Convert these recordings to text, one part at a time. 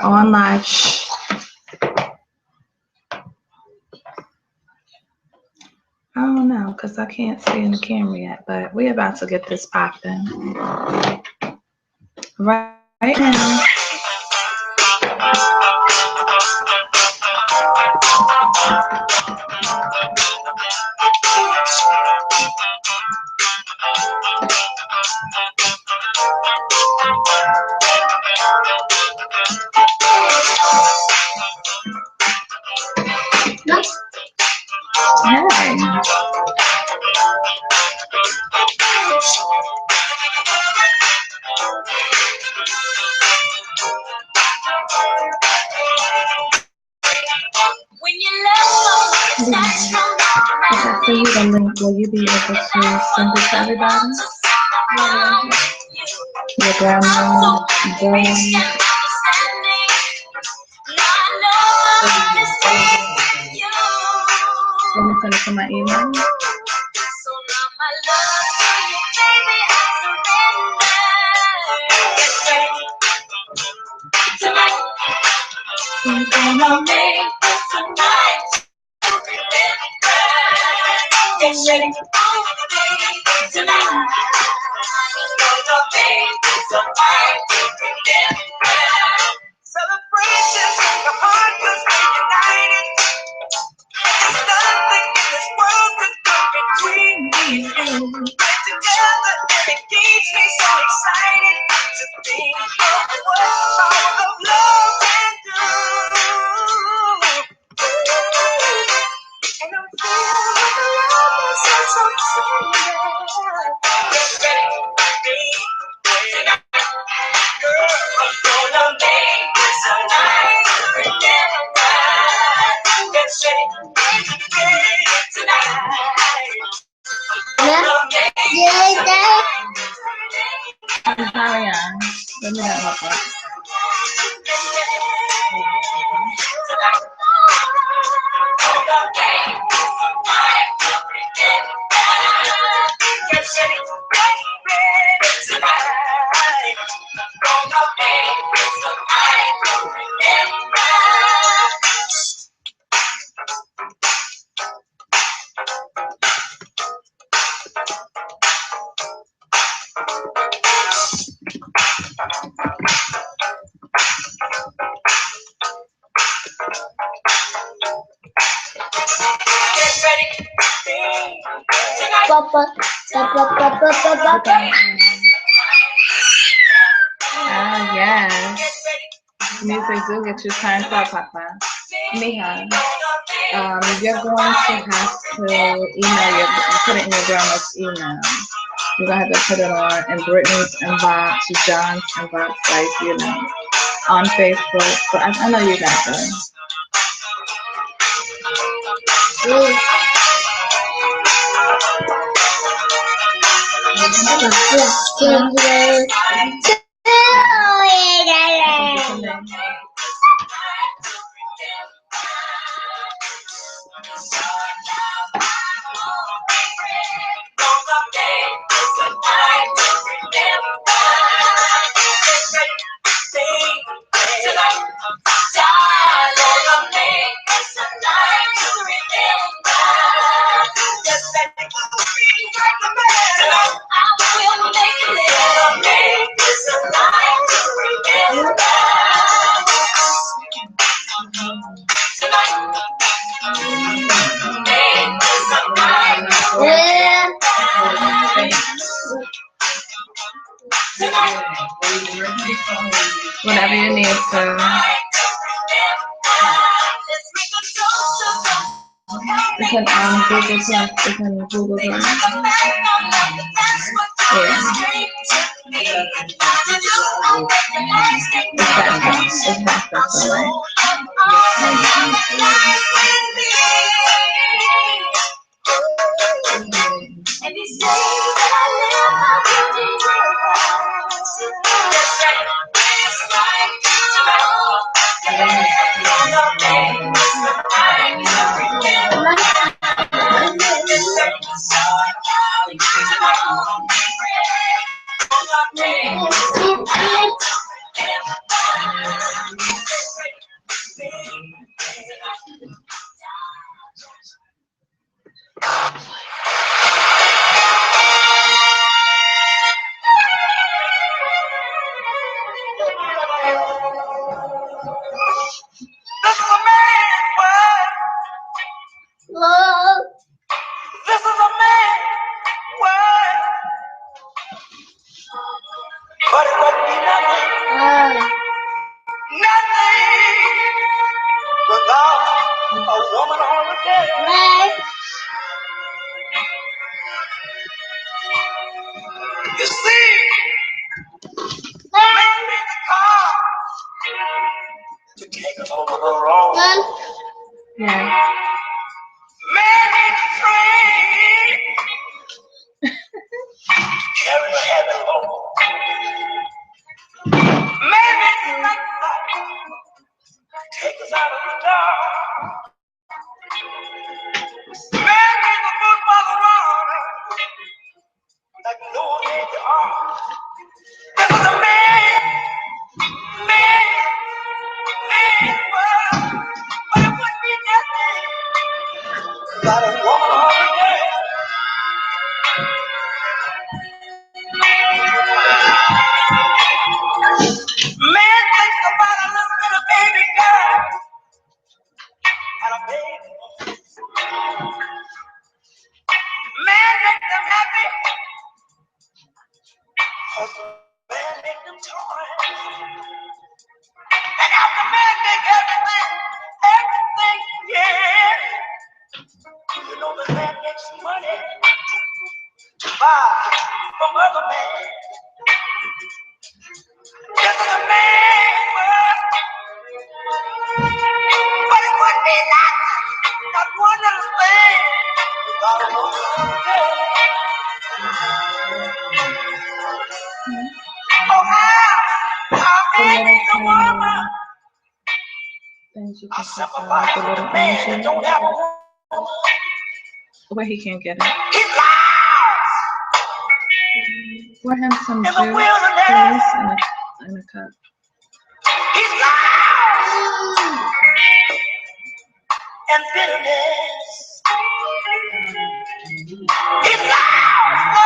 On live. I don't know because I can't see in the camera yet, but we're about to get this popping right now. Hey. If I send you the link, will you be able to send it to everybody? Your grandma, Jen. Let me send it to my email. Let me know what that. Oh, yes. Music do get you turned up, Papa. Mija, you're going to have to put it in your grandma's email. You're going to have to put it on in Brittany's inbox, John's inbox, like, on Facebook. But I know you got that. Whatever you need to. It's an Google Plus. It's in Google Plus. Yeah. It's faster, right? A woman on the day. You see, man made the car to take us over the road. Yeah. Man made the train to carry the heavy load. Man made the night light to take us out of the dark. Man made the football water like no made the art. There was a man world, but it wouldn't be nothing without a woman on the day. Man thinks about a little bit of baby girl and a baby. Man makes them happy, man makes them toy. And after man make everything, yeah. You know the man makes money to buy from other men. This is a man world, but it wouldn't be nothing, not one little thing without a woman on the day. Oh, how man needs a woman. Things you I can put sympathize the with little a man that energy don't have a woman. where he can't get it. He's lost Pour him some in juice, the wilderness. please, in a cup. He's lost in bitterness. He's lost.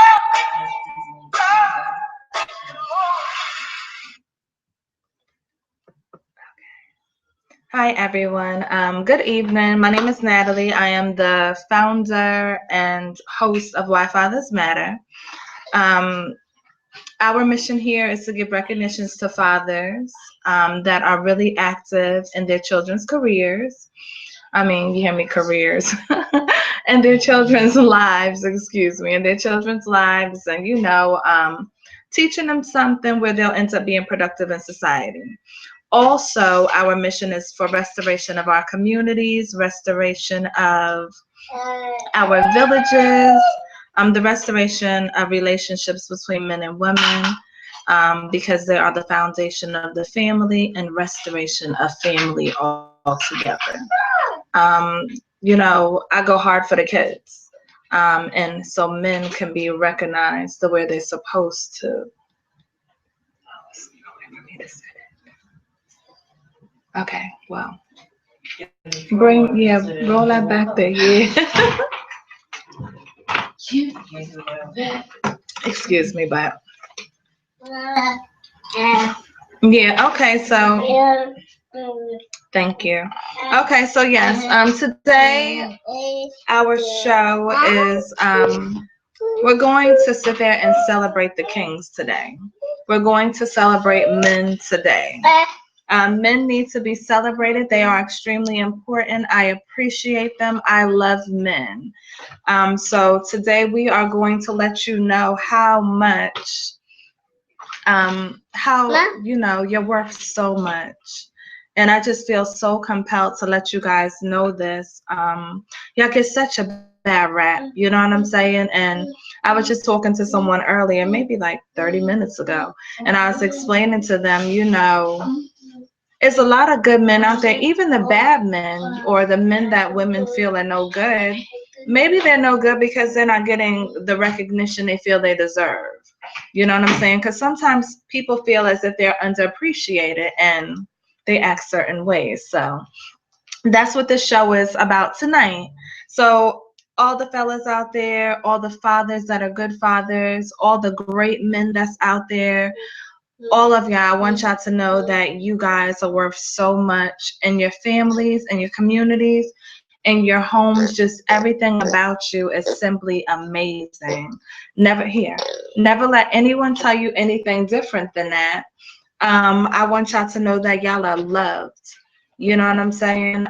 Hi, everyone. Good evening. My name is Natalie. I am the founder and host of Why Fathers Matter. Our mission here is to give recognitions to fathers that are really active in their children's careers. I mean, you hear me, careers, and their children's lives, excuse me, and their children's lives, and teaching them something where they'll end up being productive in society. Also, our mission is for restoration of our communities, restoration of our villages, the restoration of relationships between men and women, because they are the foundation of the family, and restoration of family altogether. I go hard for the kids, and so men can be recognized the way they're supposed to. Oh, it's nowhere for me to sit. Okay, well, roll that back there, yeah. Excuse me, but yeah, okay, so thank you. Okay, so yes, today our show is we're going to sit there and celebrate the kings today. We're going to celebrate men today. Men need to be celebrated. They are extremely important. I appreciate them. I love men. So today we are going to let you know how much, you're worth so much. And I just feel so compelled to let you guys know this. Y'all get such a bad rap, you know what I'm saying? And I was just talking to someone earlier, maybe like 30 minutes ago, and I was explaining to them, it's a lot of good men out there, even the bad men or the men that women feel are no good. Maybe they're no good because they're not getting the recognition they feel they deserve. You know what I'm saying? Because sometimes people feel as if they're underappreciated and they act certain ways. So that's what the show is about tonight. So all the fellas out there, all the fathers that are good fathers, all the great men that's out there, all of y'all, I want y'all to know that you guys are worth so much in your families and your communities and your homes. Just everything about you is simply amazing. Never let anyone tell you anything different than that. I want y'all to know that y'all are loved. You know what I'm saying?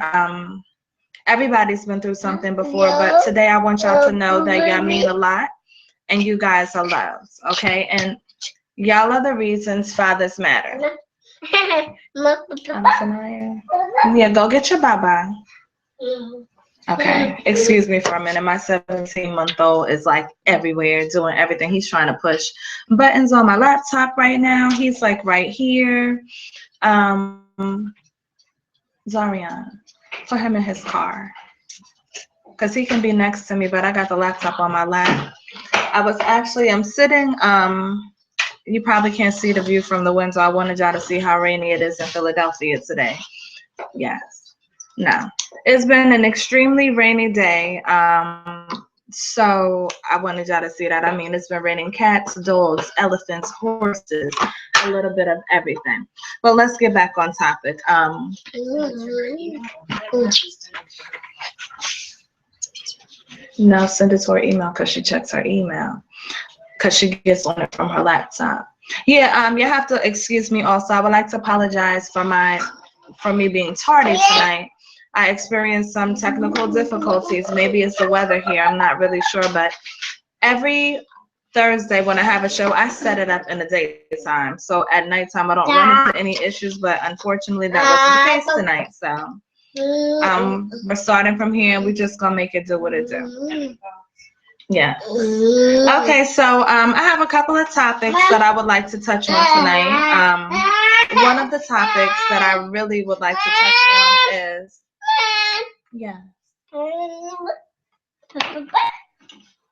Everybody's been through something before, but today I want y'all to know that y'all mean a lot and you guys are loved, okay? And y'all are the reasons fathers matter. Yeah, go get your baba. Okay, excuse me for a minute. My 17-month-old is like everywhere doing everything. He's trying to push buttons on my laptop right now. He's like right here. Zarian, put him in his car because he can be next to me, but I got the laptop on my lap. I'm sitting, you probably can't see the view from the window. I wanted y'all to see how rainy it is in Philadelphia today. Yes. No. It's been an extremely rainy day. So I wanted y'all to see that. I mean, it's been raining cats, dogs, elephants, horses, a little bit of everything. But let's get back on topic. No, send it to her email because she checks her email because she gets on it from her laptop. Yeah, you have to excuse me also. I would like to apologize for me being tardy tonight. I experienced some technical difficulties. Maybe it's the weather here. I'm not really sure, but every Thursday when I have a show, I set it up in the daytime. So at nighttime, I don't run into any issues, but unfortunately, that wasn't the case tonight. So we're starting from here, and we're just going to make it do what it do. Yeah. Okay, so I have a couple of topics that I would like to touch on tonight. One of the topics that I really would like to touch on is, yeah.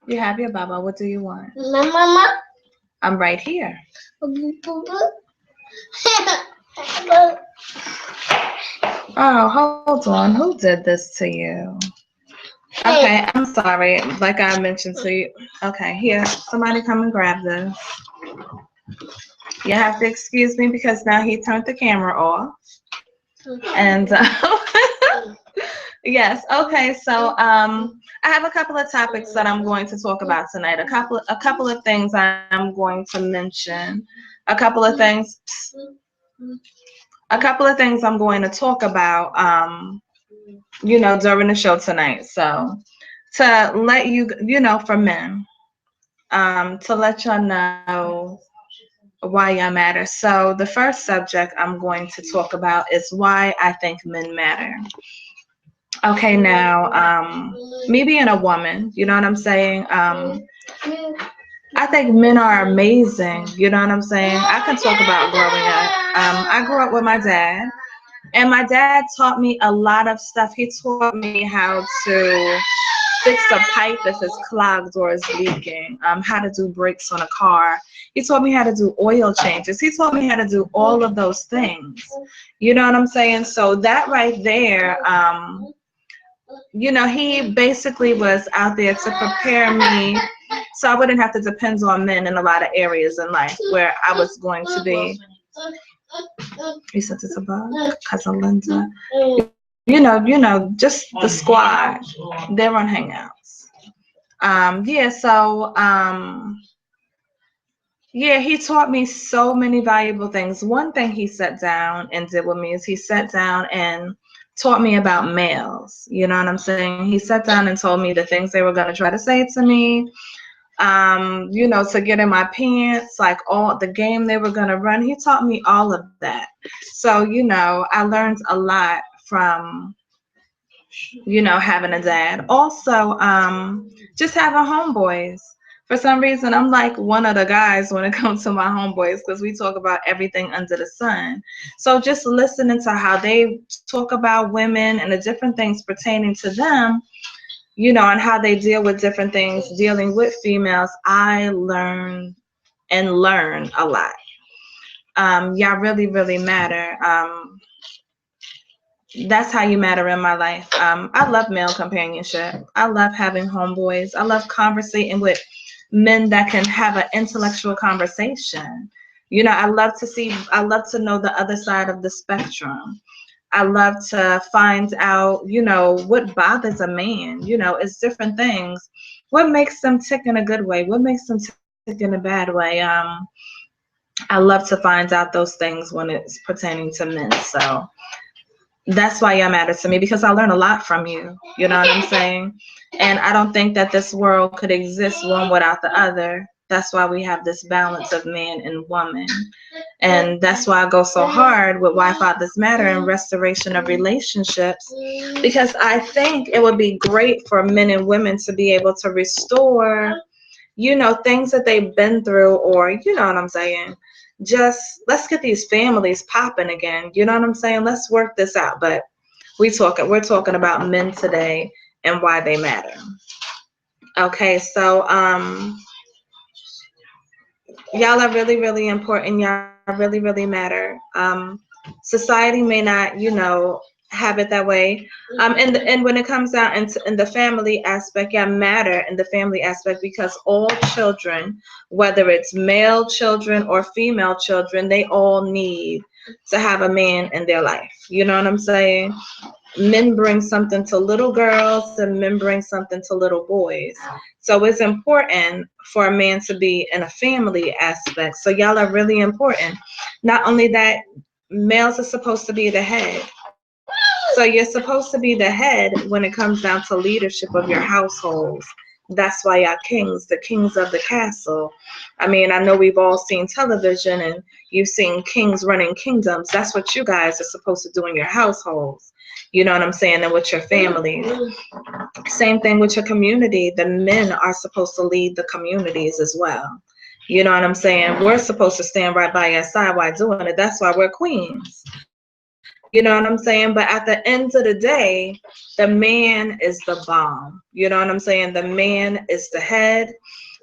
You have your baba. What do you want? Mama. I'm right here. Oh, hold on. Who did this to you? Okay, I'm sorry. Like I mentioned to you. Okay, here. Somebody come and grab this. You have to excuse me because now he turned the camera off. And yes, okay. So I have a couple of topics that I'm going to talk about tonight. A couple of things I'm going to mention. A couple of things I'm going to talk about. During the show tonight. So to let for men, to let y'all know why y'all matter. So the first subject I'm going to talk about is why I think men matter. Okay, now, me being a woman, you know what I'm saying? I think men are amazing, you know what I'm saying? I can talk about growing up. I grew up with my dad, and my dad taught me a lot of stuff. He taught me how to fix a pipe if it's clogged or is leaking, how to do brakes on a car. He taught me how to do oil changes. He taught me how to do all of those things. You know what I'm saying? So that right there, he basically was out there to prepare me so I wouldn't have to depend on men in a lot of areas in life where I was going to be. He said it's a bug, cousin Linda. Just the squad. They're on Hangouts. He taught me so many valuable things. One thing he sat down and did with me is he sat down and taught me about males. You know what I'm saying? He sat down and told me the things they were going to try to say to me. To get in my pants, like all the game they were going to run. He taught me all of that. So, I learned a lot from, having a dad. Also, just having homeboys. For some reason, I'm like one of the guys when it comes to my homeboys because we talk about everything under the sun. So just listening to how they talk about women and the different things pertaining to them, and how they deal with different things, dealing with females, I learn a lot. Y'all really, really matter. That's how you matter in my life. I love male companionship. I love having homeboys. I love conversating with men that can have an intellectual conversation. I love to know the other side of the spectrum. I love to find out, what bothers a man. It's different things. What makes them tick in a good way? What makes them tick in a bad way? I love to find out those things when it's pertaining to men. So, That's why y'all matter to me, because I learn a lot from you. You know what I'm saying? And I don't think that this world could exist one without the other. That's why we have this balance of man and woman. And that's why I go so hard with Why Fathers Matter and restoration of relationships, because I think it would be great for men and women to be able to restore, things that they've been through, or, you know what I'm saying? Just let's get these families popping again. You know what I'm saying? Let's work this out. But we're talking about men today and why they matter. Okay, so y'all are really, really important. Y'all really, really matter. Society may not, have it that way. And when it comes down in the family aspect, y'all matter in the family aspect, because all children, whether it's male children or female children, they all need to have a man in their life. You know what I'm saying? Men bring something to little girls and men bring something to little boys. So it's important for a man to be in a family aspect. So y'all are really important. Not only that, males are supposed to be the head. So you're supposed to be the head when it comes down to leadership of your households. That's why y'all kings, the kings of the castle. I mean, I know we've all seen television and you've seen kings running kingdoms. That's what you guys are supposed to do in your households. You know what I'm saying? And with your families. Same thing with your community. The men are supposed to lead the communities as well. You know what I'm saying? We're supposed to stand right by your side while doing it. That's why we're queens. You know what I'm saying? But at the end of the day, the man is the bomb. You know what I'm saying? The man is the head.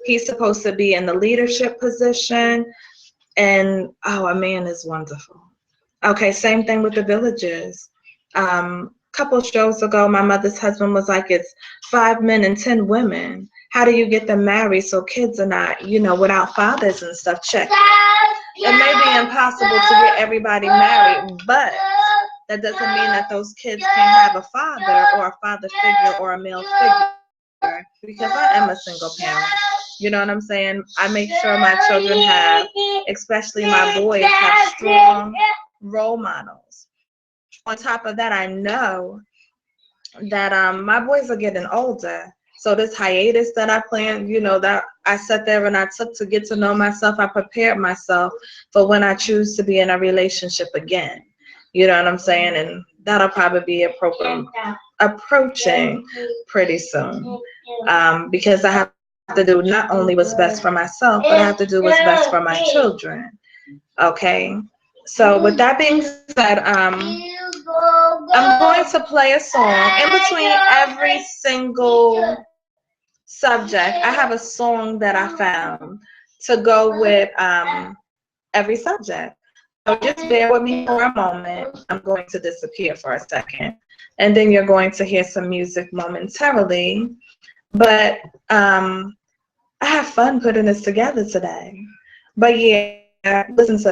He's supposed to be in the leadership position. And, a man is wonderful. Okay, same thing with the villages. Couple shows ago, my mother's husband was like, it's 5 men and 10 women. How do you get them married so kids are not, without fathers and stuff? Check. It may be impossible to get everybody married, but that doesn't mean that those kids can't have a father or a father figure or a male figure, because I am a single parent. You know what I'm saying? I make sure my children have, especially my boys, have strong role models. On top of that, I know that my boys are getting older. So this hiatus that I planned, that I sat there and I took to get to know myself, I prepared myself for when I choose to be in a relationship again. You know what I'm saying? And that'll probably be approaching pretty soon. Because I have to do not only what's best for myself, but I have to do what's best for my children. Okay? So with that being said, I'm going to play a song in between every single subject. I have a song that I found to go with every subject. So just bear with me for a moment. I'm going to disappear for a second. And then you're going to hear some music momentarily. But I have fun putting this together today. But yeah, listen to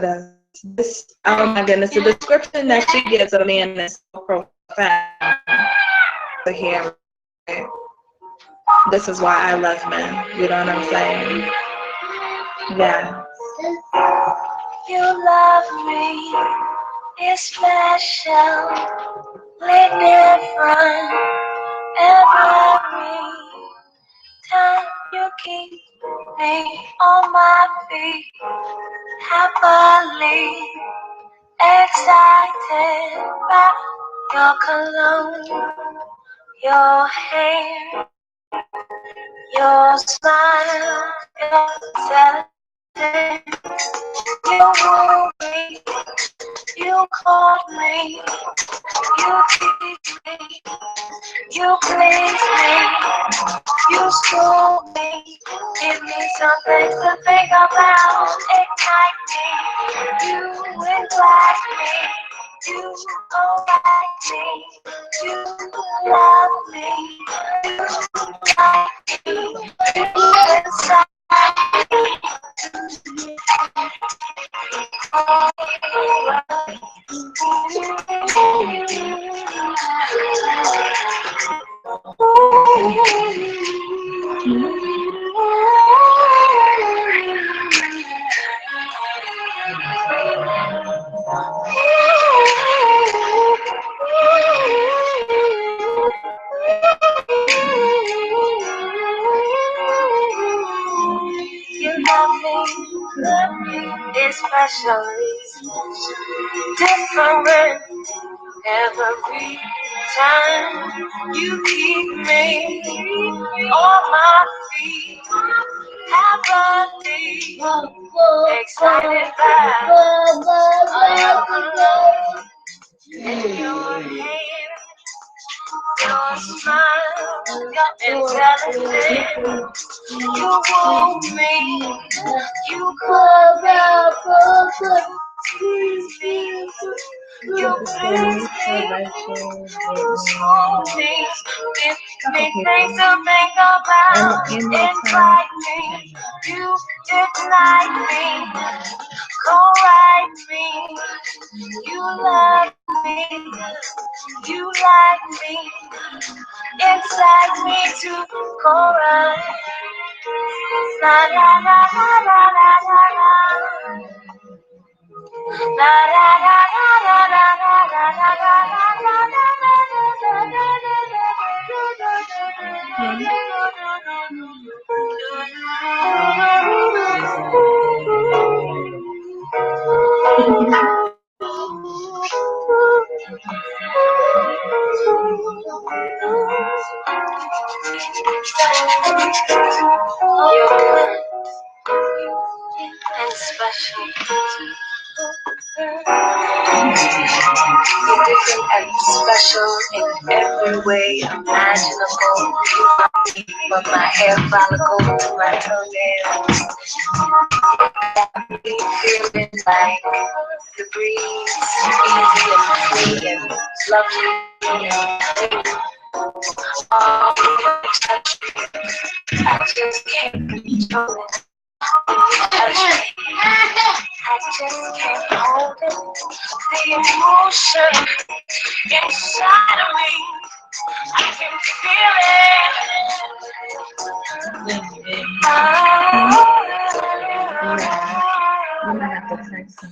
this. Oh my goodness, the description that she gives of a man is so profound to hear. This is why I love men. You know what I'm saying? Yeah. You love me is special, different every time you keep me on my feet, happily excited by your cologne, your hair, your smile, your intelligence. You woo me, you call me, you teach me, you please me, you school me, give me something to think about, ignite me, you invite me, you alright me, you love me, you like me, you inside me. especially different every time you keep me on my feet. Happily excited by in your hand, your smile, your intelligence. You woo me, you call me, tease me, you please me, you school me, give me things to think about, invite me, you ignite me, co-write me, you love me, you like me, excite me to co-write. La la la la la la la la. La la la la la la la la la you're good and special. You're different and special in every way imaginable. From my hair follicle to my toenails, feeling like the breeze, easy and free and lovely and all touch me. I just can't control it. Touch me. I just can't hold it. The emotion inside of me, I can feel it. I'm gonna have to text him.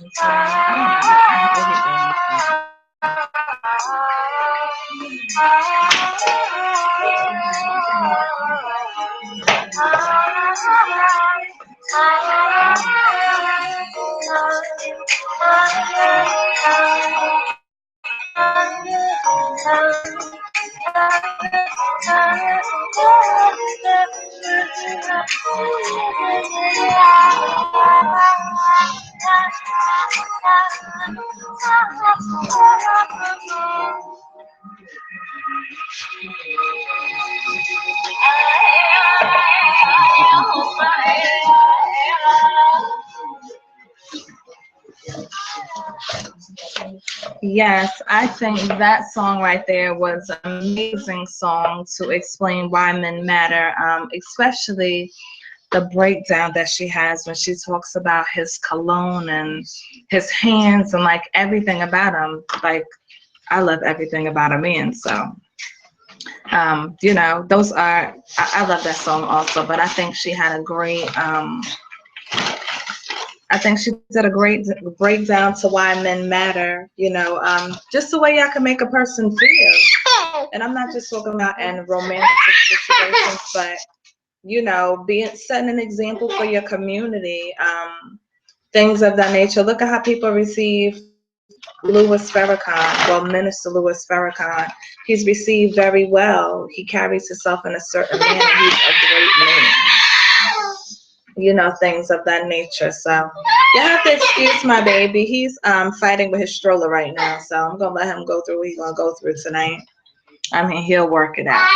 Yes, I think that song right there was an amazing song to explain why men matter, especially the breakdown that she has when she talks about his cologne and his hands and like everything about him. Like, I love everything about a man, so you know, those are I love that song also. But I think she had a great I think she did a great breakdown to why men matter, you know, just the way y'all can make a person feel. And I'm not just talking about in romantic situations, but, you know, setting an example for your community, things of that nature. Look at how people receive Louis Farrakhan, well, Minister Louis Farrakhan. He's received very well. He carries himself in a certain manner. He's a great man. You know, things of that nature. So you have to excuse my baby. He's fighting with his stroller right now. So I'm gonna let him go through what he's gonna go through tonight. I mean, he'll work it out.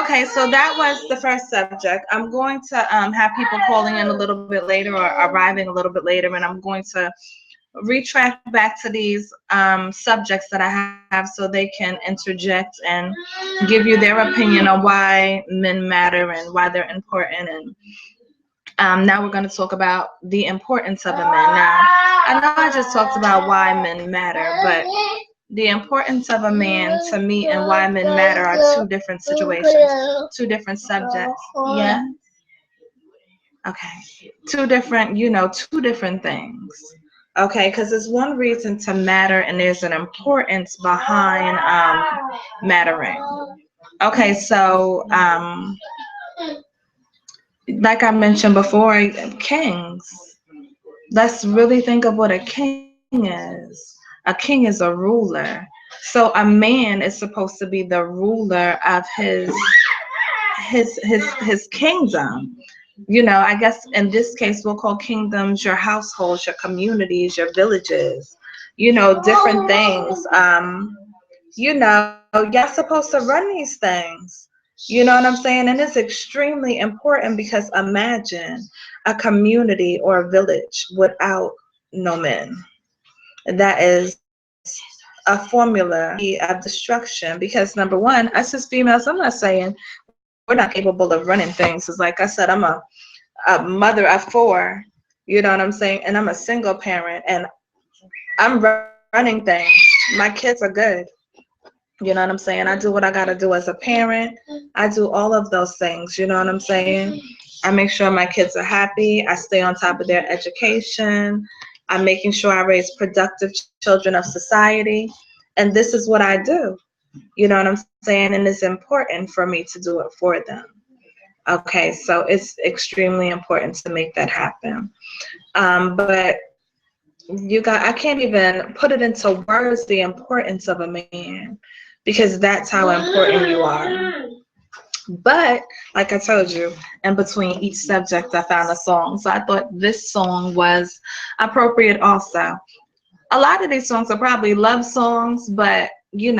Okay, so that was the first subject. I'm going to have people calling in a little bit later or arriving a little bit later, and I'm going to retract back to these subjects that I have so they can interject and give you their opinion on why men matter and why they're important. And now we're going to talk about the importance of a man. Now, I know I just talked about why men matter, but the importance of a man to me and why men matter are two different situations, two different subjects. Yeah. Okay. Two different, you know, two different things. Okay, because there's one reason to matter and there's an importance behind mattering. Okay, so like I mentioned before, kings. Let's really think of what a king is. A king is a ruler. So a man is supposed to be the ruler of his kingdom. I guess in this case we'll call kingdoms your households, your communities, your villages, different things. Y'all supposed to run these things. You know what I'm saying? And it's extremely important because imagine a community or a village without no men. That is a formula of destruction because number one, us as females, I'm not saying we're not capable of running things. It's like I said, I'm a mother of four, you know what I'm saying? And I'm a single parent and I'm running things. My kids are good. You know what I'm saying? I do what I got to do as a parent. I do all of those things. You know what I'm saying? I make sure my kids are happy. I stay on top of their education. I'm making sure I raise productive children of society. And this is what I do. You know what I'm saying? And it's important for me to do it for them. Okay, so it's extremely important to make that happen. But I can't even put it into words the importance of a man because that's how important you are. But like I told you, in between each subject, I found a song. So I thought this song was appropriate also. A lot of these songs are probably love songs, but in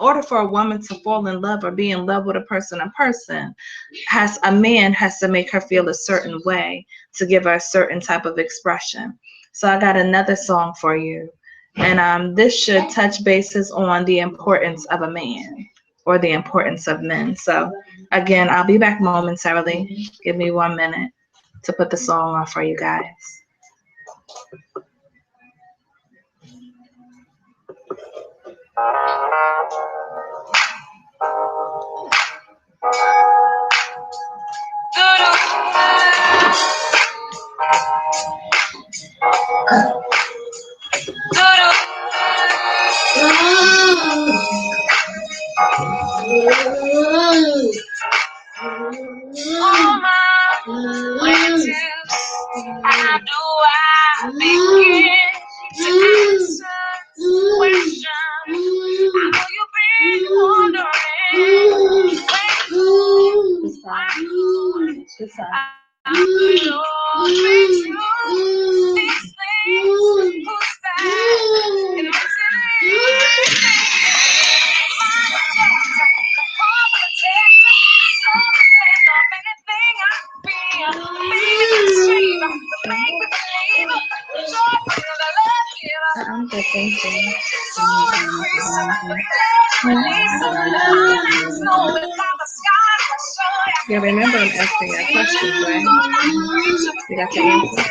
order for a woman to fall in love or be in love with a person, a man has to make her feel a certain way to give her a certain type of expression. So I got another song for you, and this should touch bases on the importance of a man or the importance of men. So again, I'll be back momentarily. Give me 1 minute to put the song on for you guys. How do I begin to answer questions? I know you've been wondering why I could all be true. These things, who's that? And what's I'm good, thank you. Yeah, remember I'm asking you questions, right? You got the answer?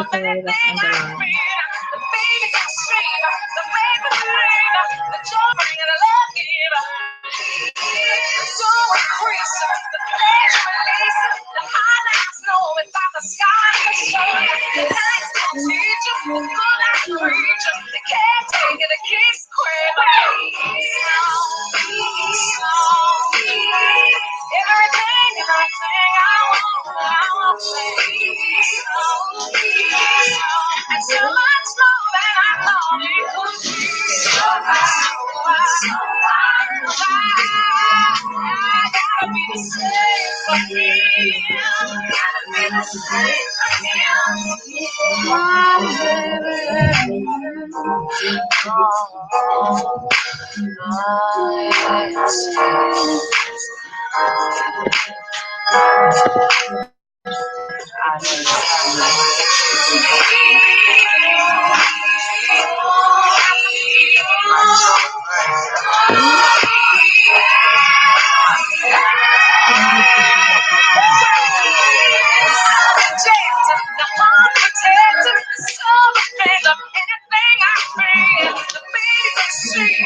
Okay, that's underlined.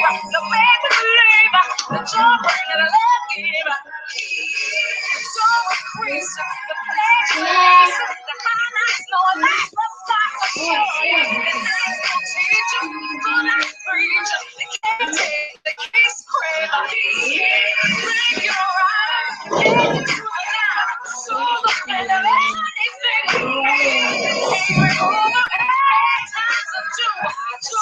the man with the labor, the joy bringing a love giver. So increase the pleasure, the highlights, Lord, that's what's like a show. Teacher, all I preach, the can't take, the case craver. Bring your right, get it to the down, so the man of anything. Ain't over times of two, so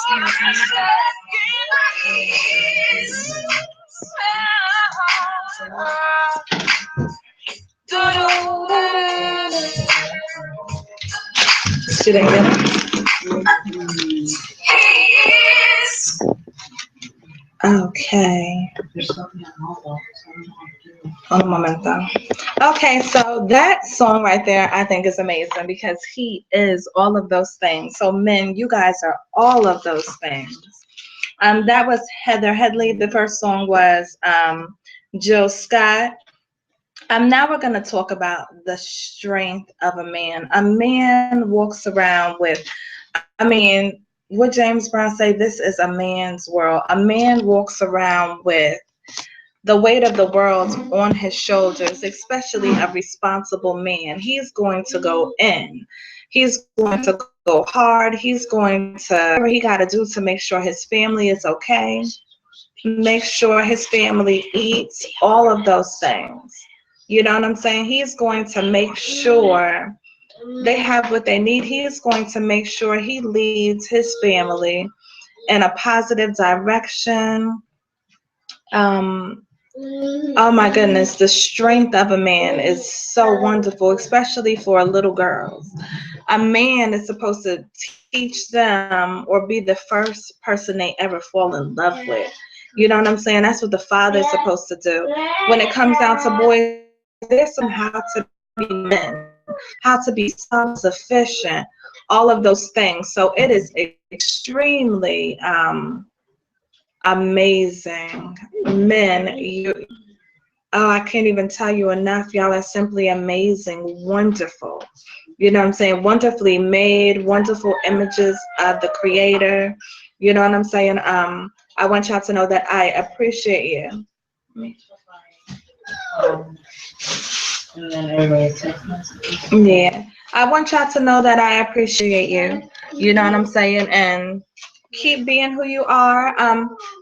Did I get it? Okay. Un momento. Okay, so that song right there, I think is amazing because he is all of those things. So men, you guys are all of those things. That was Heather Headley. The first song was Jill Scott. Now we're going to talk about the strength of a man. A man walks around with, I mean, would James Brown say this is a man's world? A man walks around with the weight of the world on his shoulders, especially a responsible man. He's going to go in. He's going to go hard. He's going to whatever he got to do to make sure his family is okay, make sure his family eats, all of those things. You know what I'm saying? He's going to make sure they have what they need. He is going to make sure he leads his family in a positive direction. Oh my goodness, the strength of a man is so wonderful, especially for little girls. A man is supposed to teach them or be the first person they ever fall in love with. You know what I'm saying? That's what the father is supposed to do. When it comes down to boys, there's some how to be men, how to be self-sufficient, all of those things. So it is extremely amazing. Men, I can't even tell you enough. Y'all are simply amazing, wonderful. You know what I'm saying? Wonderfully made, wonderful images of the Creator. You know what I'm saying? I want y'all to know that I appreciate you. And then everybody's text messages. Yeah. I want y'all to know that I appreciate you. You know what I'm saying? And keep being who you are.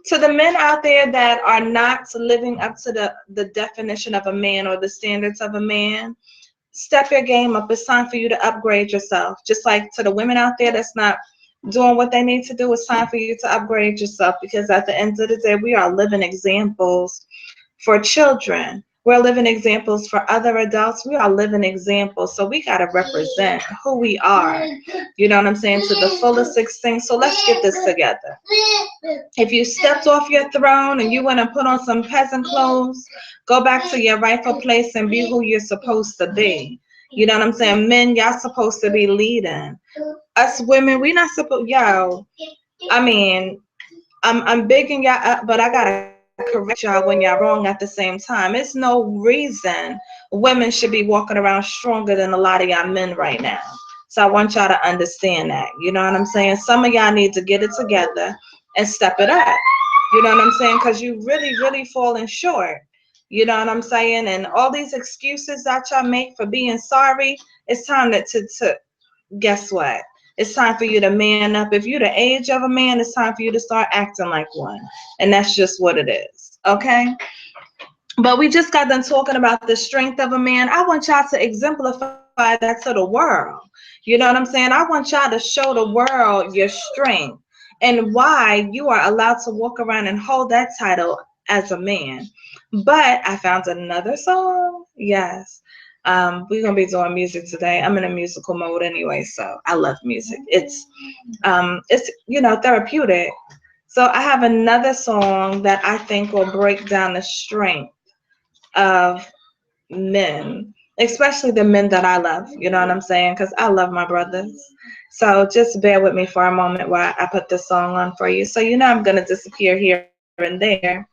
To the men out there that are not living up to the definition of a man or the standards of a man, step your game up. It's time for you to upgrade yourself. Just like to the women out there that's not doing what they need to do, it's time for you to upgrade yourself, because at the end of the day, we are living examples for children. We're living examples for other adults. We are living examples. So we got to represent who we are. You know what I'm saying? To the fullest extent. So let's get this together. If you stepped off your throne and you went and put on some peasant clothes, go back to your rightful place and be who you're supposed to be. You know what I'm saying? Men, y'all supposed to be leading. Us women, we not supposed, I mean, I'm bigging y'all up, but I gotta correct y'all when y'all wrong at the same time. It's no reason women should be walking around stronger than a lot of y'all men right now. So I want y'all to understand that. You know what I'm saying? Some of y'all need to get it together and step it up. You know what I'm saying? Because you really falling short. You know what I'm saying? And all these excuses that y'all make for being sorry, it's time to guess what? It's time for you to man up. If you're the age of a man, it's time for you to start acting like one. And that's just what it is. Okay? But we just got done talking about the strength of a man. I want y'all to exemplify that to the world. You know what I'm saying? I want y'all to show the world your strength and why you are allowed to walk around and hold that title as a man. But I found another song. Yes. We're gonna be doing music today. I'm in a musical mode anyway, so I love music. It's therapeutic. So I have another song that I think will break down the strength of men, especially the men that I love. You know what I'm saying? Because I love my brothers. So just bear with me for a moment while I put this song on for you. So I'm gonna disappear here and there,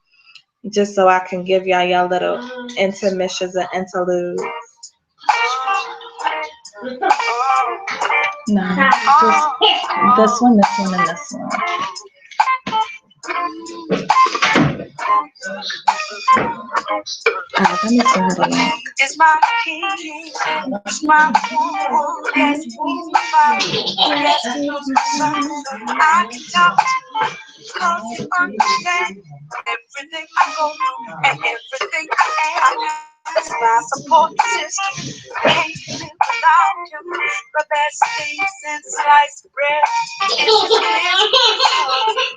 just so I can give y'all little intermissions and interludes. No, just this one, and this one. Let me see how to look. It's my king, it's my one, yes, he's my yes, he's my son. I can talk to you because you understand everything I go through and everything I am. It's my support system. Can't live without him. The best thing since sliced bread is his kiss,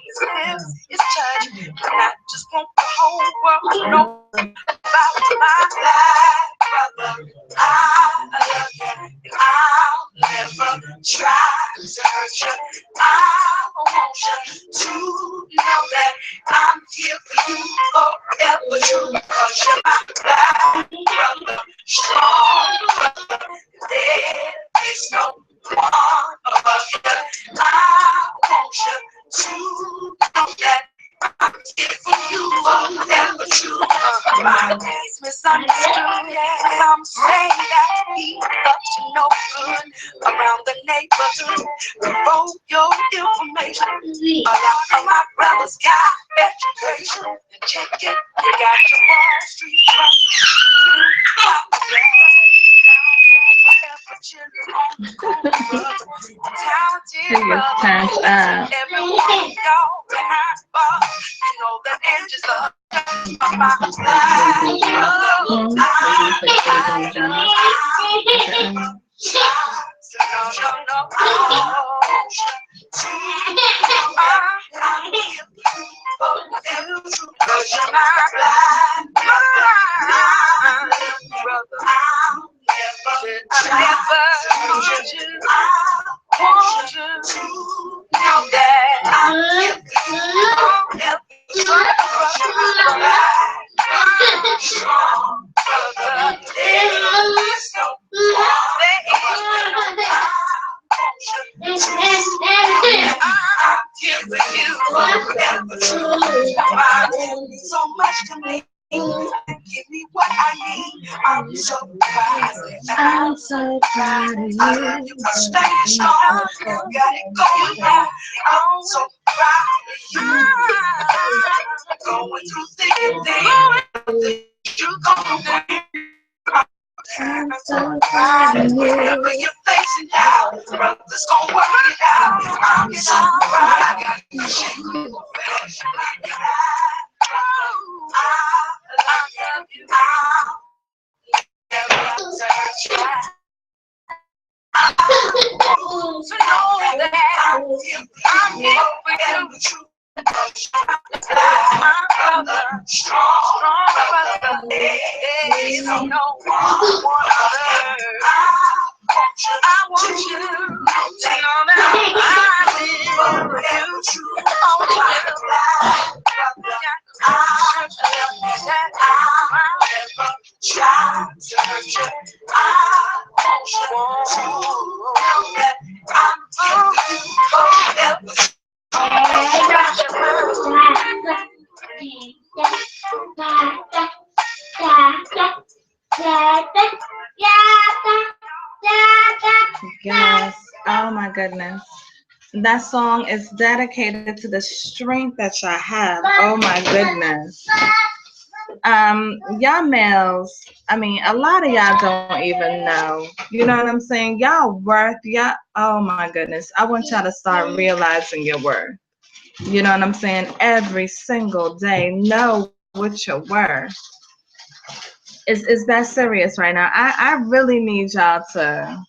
his lips, his touch. And I just want the whole world to know about my life, brother. I love you, and I'll never try to hurt you. I want you to know that I'm here for you forever, true, because you're my life, brother. Strong brother, there is no one above you. I want you to know that I'm here for you forever, true. My days misunderstood, yeah. Some say that he up to no good around the neighborhood. Promote your information. A lot of my brothers got education. Check it, you got your Wall Street Time's up. Everyone y'all behind bars, you know the edges of my life. So much to me. Give me what I need. I'm so proud. I'm so proud of you. You are staying strong. You got it going on. I'm so proud of you. Going through thick and thin. You going through. I'm so proud of you. Whatever you're facing now, brother's gonna work it out. I'm so proud. I got you. I love you. So know that I'm here for you. My brother, strong brother. There is no one other. I want you to know that I live for you. Oh, try to hurt you. I want you to know that I'm for you forever. Yes. Oh my goodness. That song is dedicated to the strength that y'all have. Oh my goodness. Y'all males, I mean, a lot of y'all don't even know. You know what I'm saying? Y'all worth, y'all, oh my goodness. I want y'all to start realizing your worth. You know what I'm saying? Every single day, know what your worth. Is that serious right now? I really need y'all to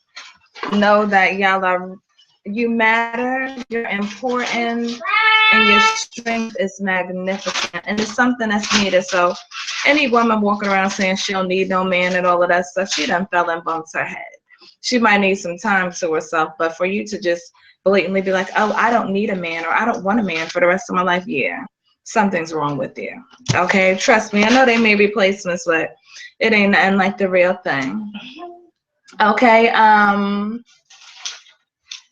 know that y'all are, you matter, you're important, and your strength is magnificent, and it's something that's needed. So any woman walking around saying she don't need no man and all of that stuff, she done fell and bumped her head. She might need some time to herself, but for you to just blatantly be like, oh, I don't need a man, or I don't want a man for the rest of my life, yeah, something's wrong with you. Okay, trust me, I know they may be replacements, but it ain't nothing like the real thing. Okay, I'm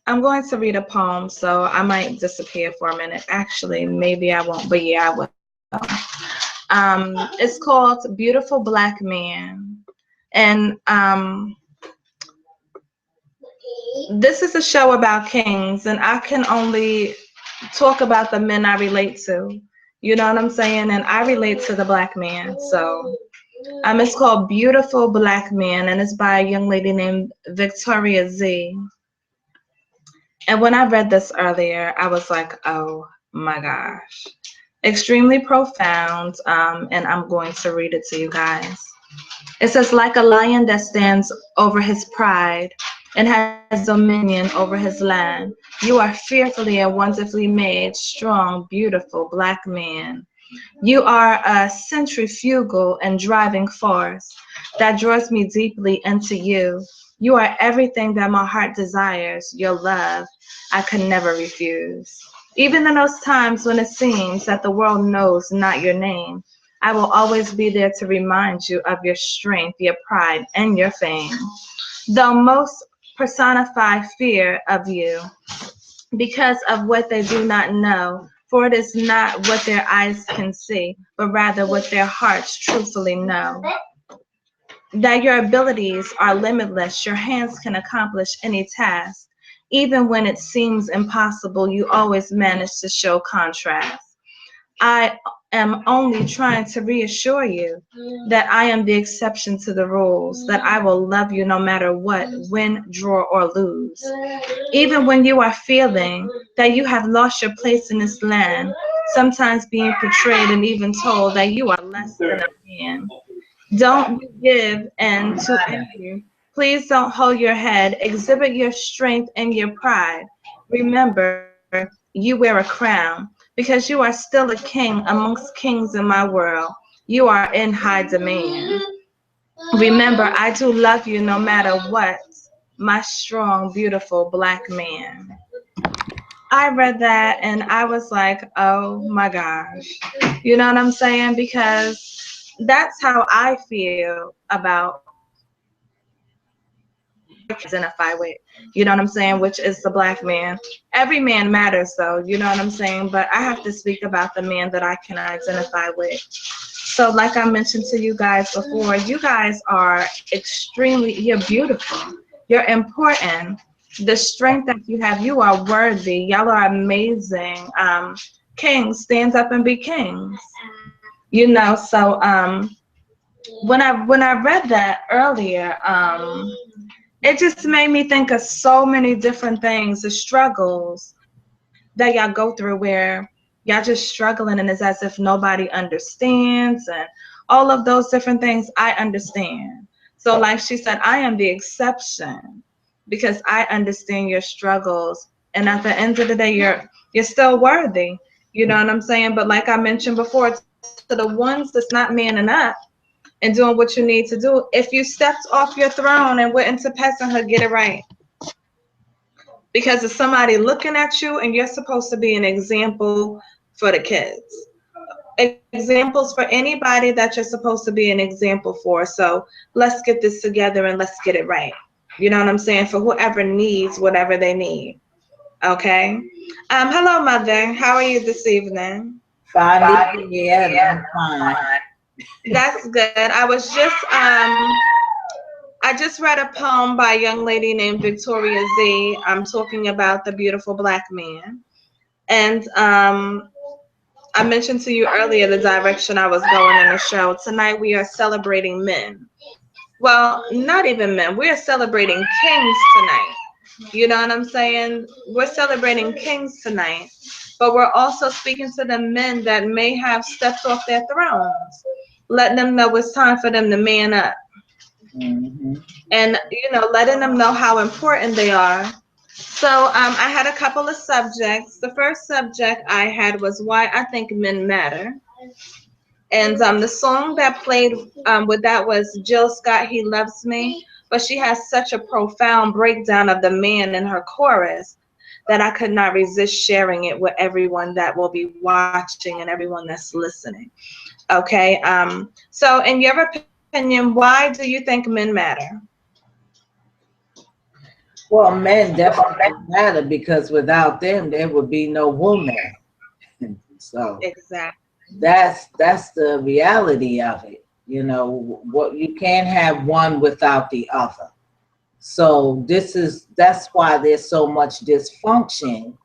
going to read a poem, so I might disappear for a minute. Actually, maybe I won't, but yeah, I will. It's called Beautiful Black Man. And this is a show about kings, and I can only talk about the men I relate to. You know what I'm saying? And I relate to the black man. So it's called Beautiful Black Man, and it's by a young lady named Victoria Z. And when I read this earlier, I was like, oh my gosh. Extremely profound, and I'm going to read it to you guys. It says, like a lion that stands over his pride and has dominion over his land, you are fearfully and wonderfully made, strong, beautiful black man. You are a centrifugal and driving force that draws me deeply into you. You are everything that my heart desires, your love I could never refuse. Even in those times when it seems that the world knows not your name, I will always be there to remind you of your strength, your pride, and your fame. Though most personify fear of you, because of what they do not know. For it is not what their eyes can see, but rather what their hearts truthfully know. That your abilities are limitless, your hands can accomplish any task. Even when it seems impossible, you always manage to show contrast. I am only trying to reassure you that I am the exception to the rules, that I will love you no matter what, win, draw, or lose. Even when you are feeling that you have lost your place in this land, sometimes being portrayed and even told that you are less than a man. Don't give in to envy. Please don't hold your head. Exhibit your strength and your pride. Remember, you wear a crown because you are still a king amongst kings in my world. You are in high demand. Remember, I do love you no matter what, my strong, beautiful black man. I read that and I was like, oh my gosh. You know what I'm saying? Because that's how I feel about identify with, you know what I'm saying, which is the black man. Every man matters though, you know what I'm saying, but I have to speak about the man that I can identify with. So like I mentioned to you guys before, you guys are you're beautiful, you're important. The strength that you have, you are worthy, y'all are amazing. Kings, stand up and be kings. You know, so when I read that earlier, it just made me think of so many different things, the struggles that y'all go through where y'all just struggling and it's as if nobody understands and all of those different things I understand. So like she said, I am the exception because I understand your struggles. And at the end of the day, you're still worthy. You know what I'm saying? But like I mentioned before, to the ones that's not manning up and doing what you need to do, if you stepped off your throne and went into peasanthood, get it right. Because it's somebody looking at you and you're supposed to be an example for the kids. Examples for anybody that you're supposed to be an example for. So let's get this together and let's get it right. You know what I'm saying? For whoever needs whatever they need. Okay. Hello, Mother. How are you this evening? Finally, yeah, I'm fine. That's good. I just read a poem by a young lady named Victoria Z. I'm talking about the beautiful black man. And I mentioned to you earlier the direction I was going in the show. Tonight we are celebrating men. Well, not even men. We are celebrating kings tonight. You know what I'm saying? We're celebrating kings tonight. But we're also speaking to the men that may have stepped off their thrones. Letting them know it's time for them to man up. Mm-hmm. And, you know, letting them know how important they are. So I had a couple of subjects. The first subject I had was why I think men matter. And the song that played with that was Jill Scott, He Loves Me. But she has such a profound breakdown of the man in her chorus that I could not resist sharing it with everyone that will be watching and everyone that's listening. Okay. So in your opinion, why do you think men matter? Well, men definitely matter because without them, there would be no woman. So Exactly. that's the reality of it. You know, what you can't have one without the other. So that's why there's so much dysfunction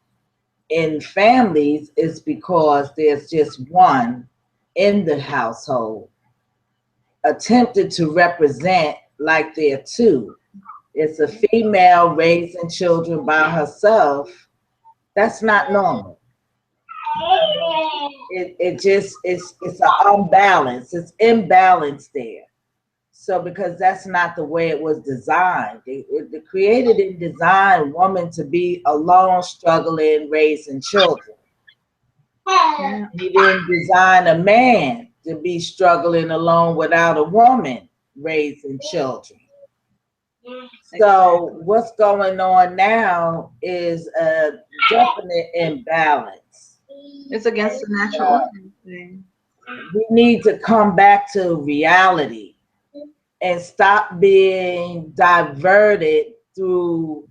in families is because there's just one in the household attempted to represent like there are two. It's a female raising children by herself. That's not normal. It just it's an unbalance. It's imbalance there. So because that's not the way it was designed. It created and designed woman to be alone, struggling, raising children. Yeah. He didn't design a man to be struggling alone without a woman raising children. So what's going on now is a definite imbalance. It's against the natural order thing. We need to come back to reality and stop being diverted through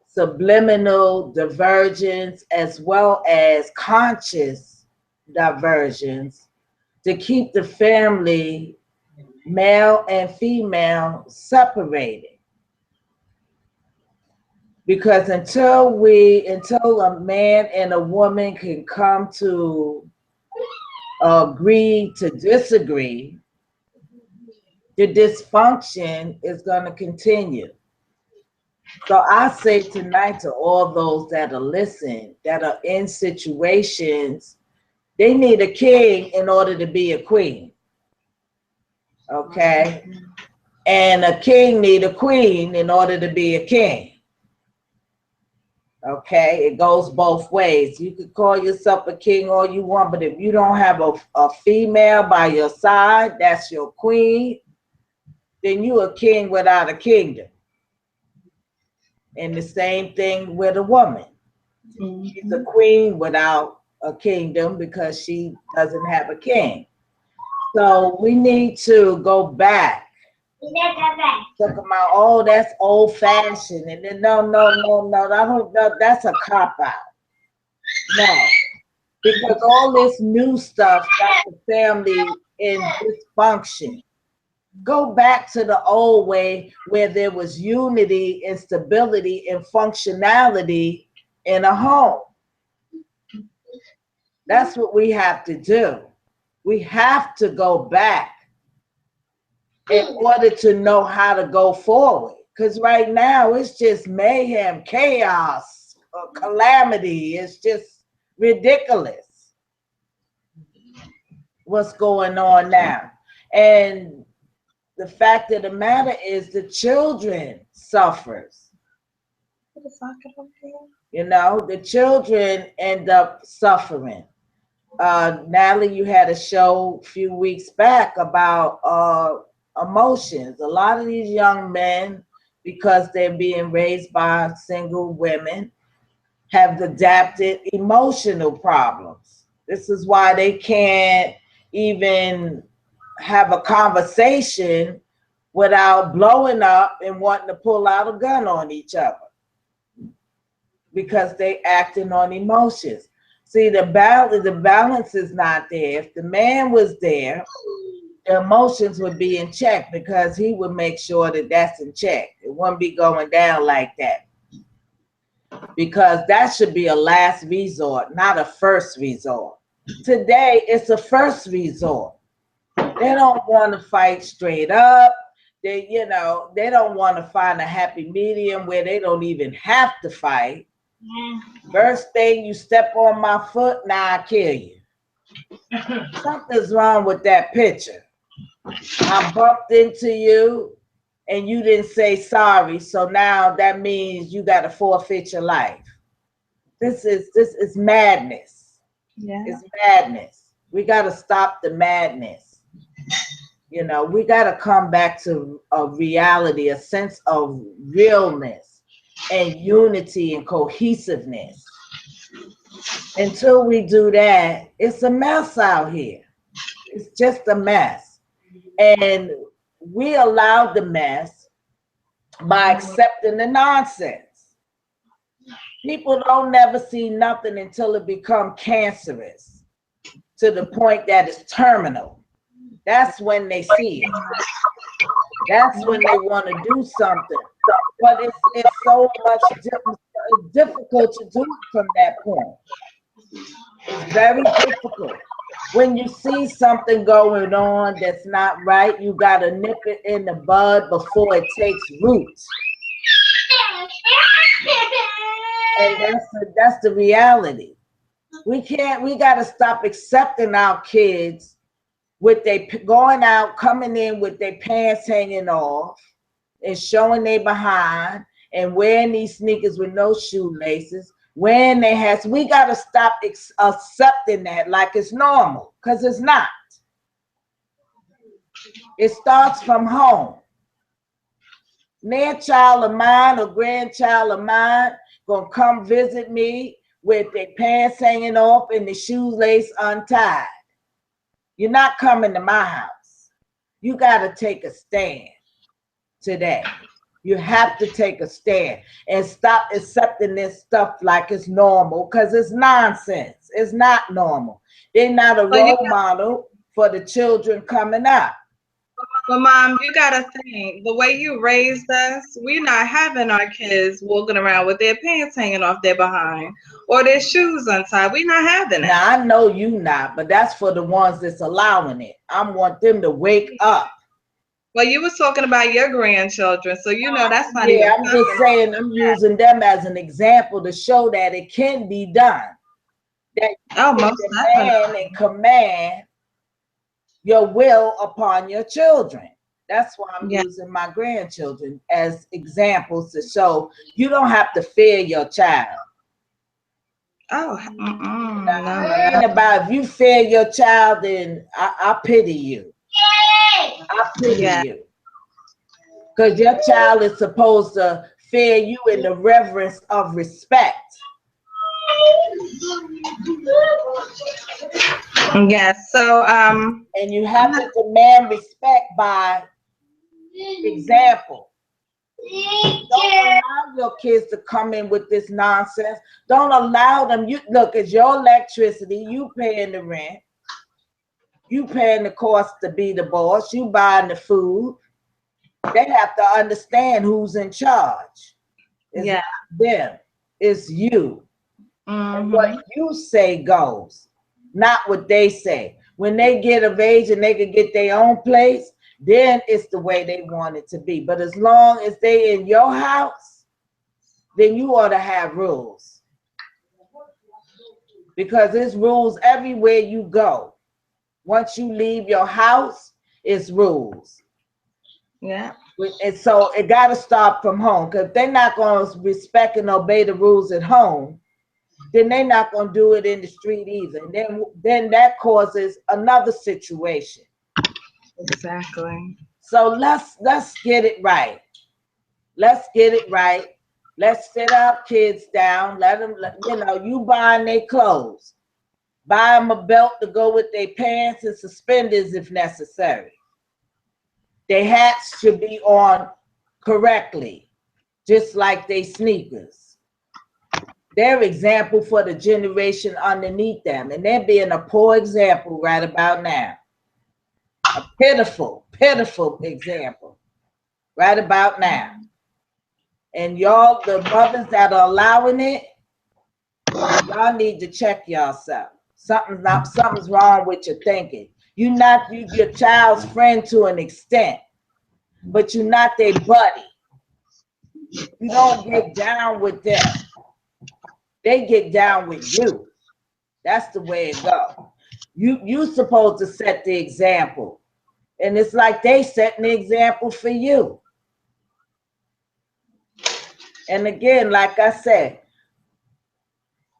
subliminal diversions as well as conscious diversions to keep the family, male and female, separated. Because until a man and a woman can come to agree to disagree, the dysfunction is going to continue. So I say tonight to all those that are listening, that are in situations, they need a king in order to be a queen. Okay? And a king need a queen in order to be a king. Okay, it goes both ways. You could call yourself a king all you want, but if you don't have a female by your side, that's your queen, then you a king without a kingdom. And the same thing with a woman. She's a queen without a kingdom because she doesn't have a king. So we need to go back. Talk about, oh, that's old fashioned, and then no, that's a cop out. No, because all this new stuff got the family in dysfunction. Go back to the old way where there was unity and stability and functionality in a home. That's what we have to do. We have to go back in order to know how to go forward. Because right now it's just mayhem, chaos, calamity. It's just ridiculous what's going on now. And the fact of the matter is the children suffers. You know, the children end up suffering. Natalie, you had a show a few weeks back about emotions. A lot of these young men, because they're being raised by single women, have adapted emotional problems. This is why they can't even have a conversation without blowing up and wanting to pull out a gun on each other because they acting on emotions. See, the balance is not there. If the man was there, the emotions would be in check because he would make sure that that's in check. It wouldn't be going down like that. Because that should be a last resort, not a first resort. Today, it's a first resort. They don't want to fight straight up. They don't want to find a happy medium where they don't even have to fight. First thing, you step on my foot, now I kill you. Something's wrong with that picture. I bumped into you and you didn't say sorry, so now that means you got to forfeit your life. This is madness. Yeah. It's madness. We got to stop the madness. You know, we got to come back to a reality, a sense of realness and unity and cohesiveness. Until we do that, it's a mess out here. It's just a mess. And we allowed the mess by accepting the nonsense. People don't never see nothing until it becomes cancerous to the point that it's terminal. That's when they see it. That's when they want to do something. But it's so much different it's difficult to do it from that point. It's very difficult. When you see something going on that's not right, you got to nip it in the bud before it takes root. And that's the reality. We got to stop accepting our kids with they going out, coming in with their pants hanging off and showing their behind and wearing these sneakers with no shoelaces. When they has, we got to stop accepting that like it's normal, because it's not. It starts from home. Near child of mine or grandchild of mine gonna come visit me with their pants hanging off and the shoelace untied. You're not coming to my house. You got to take a stand today. You have to take a stand and stop accepting this stuff like it's normal, because it's nonsense. It's not normal. They're not a role model for the children coming up. But Mom, you gotta think, the way you raised us, we're not having our kids walking around with their pants hanging off their behind or their shoes untied. We're not having it. Now I know you not, but that's for the ones that's allowing it. I want them to wake up. Well, you was talking about your grandchildren, so you know that's not even. Yeah, I'm just saying, I'm using them as an example to show that it can be done. That you can demand and command your will upon your children. That's why I'm using my grandchildren as examples to show you don't have to fear your child. Oh, no. About if you fear your child, then I pity you. I pity you. Because your child is supposed to fear you in the reverence of respect. Yes, so and you have to demand respect by example. Don't allow your kids to come in with this nonsense. Don't allow them. You look, it's your electricity, you paying the rent, you paying the cost to be the boss, you buying the food. They have to understand who's in charge. It's not them, it's you. And what you say goes, not what they say. When they get of age and they can get their own place, then it's the way they want it to be. But as long as they in your house, then you ought to have rules. Because there's rules everywhere you go. Once you leave your house, it's rules. Yeah. And so it got to start from home, because they're not going to respect and obey the rules at home, then they're not going to do it in the street either. And then that causes another situation. Exactly. So let's get it right. Let's get it right. Let's sit our kids down. Let them, you buying their clothes. Buy them a belt to go with their pants and suspenders if necessary. Their hats should be on correctly, just like they sneakers. They're example for the generation underneath them, and they're being a poor example right about now. A pitiful, pitiful example right about now. And y'all, the mothers that are allowing it, y'all need to check yourself. Something's wrong with your thinking. You're your child's friend to an extent, but you're not their buddy. You don't get down with them. They get down with you. That's the way it goes. You supposed to set the example. And it's like they setting the example for you. And again, like I said,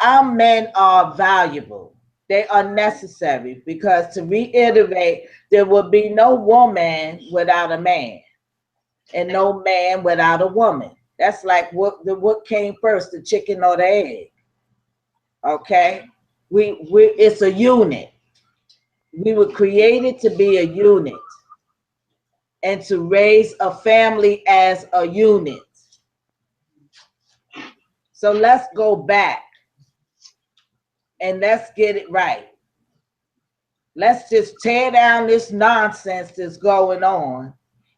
our men are valuable. They are necessary, because, to reiterate, there will be no woman without a man and no man without a woman. That's like what came first, the chicken or the egg? Okay? It's a unit. We were created to be a unit and to raise a family as a unit. So let's go back and let's get it right. Let's just tear down this nonsense that's going on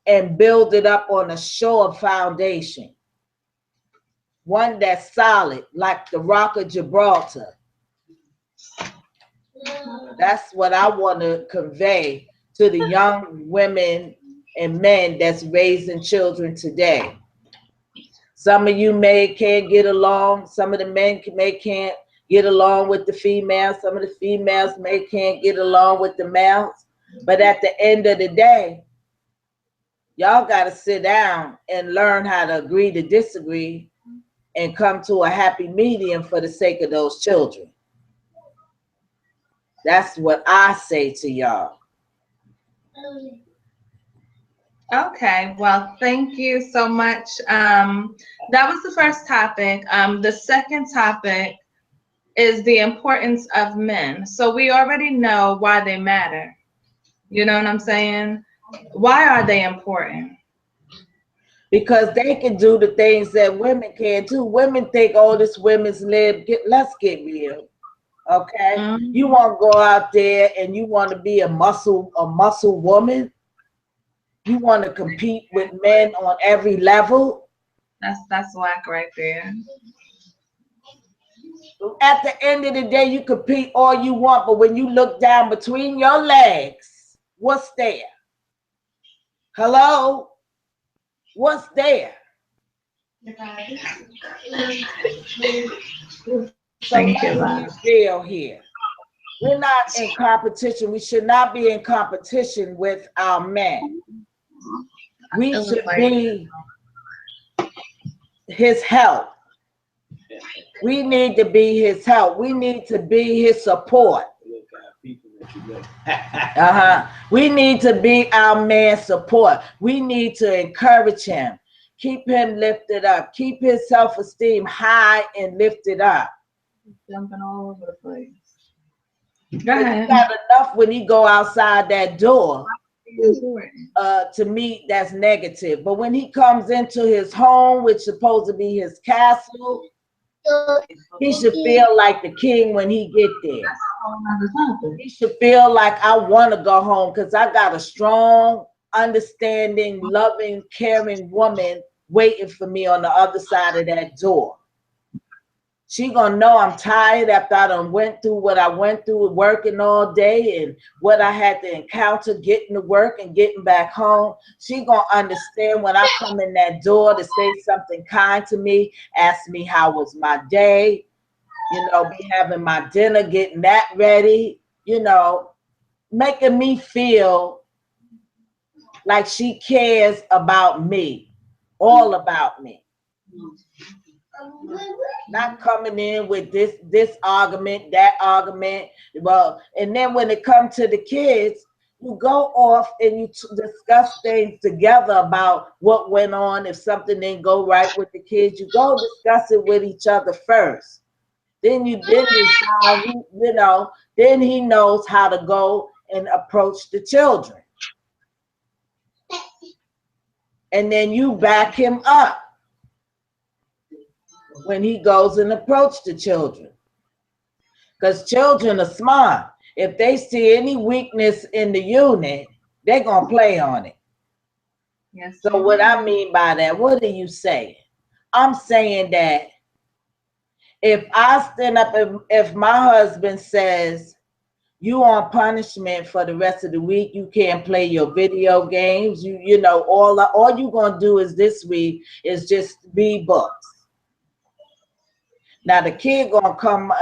and build it up on a sure foundation. one that's solid, like the Rock of Gibraltar. That's what I want to convey to the young women and men that's raising children today. Some of you can't get along. Some of the men can't get along with the females. Some of the females can't get along with the males. But at the end of the day, y'all got to sit down and learn how to agree to disagree and come to a happy medium for the sake of those children. That's what I say to y'all. Okay, well, thank you so much. That was the first topic. The second topic is the importance of men. So we already know why they matter. You know what I'm saying? Why are they important? Because they can do the things that women can too. Women think, oh, this women's lib. Let's get real. Okay? Mm-hmm. You want to go out there and you want to be a muscle woman. You want to compete with men on every level. That's whack right there. At the end of the day, you compete all you want, but when you look down between your legs, what's there? Hello? What's there? Thank you, love. Real here. We're not in competition. We should not be in competition with our men. We should be his help. We need to be his help. We need to be his support. We need to be our man's support. We need to encourage him. Keep him lifted up. Keep his self-esteem high and lifted up. Jumping all over the place. Go ahead. He's got enough when he go outside that door to me that's negative. But when he comes into his home, which is supposed to be his castle, he should feel like the king when he get there. He should feel like I want to go home because I got a strong, understanding, loving, caring woman waiting for me on the other side of that door. She gonna know I'm tired after I done went through what I went through working all day and what I had to encounter getting to work and getting back home. She gonna understand when I come in that door to say something kind to me, ask me how was my day, you know, be having my dinner, getting that ready, you know, making me feel like she cares about me, all about me. Not coming in with this argument, that argument. Well, and then when it comes to the kids, you go off and you discuss things together about what went on. If something didn't go right with the kids, you go discuss it with each other first. Then you decide, you know, then he knows how to go and approach the children. And then you back him up when he goes and approach the children. Because children are smart. If they see any weakness in the unit, they're going to play on it. Yes. So what I mean by that, what are you saying? I'm saying that if I stand up, if my husband says, you on punishment for the rest of the week, you can't play your video games, you know, all you're going to do is this week is just read books. Now the kid gonna come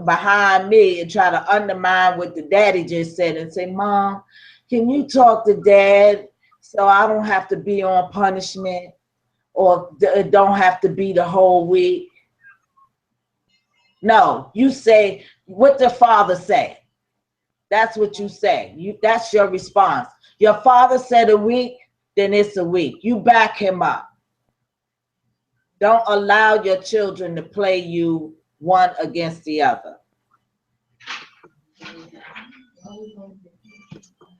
behind me and try to undermine what the daddy just said and say, Mom, can you talk to Dad so I don't have to be on punishment or it don't have to be the whole week? No, you say what the father say. That's what you say. That's your response. Your father said a week, then it's a week. You back him up. Don't allow your children to play you one against the other.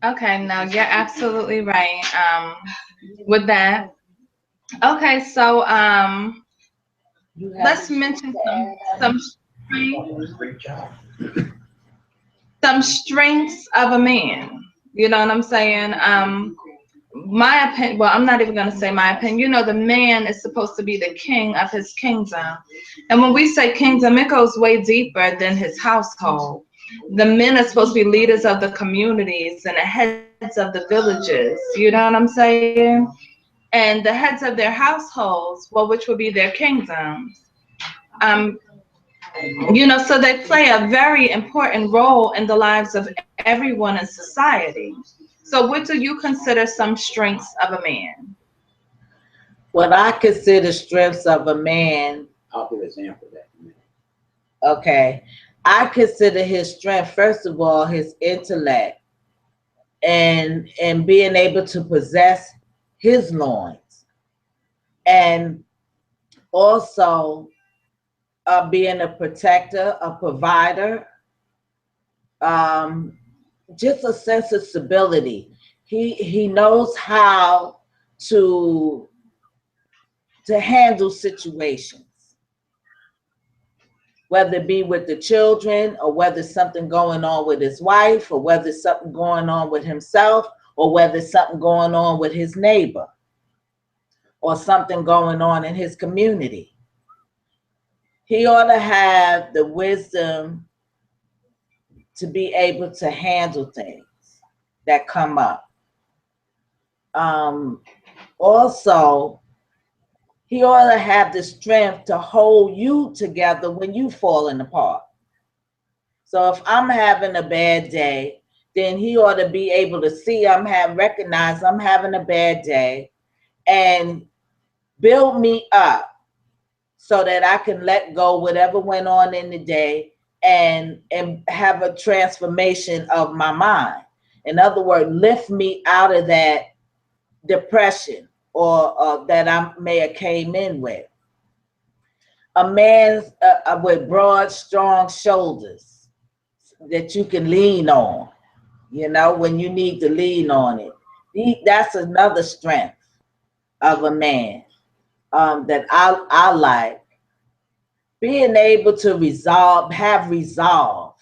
Okay, no, you're absolutely right with that. Okay, so let's mention some strengths of a man. You know what I'm saying? my opinion, well, I'm not even going to say my opinion. You know, the man is supposed to be the king of his kingdom. And when we say kingdom, it goes way deeper than his household. The men are supposed to be leaders of the communities and the heads of the villages. You know what I'm saying? And the heads of their households, well, which would be their kingdoms. Um, you know, so they play a very important role in the lives of everyone in society. So what do you consider some strengths of a man? What I consider strengths of a man, I'll give an example of that. okay, I consider his strength, first of all, his intellect and being able to possess his loins, and also being a protector, a provider, um, just a sense of stability. He knows how to handle situations, whether it be with the children, or whether something going on with his wife, or whether something going on with himself, or whether something going on with his neighbor, or something going on in his community. He ought to have the wisdom to be able to handle things that come up. Also, he ought to have the strength to hold you together when you falling apart. So if I'm having a bad day, then he ought to be able to see recognize I'm having a bad day, and build me up so that I can let go whatever went on in the day, and have a transformation of my mind. In other words, lift me out of that depression or that I may have came in with. A man with broad, strong shoulders that you can lean on, you know, when you need to lean on it. That's another strength of a man that I like. Being able to have resolve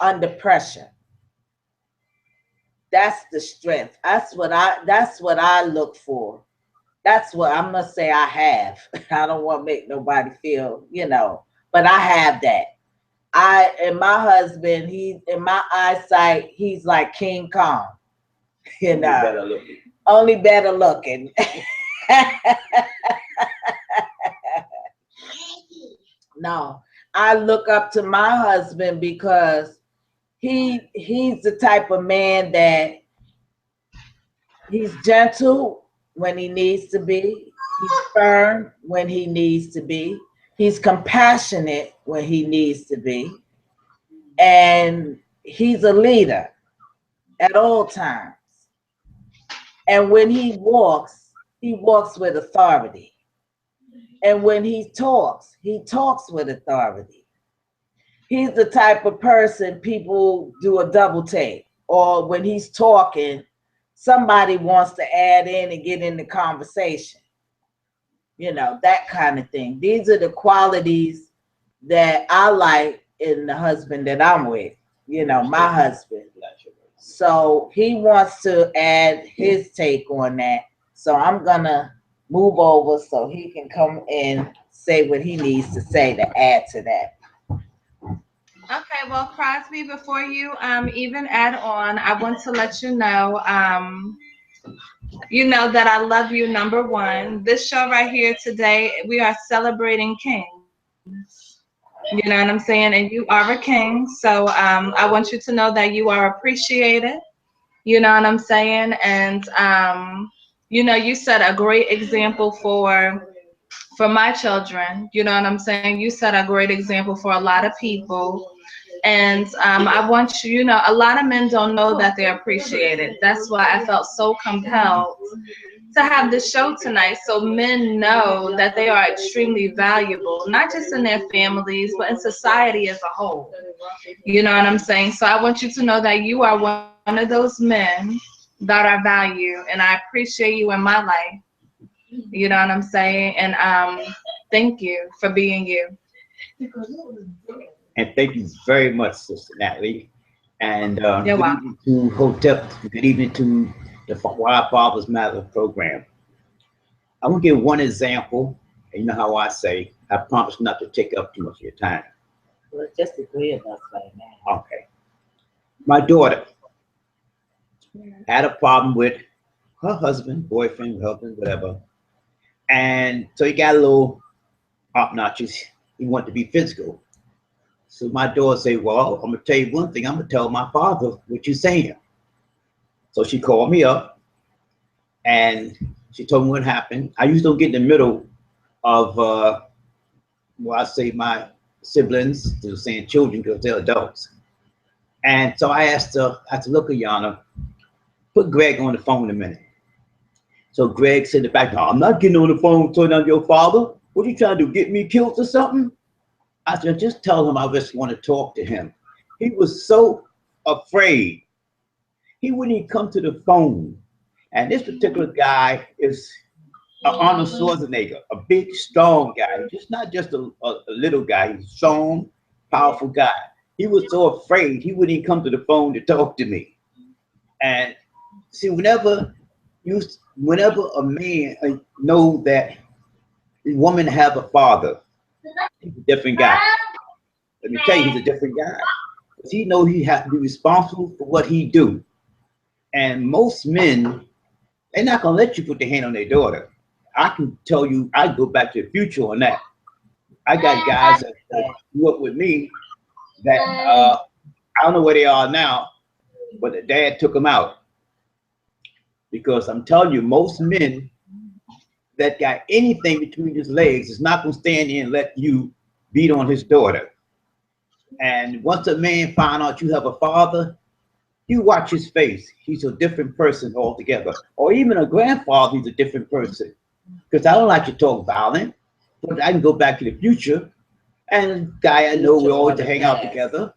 under pressure. That's the strength. That's what I look for. That's what I'm gonna say I have. I don't want to make nobody feel, you know, but I have that. And my husband, in my eyesight, he's like King Kong, you know. Better looking. Only better looking. No, I look up to my husband because he's the type of man that he's gentle when he needs to be. He's firm when he needs to be. He's compassionate when he needs to be. And he's a leader at all times. And when he walks with authority. And when he talks with authority. He's the type of person people do a double take, or when he's talking, somebody wants to add in and get in the conversation. You know, that kind of thing. These are the qualities that I like in the husband that I'm with, you know, my husband. So he wants to add his take on that. So I'm gonna move over so he can come and say what he needs to say to add to that. Okay, well, Crosby, before you even add on, I want to let you know that I love you, number one. This show right here today, we are celebrating kings. You know what I'm saying? And you are a king. So I want you to know that you are appreciated. You know what I'm saying? And, you know, you set a great example for my children. You know what I'm saying? You set a great example for a lot of people. And I want you, you know, a lot of men don't know that they're appreciated. That's why I felt so compelled to have this show tonight, so men know that they are extremely valuable, not just in their families, but in society as a whole. You know what I'm saying? So I want you to know that you are one of those men that are valued, and I appreciate you in my life. You know what I'm saying? And thank you for being you. And thank you very much, Sister Natalie. And You're welcome. good evening to Hotep. Good evening to the Why Fathers Matter program. I want to give one example, and you know how I say, I promise not to take up too much of your time. Well, it's just the three of us right now. Okay. My daughter had a problem with her husband, boyfriend, husband, whatever. And so he got a little obnoxious. He wanted to be physical. So my daughter said, well, I'm going to tell you one thing. I'm going to tell my father what you're saying. So she called me up and she told me what happened. I usually don't get in the middle of, well, I say my siblings, to saying children because they're adults. And so I asked her, I said, look, Ayana, put Greg on the phone a minute. So Greg said the back, no, I'm not getting on the phone talking to your father. What are you trying to do, get me killed or something? I said, just tell him I just want to talk to him. He was so afraid. He wouldn't even come to the phone. And this particular guy is Arnold Schwarzenegger, a big, strong guy. Just not just a little guy. He's a strong, powerful guy. He was so afraid he wouldn't even come to the phone to talk to me. And see, whenever a man know that the woman have a father, he's a different guy. Let me tell you, he's a different guy. Because he know he has to be responsible for what he do. And most men, they're not gonna let you put their hand on their daughter. I can tell you, I go back to the future on that. I got guys that grew up with me that I don't know where they are now, but the dad took them out. Because I'm telling you, most men that got anything between his legs is not gonna stand there and let you beat on his daughter. And once a man find out you have a father, you watch his face. He's a different person altogether. Or even a grandfather, he's a different person. Because I don't like to talk violent, but I can go back to the future. And guy I know, we always hang out together.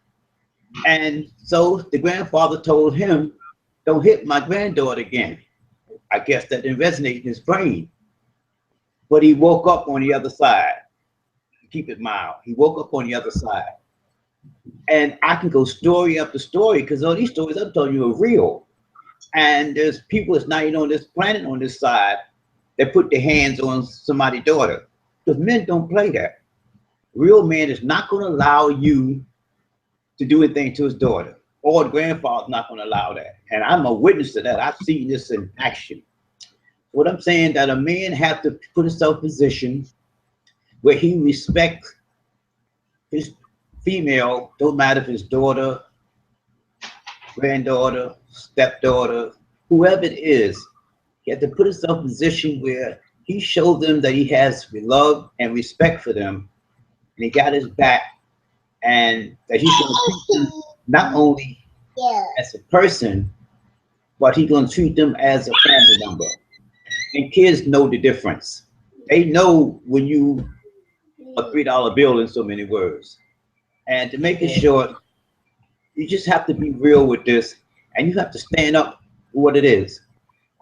And so the grandfather told him, don't hit my granddaughter again. I guess that didn't resonate in his brain. But he woke up on the other side. Keep it mild. He woke up on the other side. And I can go story after story because all these stories I'm telling you are real. And there's people that's not even on this planet on this side that put their hands on somebody's daughter. Because men don't play that. Real man is not going to allow you to do anything to his daughter. Or the grandfather's not going to allow that. And I'm a witness to that. I've seen this in action. What I'm saying that a man have to put himself in a position where he respects his female, don't matter if it's daughter, granddaughter, stepdaughter, whoever it is, he has to put himself in a position where he shows them that he has love and respect for them, and he got his back, and that he's going to treat them not only as a person, but he's going to treat them as a family member. And kids know the difference. They know when you a $3 bill in so many words. And to make it short, you just have to be real with this, and you have to stand up for what it is.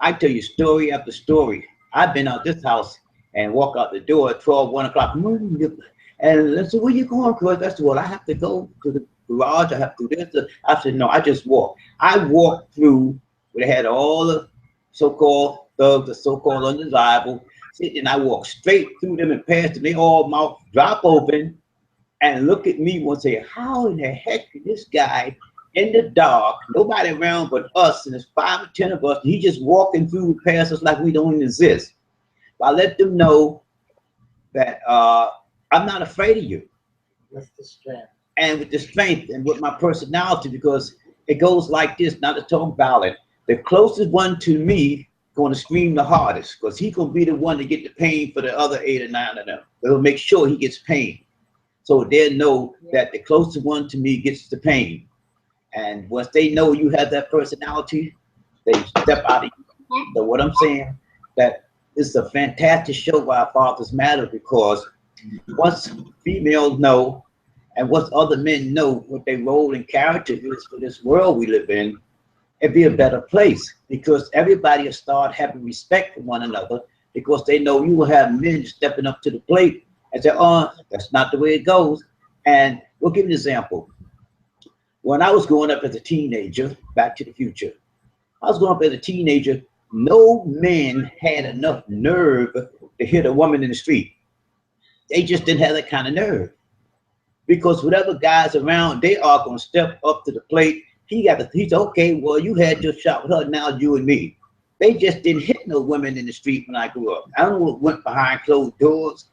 I tell you story after story. I've been out this house and walk out the door at 12, 1 o'clock, and I said, where you going, Chris? I said, well, I have to go to the garage. I have to do this. I said, no, I just walk. I walked through where they had all the so-called thugs, the so-called undesirable, and I walked straight through them and past them. They all mouth drop open and look at me and say, how in the heck did this guy in the dark, nobody around but us, and there's 5 or 10 of us, and he just walking through past us like we don't even exist. But I let them know that I'm not afraid of you. What's the strength? And with the strength and with my personality, because it goes like this, not to talk violent. The closest one to me going to scream the hardest, because he's going to be the one to get the pain for the other 8 or 9 of them. They'll make sure he gets pain. So they'll know that the closest one to me gets the pain. And once they know you have that personality, they step out of you. So what I'm saying, that it's a fantastic show Why Fathers Matter, because once females know and once other men know what their role and character is for this world we live in, it'd be a better place, because everybody will start having respect for one another, because they know you will have men stepping up to the plate and say, oh, that's not the way it goes. And we'll give you an example. When I was growing up as a teenager, Back to the Future, I was growing up as a teenager. No men had enough nerve to hit a woman in the street. They just didn't have that kind of nerve. Because whatever guys around, they are going to step up to the plate. He's okay, well, you had your shot with her, now you and me. They just didn't hit no women in the street when I grew up. I don't know what went behind closed doors.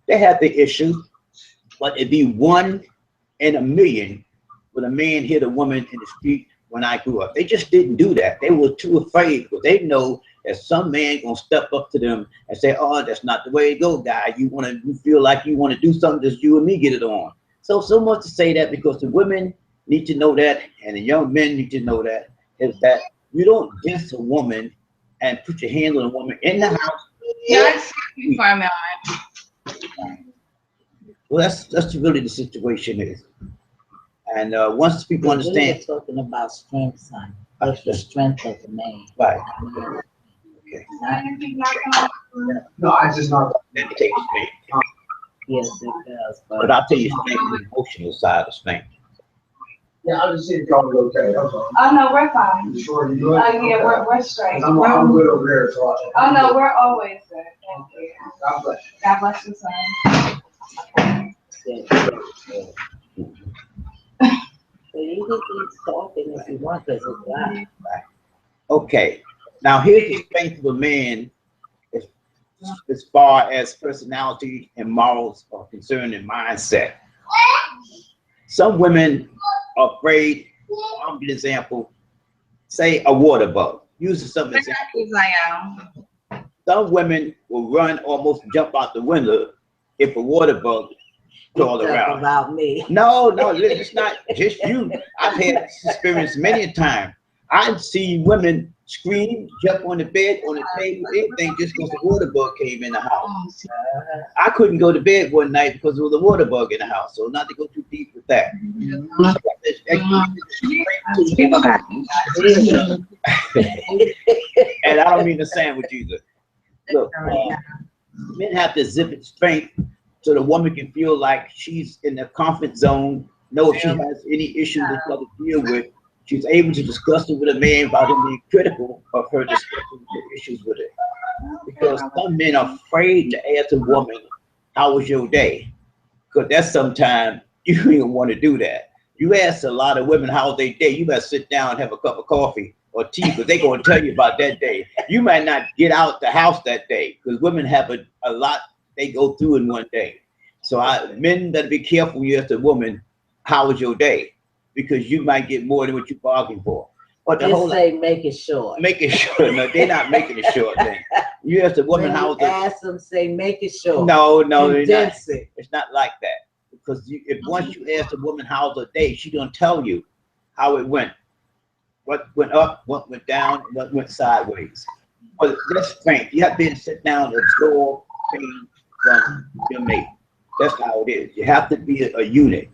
They had the issue, but it'd be 1 in a million when a man hit a woman in the street when I grew up. They just didn't do that. They were too afraid, because they know that some man gonna step up to them and say, oh, that's not the way to go, guy. You feel like you want to do something, just you and me get it on. So much to say that, because the women need to know that, and the young men need to know that, is that you don't diss a woman and put your hand on a woman in the house. That's farming. Well, that's really the situation is. And once people understand, We're talking about strength, son. What's the strength of the man? right? Okay. No, I just not. Let me take the strength. Yes, it does. But I'll tell you, strength is the emotional side of strength. Yeah, I just see if y'all are okay. That's all. Oh, no, we're fine. You sure you good? Yeah, we're straight. I'm good over there, so Oh, no, we're always good. Thank you. God bless you. God bless you, son. So you can keep talking if you want, because it's loud. Okay, now here's the strength of a man as far as personality and morals are concerned and mindset. Some women are afraid. I'll give an example. Say a water bug. Use some example. Some women will run, almost jump out the window if a water bug crawls around. About me. No, it's not just you. I've had this experience many a time. I've seen women scream, jump on the bed, on the table, anything, just because the water bug came in the house. I couldn't go to bed one night because there was a water bug in the house. So not to go too deep with that. People got And I don't mean to sandwich either. Look, men have to exhibit strength so the woman can feel like she's in the comfort zone, know if she has any issues that she has to deal with. She's able to discuss it with a man without him being critical of her discussing the issues with it. Because some men are afraid to ask a woman, how was your day? Because that's sometimes you don't even want to do that. You ask a lot of women how was their day, you better sit down and have a cup of coffee or tea, because they're going to tell you about that day. You might not get out the house that day, because women have a lot they go through in one day. So men better be careful when you ask a woman, how was your day? Because you might get more than what you bargained for. But the whole say make it short. Make it short. No, they're not making it short. Then you ask the woman how was it. Ask them, say make it short. No, they're not. It. It's not like that. Because if once you ask a woman how's her day, she's gonna tell you how it went. What went up, what went down, what went sideways. But that's strength. You have to be able to sit down and absorb pain from your mate. That's how it is. You have to be a unit.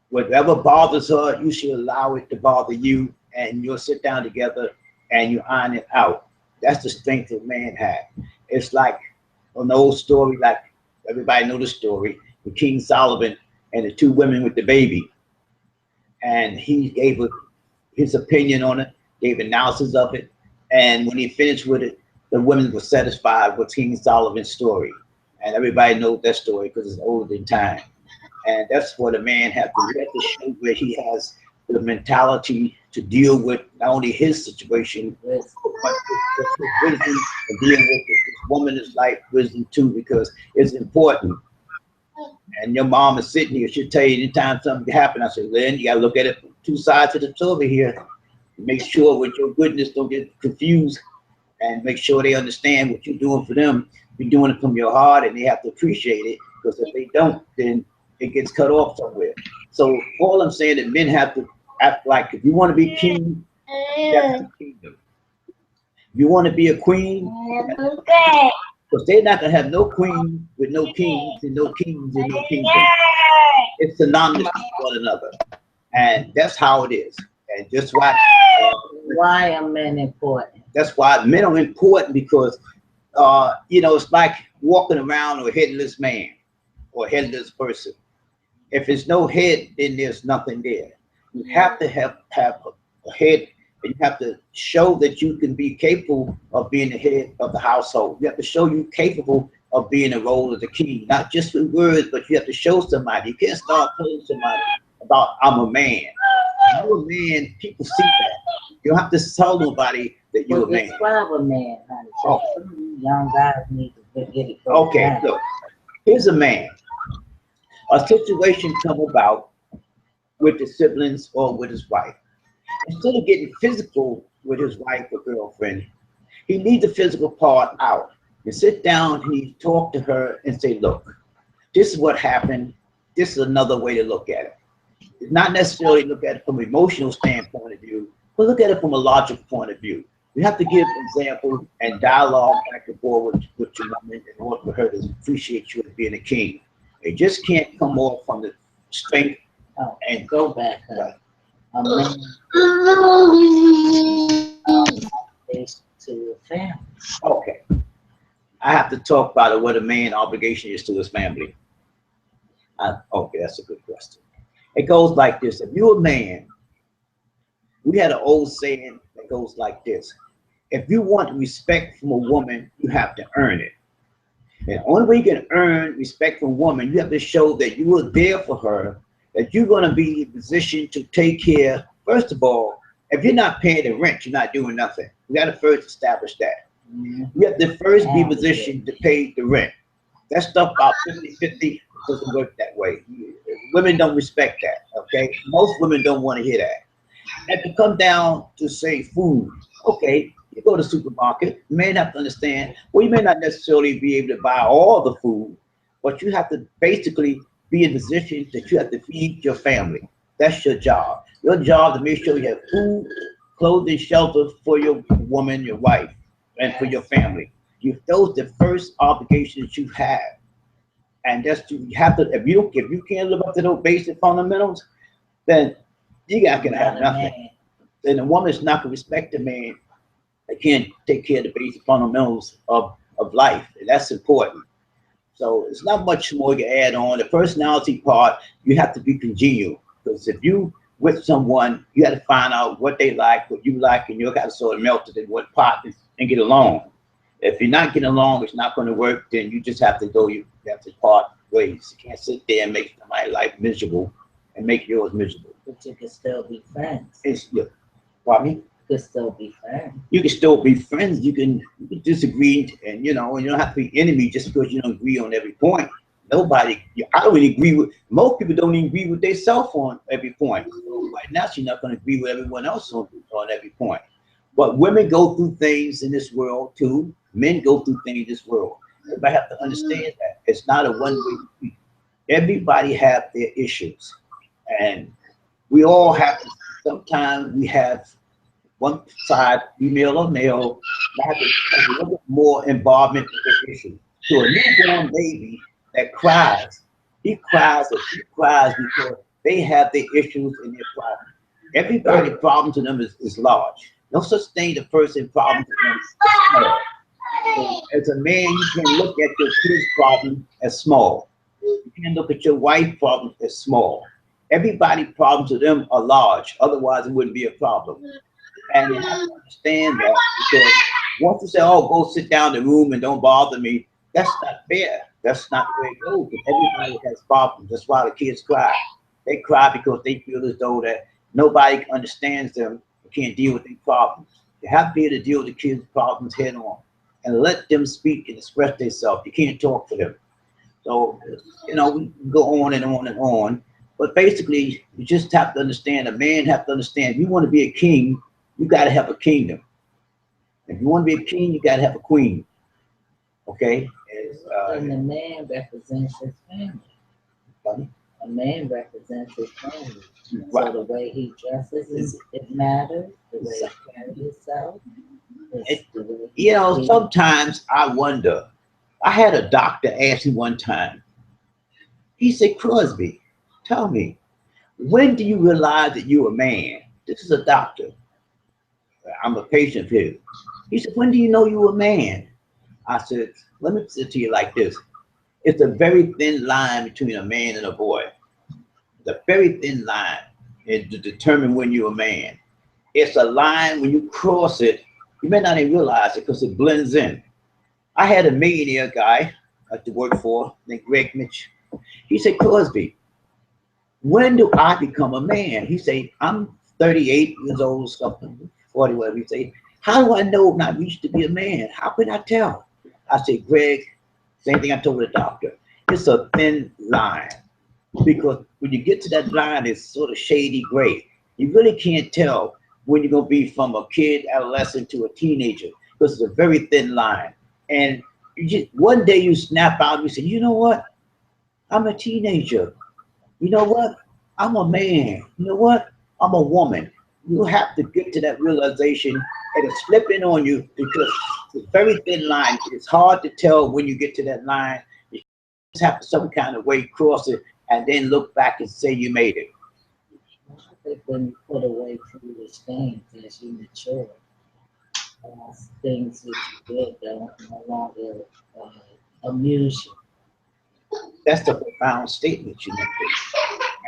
Whatever bothers her, you should allow it to bother you, and you'll sit down together and you iron it out. That's the strength that man has. It's like an old story, like everybody know the story, with King Solomon and the 2 women with the baby. And he gave his opinion on it, gave analysis of it. And when he finished with it, the women were satisfied with King Solomon's story. And everybody knows that story because it's older than time. And that's what a man has to show, where he has the mentality to deal with not only his situation, but his wisdom and dealing with it. This woman is like wisdom too, because it's important. And your mom is sitting here, she'll tell you anytime something happens. I say, Lynn, you gotta look at it from 2 sides of the story here. Make sure with your goodness don't get confused, and make sure they understand what you're doing for them. You're doing it from your heart, and they have to appreciate it, because if they don't, then it gets cut off somewhere. So all I'm saying is men have to act like, if you want to be king, that's the kingdom. If you want to be a queen, because they're not gonna have no queen with no kings, and no kings with no kingdom. It's synonymous with one another, and that's how it is. And just why are men important? That's why men are important, because it's like walking around with a headless man or a headless person. If there's no head, then there's nothing there. You have to have a head, and you have to show that you can be capable of being the head of the household. You have to show you capable of being the role of the king, not just with words, but you have to show somebody. You can't start telling somebody about I'm a man. When you're a man, people see that. You don't have to tell nobody that you're a man. Describe a man, honey. Oh. Some of you young guys need to get it. Okay, look. Here's a man. A situation come about with his siblings or with his wife. Instead of getting physical with his wife or girlfriend, he leaves the physical part out and sit down and he talk to her and say, look, this is what happened. This is another way to look at it. It's not necessarily look at it from an emotional standpoint of view, but look at it from a logical point of view. You have to give examples and dialogue back and forth with your woman in order for her to appreciate you as being a king. It just can't come off from the strength and Go back, honey. Right. A man is to a family. Okay. I have to talk about what a man obligation is to his family. Okay, that's a good question. It goes like this. If you're a man, we had an old saying that goes like this. If you want respect from a woman, you have to earn it. And the only way you can earn respect from a woman, you have to show that you were there for her, that you're going to be in a position to take care. First of all, if you're not paying the rent, you're not doing nothing. You got to first establish that. You have to first be in position to pay the rent. That stuff about 50-50 doesn't work that way. Women don't respect that, okay? Most women don't want to hear that. And to come down to say food, okay, you go to the supermarket, you may have to understand, well, you may not necessarily be able to buy all the food, but you have to basically be in position that you have to feed your family. That's your job. Your job to make sure you have food, clothing, shelter for your woman, your wife, and for your family. Those are the first obligations you have. And that's you have to, if you can't live up to those basic fundamentals, then you not gonna have nothing. Then the woman's not gonna respect the man that can't take care of the basic fundamentals of life. And that's important. So it's not much more you can add on. The personality part, you have to be congenial. Because if you with someone, you have to find out what they like, what you like, and you got to sort of melt it in one pot and get along. If you're not getting along, it's not going to work, then you just have to go, you have to part ways. You can't sit there and make somebody's life miserable and make yours miserable. But you can still be friends. It's, pardon me? You can still be friends. You can still be friends. You can disagree, and you don't have to be enemy just because you don't agree on every point. Nobody, I don't really agree with, most people don't even agree with themselves on every point. So right now, she's not going to agree with everyone else on every point. But women go through things in this world too. Men go through things in this world. Everybody have to understand that. It's not a one-way street. Everybody have their issues. And we all have to, sometimes we have one side, female or male, have a little bit more involvement in the issue. So a newborn baby that cries, he cries or she cries because they have their issues and their problems. Everybody's problem to them is large. No such thing a person problem to them is small. So as a man, you can look at your kid's problem as small. You can look at your wife's problem as small. Everybody's problems to them are large. Otherwise, it wouldn't be a problem. And you have to understand that, because once you say, oh, go sit down in the room and don't bother me, that's not fair. That's not the way it goes. Everybody has problems. That's why the kids cry. They cry because they feel as though that nobody understands them and can't deal with their problems. You have to be able to deal with the kids' problems head on and let them speak and express themselves. You can't talk for them. So, we go on and on and on. But basically, you just have to understand, a man have to understand, if you want to be a king, you got to have a kingdom. If you want to be a king, you got to have a queen. Okay? And the man represents his family. Funny? A man represents his family. Right. So the way he dresses, it matters. The way he carries himself. Sometimes I wonder. I had a doctor ask me one time. He said, Crosby, tell me, when do you realize that you're a man? This is a doctor. I'm a patient of his. He said, when do you know you're a man? I said, let me say it to you like this. It's a very thin line between a man and a boy. The very thin line is to determine when you're a man. it's a line. When you cross it, you may not even realize it because it blends in. I had a millionaire guy I had to work for named Greg Mitch. He said, Cosby, when do I become a man? He said, I'm 38 years old, something, 40, whatever. He said, how do I know when I reached to be a man? How can I tell? I said, Greg, same thing I told the doctor. It's a thin line because when you get to that line, it's sort of shady gray. You really can't tell when you're going to be from a kid, adolescent to a teenager because it's a very thin line. And you just, one day you snap out and you say, you know what? I'm a teenager. You know what? I'm a man. You know what? I'm a woman. You have to get to that realization and it's slipping on you because it's a very thin line. It's hard to tell when you get to that line. You just have to some kind of way cross it and then look back and say you made it. I think when you put away foolish things as you mature, things that you did don't no longer amuse you. That's a profound statement you make.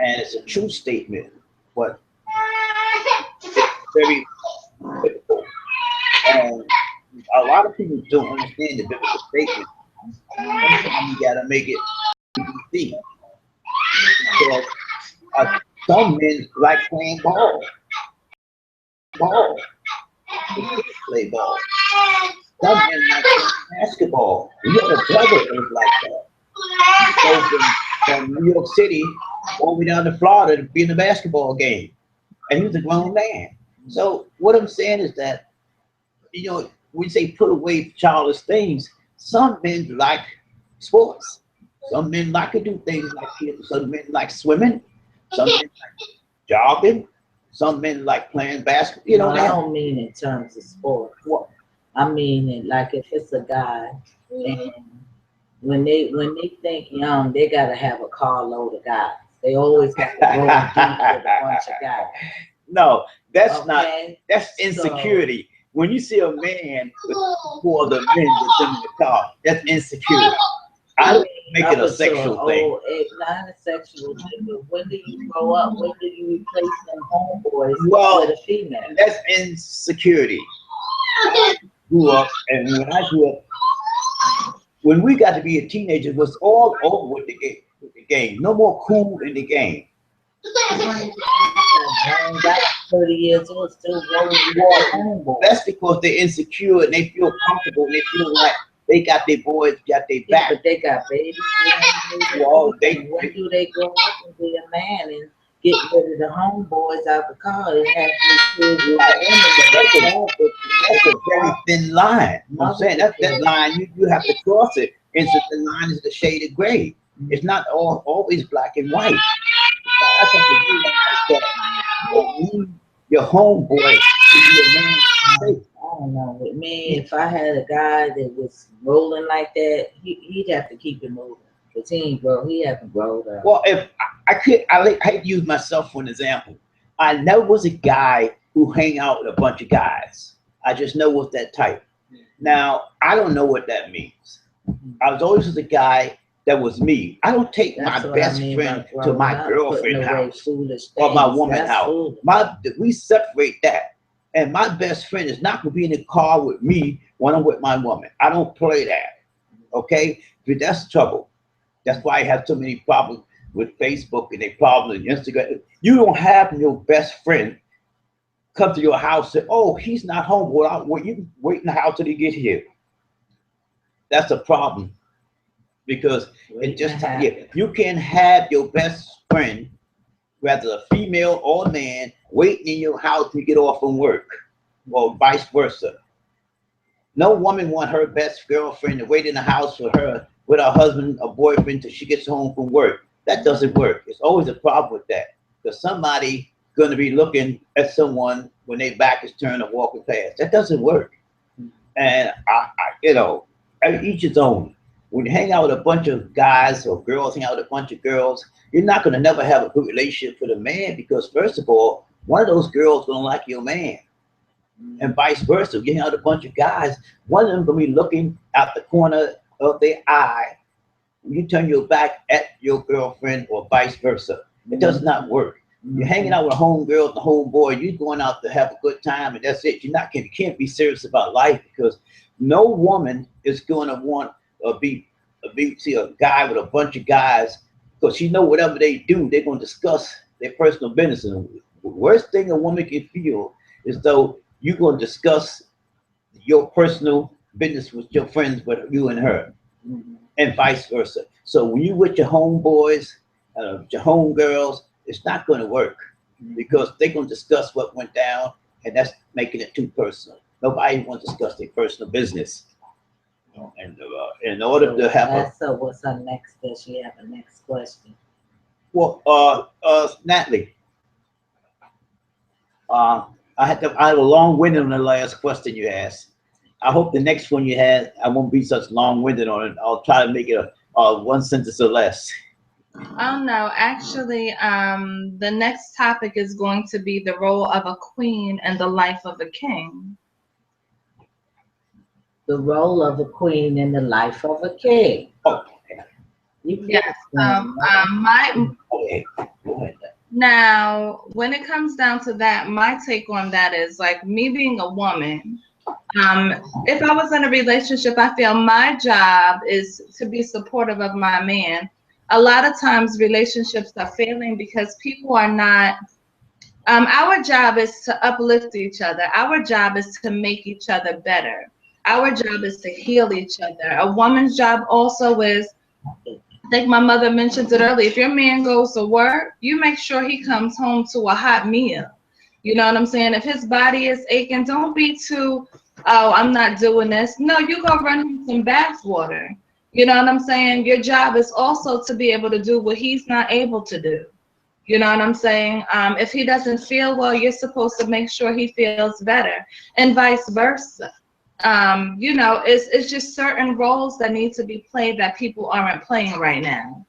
And it's a true statement, but it's very difficult. And a lot of people don't understand the biblical statement. Sometimes you gotta make it see. So, some men like playing ball. They play ball. Some men like playing basketball. You have a brother who's like that. He goes from New York City all the way down to Florida to be in the basketball game. And he was a grown man. So what I'm saying is that, you know, when you say put away childish things, some men like sports. Some men like to do things like kids. Some men like swimming. Some men like jogging. Some men like playing basketball. You know, No, I don't mean in terms of sports. What? I mean it like if it's a guy and when they think young, they gotta have a carload of guys. They always have to roll deep with a bunch of guys. No, that's Okay? not. That's insecurity. When you see a man with 4 other men with them in the car, that's insecurity. I don't make it a sexual thing. It's not a sexual thing, but when do you grow up? When do you replace them homeboys Well, with a female? That's insecurity. I grew up, and when I grew up, when we got to be a teenager, it was all over with the game. No more cool in the game. Young guy, 30 years old, still rolling with homeboys. That's because they're insecure and they feel comfortable and they feel like they got their boys, got their Yeah, back. but they got babies. Well, when do they grow up and be a man and get rid of the homeboys out the car and have these kids with women? That's a very thin line. I'm saying that line, you have to cross it. And so the line is the shade of gray. It's not always black and white. I think you realize that you don't need your homeboy to be a man. I don't know. With me, if I had a guy that was rolling like that, he'd have to keep it moving. Because he hasn't grown up. Well, if I hate to use myself for an example. I never was a guy who hang out with a bunch of guys. I just know what's that type. Now, I don't know what that means. I was always a guy that was me. I don't take my best friend to my girlfriend's house or my woman's house. We separate that. And my best friend is not going to be in the car with me when I'm with my woman. I don't play that. Okay? But that's trouble. That's why I have so many problems with Facebook and they problems with Instagram. You don't have your best friend come to your house and say, oh, he's not home. Well, you wait in the house till he get here. That's a problem. Because it just, you can have your best friend, whether a female or a man, waiting in your house to get off from work, or vice versa. No woman wants her best girlfriend to wait in the house for her with her husband or boyfriend till she gets home from work. That doesn't work. It's always a problem with that. Because somebody going to be looking at someone when their back is turned and walking past. That doesn't work. And you know, each his own. When you hang out with a bunch of guys or girls, hang out with a bunch of girls, you're not going to never have a good relationship with a man because, first of all, one of those girls going to like your man. And vice versa. If you hang out with a bunch of guys, one of them going to be looking out the corner of their eye when you turn your back at your girlfriend or vice versa. It does not work. You're hanging out with homegirls and homeboy. You're going out to have a good time, and that's it. You can't be serious about life, because no woman is going to want see a guy with a bunch of guys, because she know whatever they do, they're going to discuss their personal business. And the worst thing a woman can feel is though you're going to discuss your personal business with your friends, with you and her, and vice versa. So when you with your homeboys, your homegirls, it's not going to work, because they're going to discuss what went down, and that's making it too personal. Nobody wants to discuss their personal business. And in order to have so what's our next? Does she have a next question? Well, Natalie, I had a long-winded on the last question you asked. I hope the next one you had, I won't be such long-winded on it. I'll try to make it a one sentence or less. Oh no, actually, the next topic is going to be the role of a queen and the life of a king. The role of a queen in the life of a king. Oh, Yes. okay. Go ahead. Now, when it comes down to that, my take on that is like me being a woman. If I was in a relationship, I feel my job is to be supportive of my man. A lot of times relationships are failing because people are not, our job is to uplift each other. Our job is to make each other better. Our job is to heal each other. A woman's job also is, I think my mother mentioned it earlier, if your man goes to work, you make sure he comes home to a hot meal. You know what I'm saying? If his body is aching, don't be too, oh, I'm not doing this. No, you go run him some bath water. You know what I'm saying? Your job is also to be able to do what he's not able to do. You know what I'm saying? If he doesn't feel well, you're supposed to make sure he feels better, and vice versa. You know, it's just certain roles that need to be played that people aren't playing right now.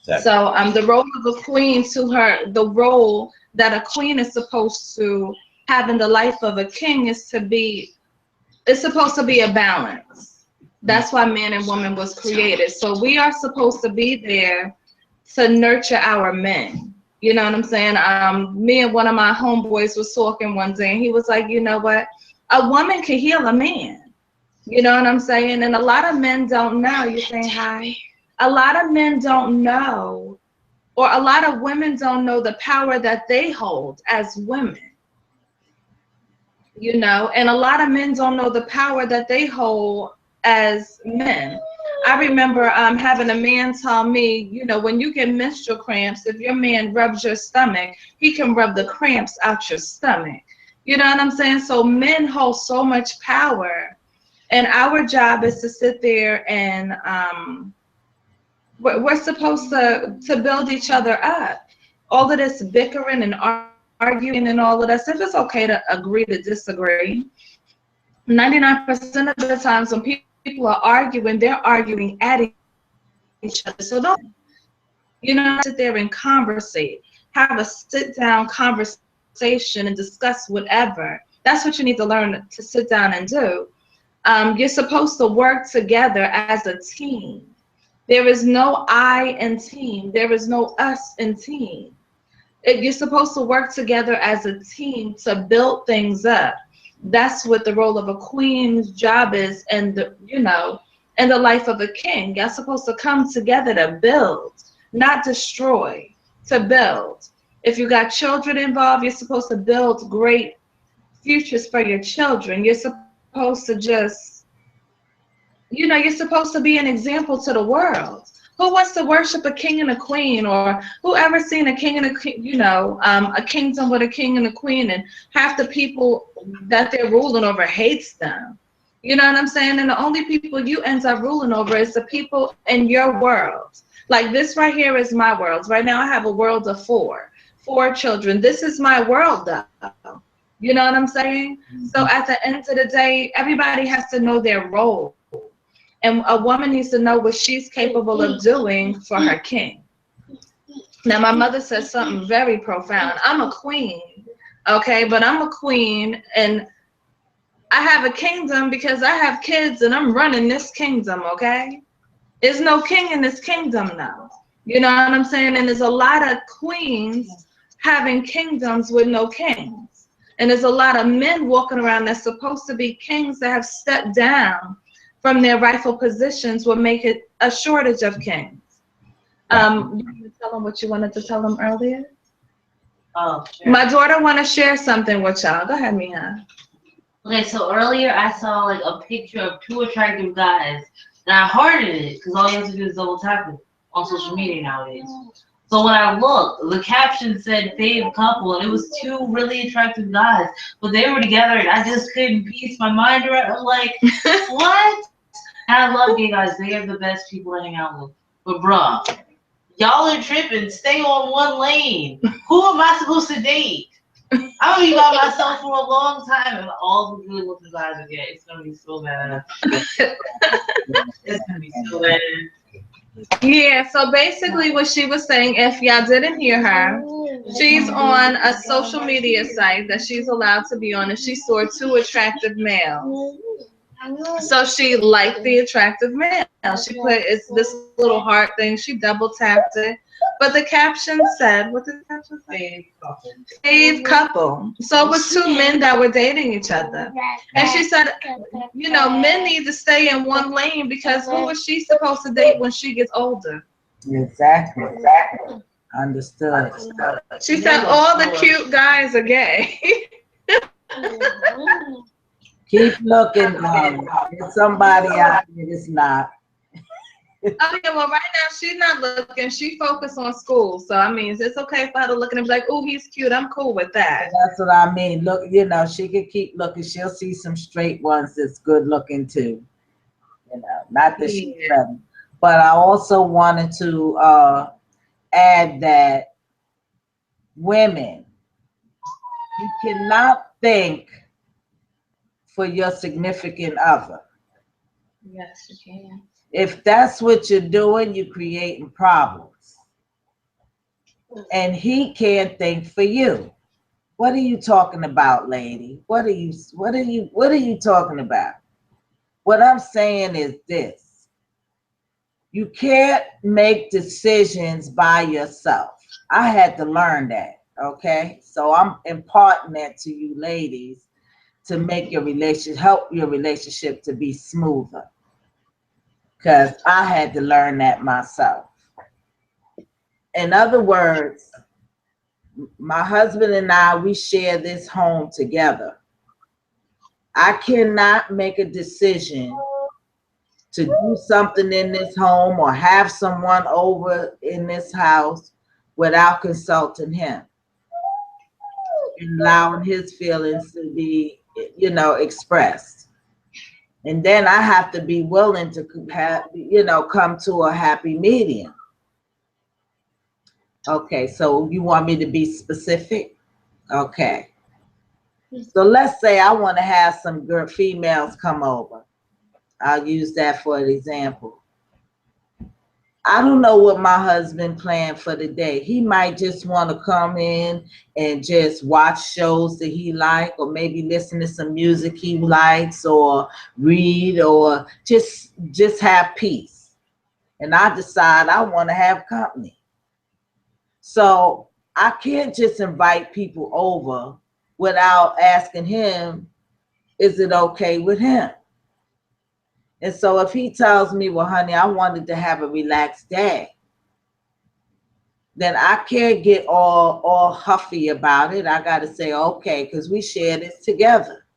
Exactly. So the role of a queen the role that a queen is supposed to have in the life of a king is it's supposed to be a balance. That's why man and woman was created. So we are supposed to be there to nurture our men. You know what I'm saying? Me and one of my homeboys was talking one day, and he was like, you know what? A woman can heal a man. You know what I'm saying? And a lot of men don't know. You're saying hi? A lot of men don't know, or a lot of women don't know the power that they hold as women. You know, and a lot of men don't know the power that they hold as men. I remember having a man tell me, you know, when you get menstrual cramps, if your man rubs your stomach, he can rub the cramps out your stomach. You know what I'm saying? So men hold so much power, and our job is to sit there and we're supposed to build each other up. All of this bickering and arguing and all of that stuff, it's okay to agree to disagree. 99% of the times when people are arguing, they're arguing at each other. So don't, you know, sit there and conversate. Have a sit-down conversation and discuss whatever. That's what you need to learn to sit down and do. You're supposed to work together as a team. There is no I in team. There is no us in team. You're supposed to work together as a team to build things up. That's what the role of a queen's job is, and you know, in the life of a king. You're supposed to come together to build, not destroy, to build. If you got children involved, you're supposed to build great futures for your children. You're supposed to just, you know, you're supposed to be an example to the world. Who wants to worship a king and a queen, or whoever seen a king and a, you know, a kingdom with a king and a queen, and half the people that they're ruling over hates them. You know what I'm saying? And the only people you end up ruling over is the people in your world. Like this right here is my world. Right now I have a world of four children. This is my world though. You know what I'm saying? So at the end of the day, everybody has to know their role. And a woman needs to know what she's capable of doing for her king. Now, my mother says something very profound. I'm a queen, okay? But I'm a queen, and I have a kingdom because I have kids, and I'm running this kingdom, okay? There's no king in this kingdom now. You know what I'm saying? And there's a lot of queens having kingdoms with no kings. And there's a lot of men walking around that's supposed to be kings that have stepped down from their rightful positions, will make it a shortage of kings. You want to tell them what you wanted to tell them earlier? Oh, sure. My daughter want to share something with y'all. Go ahead, Mia. Okay, so earlier I saw like a picture of two attractive guys, and I hearted it because all you have to do is double tap it on social media nowadays. So when I looked, the caption said "fave couple," and it was two really attractive guys, but they were together, and I just couldn't piece my mind around. I'm like, what? And I love gay guys; they are the best people to hang out with. But bruh, y'all are tripping. Stay on one lane. Who am I supposed to date? I'm gonna be by myself for a long time, and all the good looking guys are gay. It's gonna be so bad. It's gonna be so bad. Yeah, so basically what she was saying, if y'all didn't hear her, she's on a social media site that she's allowed to be on, and she saw two attractive males. So she liked the attractive male. She put it's this little heart thing. She double tapped it, but the caption said, "What did the caption say? Fave couple." So it was two men that were dating each other, and she said, "You know, men need to stay in one lane because who is she supposed to date when she gets older?" Exactly. Understood. She said, "All the cute guys are gay." Keep looking, there's somebody out there that's not. Okay, well, right now she's not looking. She focused on school, so I mean, it's okay for her to look and be like, "Oh, he's cute. I'm cool with that." That's what I mean. Look, you know, she could keep looking. She'll see some straight ones that's good looking too. You know, not that she's ready. But I also wanted to add that women, you cannot think for your significant other. Yes, you can. If that's what you're doing, you're creating problems. And he can't think for you. What are you talking about, lady? What are you talking about? What I'm saying is this. You can't make decisions by yourself. I had to learn that, okay? So I'm imparting that to you ladies to make your relationship, help your relationship to be smoother. Because I had to learn that myself. In other words, my husband and I, we share this home together. I cannot make a decision to do something in this home or have someone over in this house without consulting him and allowing his feelings to be, you know, expressed. And then I have to be willing to have, you know, come to a happy medium. Okay, so you want me to be specific? Okay. So let's say I want to have some females come over. I'll use that for an example. I don't know what my husband planned for the day. He might just want to come in and just watch shows that he likes, or maybe listen to some music he likes, or read, or just have peace. And I decide I want to have company. So I can't just invite people over without asking him, is it okay with him? And so if he tells me, well, honey, I wanted to have a relaxed day, then I can't get all huffy about it. I got to say, okay, because we share this together.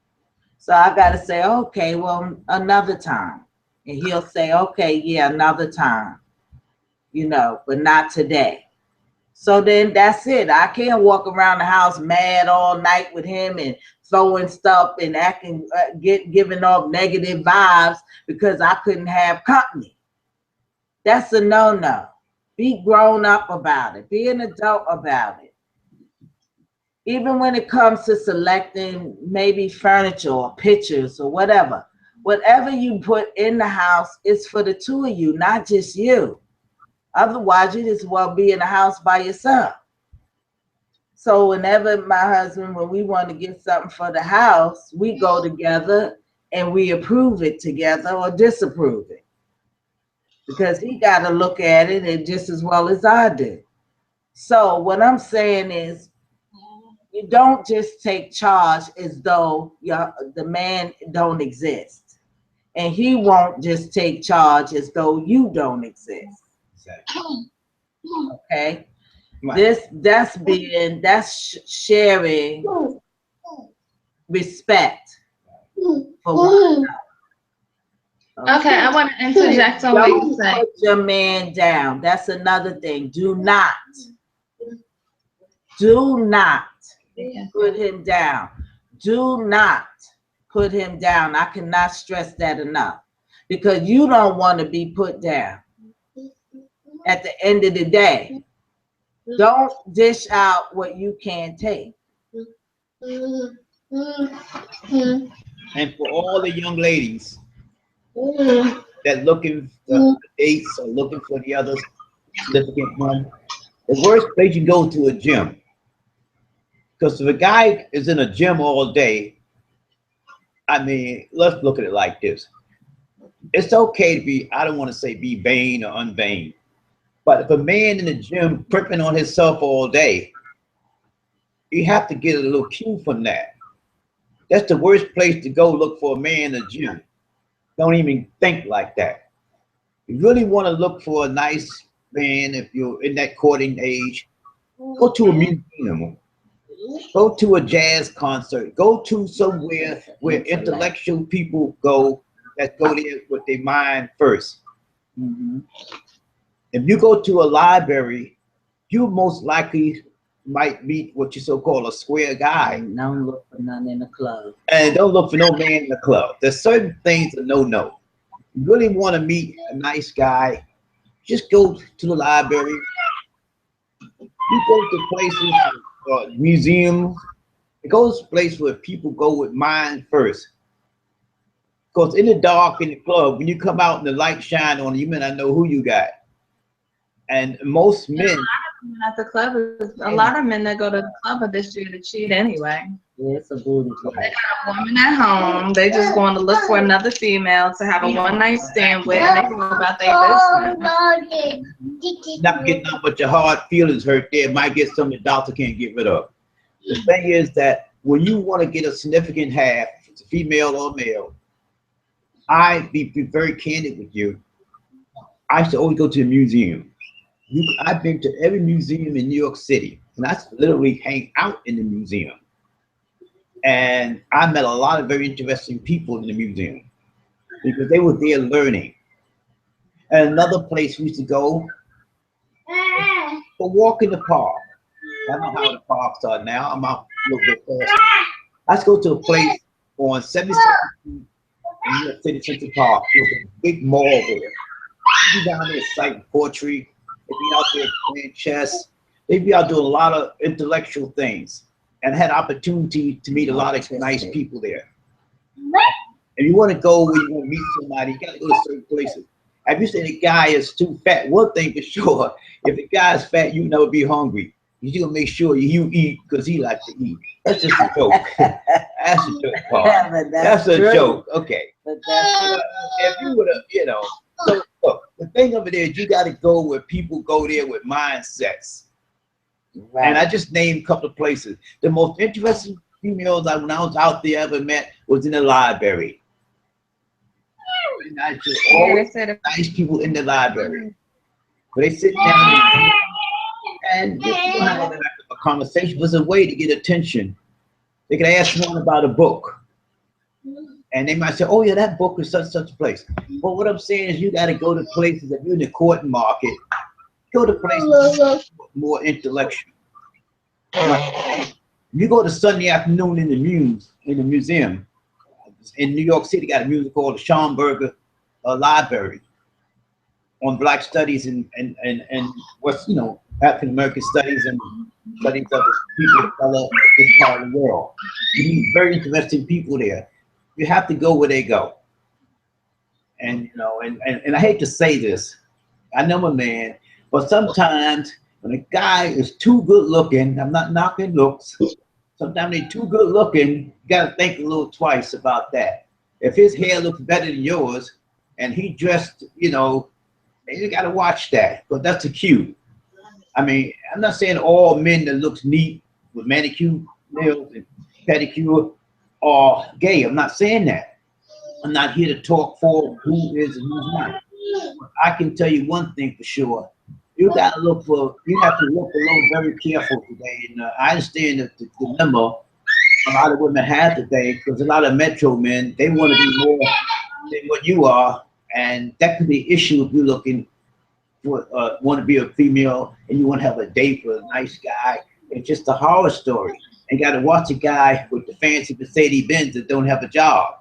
So I got to say, okay, well, another time. And he'll say, okay, yeah, another time, you know, but not today. So then that's it. I can't walk around the house mad all night with him and throwing stuff and acting, giving off negative vibes because I couldn't have company. That's a no-no. Be grown up about it. Be an adult about it. Even when it comes to selecting maybe furniture or pictures or whatever. Whatever you put in the house is for the two of you, not just you. Otherwise, you just well be in the house by yourself. So whenever my husband, when we want to get something for the house, we go together and we approve it together or disapprove it. because he got to look at it and just as well as I do. So what I'm saying is, you don't just take charge as though the man don't exist, and he won't just take charge as though you don't exist. Exactly. Okay, Right. that's sharing respect for one. Okay, I want to interject on what you Don't say. put your man down. That's another thing. Do not put him down. Do not put him down. I cannot stress that enough, because you don't want to be put down. At the end of the day, don't dish out what you can't take. And for all the young ladies that looking for dates or looking for the other significant one, the worst place you go to a gym. Because if a guy is in a gym all day, I mean, let's look at it like this. It's okay to be, I don't want to say be vain or unvain, but if a man in the gym tripping on himself all day, you have to get a little cue from that. That's the worst place to go look for a man in the gym. Don't even think like that. You really want to look for a nice man if you're in that courting age, go to a museum. Go to a jazz concert. Go to somewhere where intellectual people go, that go there with their mind first. Mhm. If you go to a library, you most likely might meet what you so-called a square guy. Don't look for none in the club. And don't look for no man in the club. There's certain things that no. You really want to meet a nice guy, just go to the library. You go to places, museums. It goes to places where people go with mind first. Because in the dark, in the club, when you come out and the light shine on you, may not know who you got. And most men, At the club, a lot of men that go to the club are just there to cheat anyway. Yeah, it's a booty club. They got a woman at home. They just going to look for another female to have a one night stand with, and they go about their business. not getting out, but your heart feelings hurt there, might get something the doctor can't get rid of. The thing is that when you want to get a significant half, if it's a female or male, I be very candid with you. I used to always go to a museum. I've been to every museum in New York City, and I literally hang out in the museum. And I met a lot of very interesting people in the museum because they were there learning. And another place we used to go for walk in the park. I don't know how the parks are now. I'm out a little bit faster. Let's go to a place on 72nd Street in New York City Central Park. There's a big mall there. Be down there citing poetry. They'd be out there playing chess. They'd be out doing a lot of intellectual things, and had opportunity to meet a lot of nice people there. And you want to go where you want to meet somebody, you got to go to certain places. If you say the guy is too fat, one thing for sure, if the guy is fat, you never be hungry. You're gonna make sure you eat because he likes to eat. That's just a joke. That's a joke, Paul. That's a joke. Okay. If you would have, so look, the thing of it is you got to go where people go there with mindsets. Right. And I just named a couple of places. The most interesting females when I was out there ever met was in the library. And I just always nice people in the library. But they sit down and just have a conversation. It was a way to get attention. They could ask someone about a book. And they might say, oh yeah, that book is such a place. But what I'm saying is you got to go to places, if you're in the court market, go to places more intellectual. You go to Sunday afternoon in the museum. In New York City, got a museum called the Schomburger Library on Black studies and what's African American studies and studies of the people of color in this part of the world. You meet very interesting people there. You have to go where they go. And and I hate to say this, I know a man, but sometimes when a guy is too good looking, I'm not knocking looks, sometimes they're too good looking, you gotta think a little twice about that. If his hair looks better than yours and he dressed, And you got to watch that, because that's a cue. I mean, I'm not saying all men that looks neat with manicure, nails, and pedicure are gay. I'm not saying that. I'm not here to talk for who is and who's not. But I can tell you one thing for sure. You have to look a little very careful today. And I understand that the dilemma a lot of women have today, because a lot of metro men, they want to be more than what you are. And that could be an issue if you're looking for, want to be a female and you want to have a date with a nice guy. It's just a horror story. And you got to watch a guy with the fancy Mercedes Benz that don't have a job.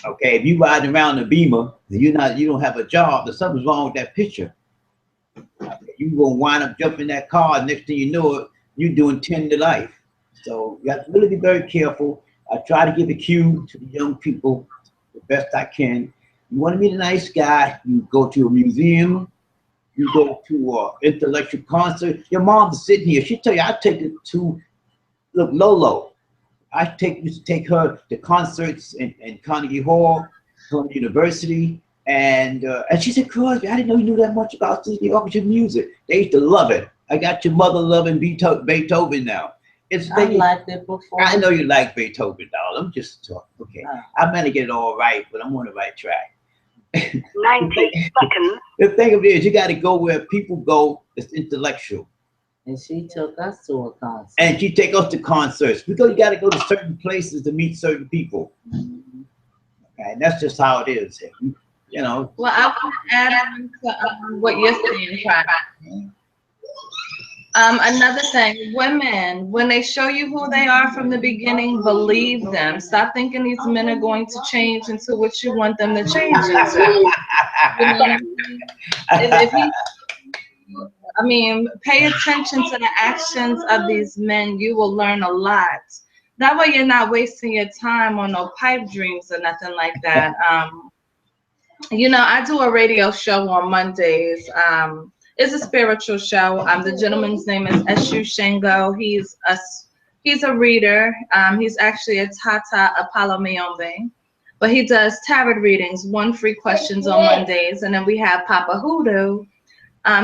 Okay, if you riding around the Beamer and you don't have a job, there's something's wrong with that picture. You gonna wind up jumping that car. Next thing you know it, you're doing 10 to life. So you have to really be very careful. I try to give a cue to the young people the best I can. You want to meet a nice guy, you go to a museum, you go to an intellectual concert. Your mom's sitting here. She'll tell you, I take it to, look, Lolo. I used to take her to concerts in Carnegie Hall, Columbia University. And she said, Crosby, I didn't know you knew that much about the orchestra music. They used to love it. I got your mother loving Beethoven now. I liked it before. I know you like Beethoven, doll. I'm just talking. Okay. I'm going to get it all right, but I'm on the right track. 90 seconds. The thing of it is, you got to go where people go. It's intellectual. And she took us to a concert. And she take us to concerts, because you got to go to certain places to meet certain people. Okay, and that's just how it is. You know. Well, I want to add on to what you're saying, Pride. Another thing, women, when they show you who they are from the beginning, believe them. Stop thinking these men are going to change into what you want them to change into. You know what I mean? Pay attention to the actions of these men. You will learn a lot. That way you're not wasting your time on no pipe dreams or nothing like that. You know, I do a radio show on Mondays. It's a spiritual show. The gentleman's name is Eshu Shango. He's a reader. He's actually a Tata Apollo Mayombe. But he does tarot readings, 1 free questions on Mondays. And then we have Papa Hoodoo.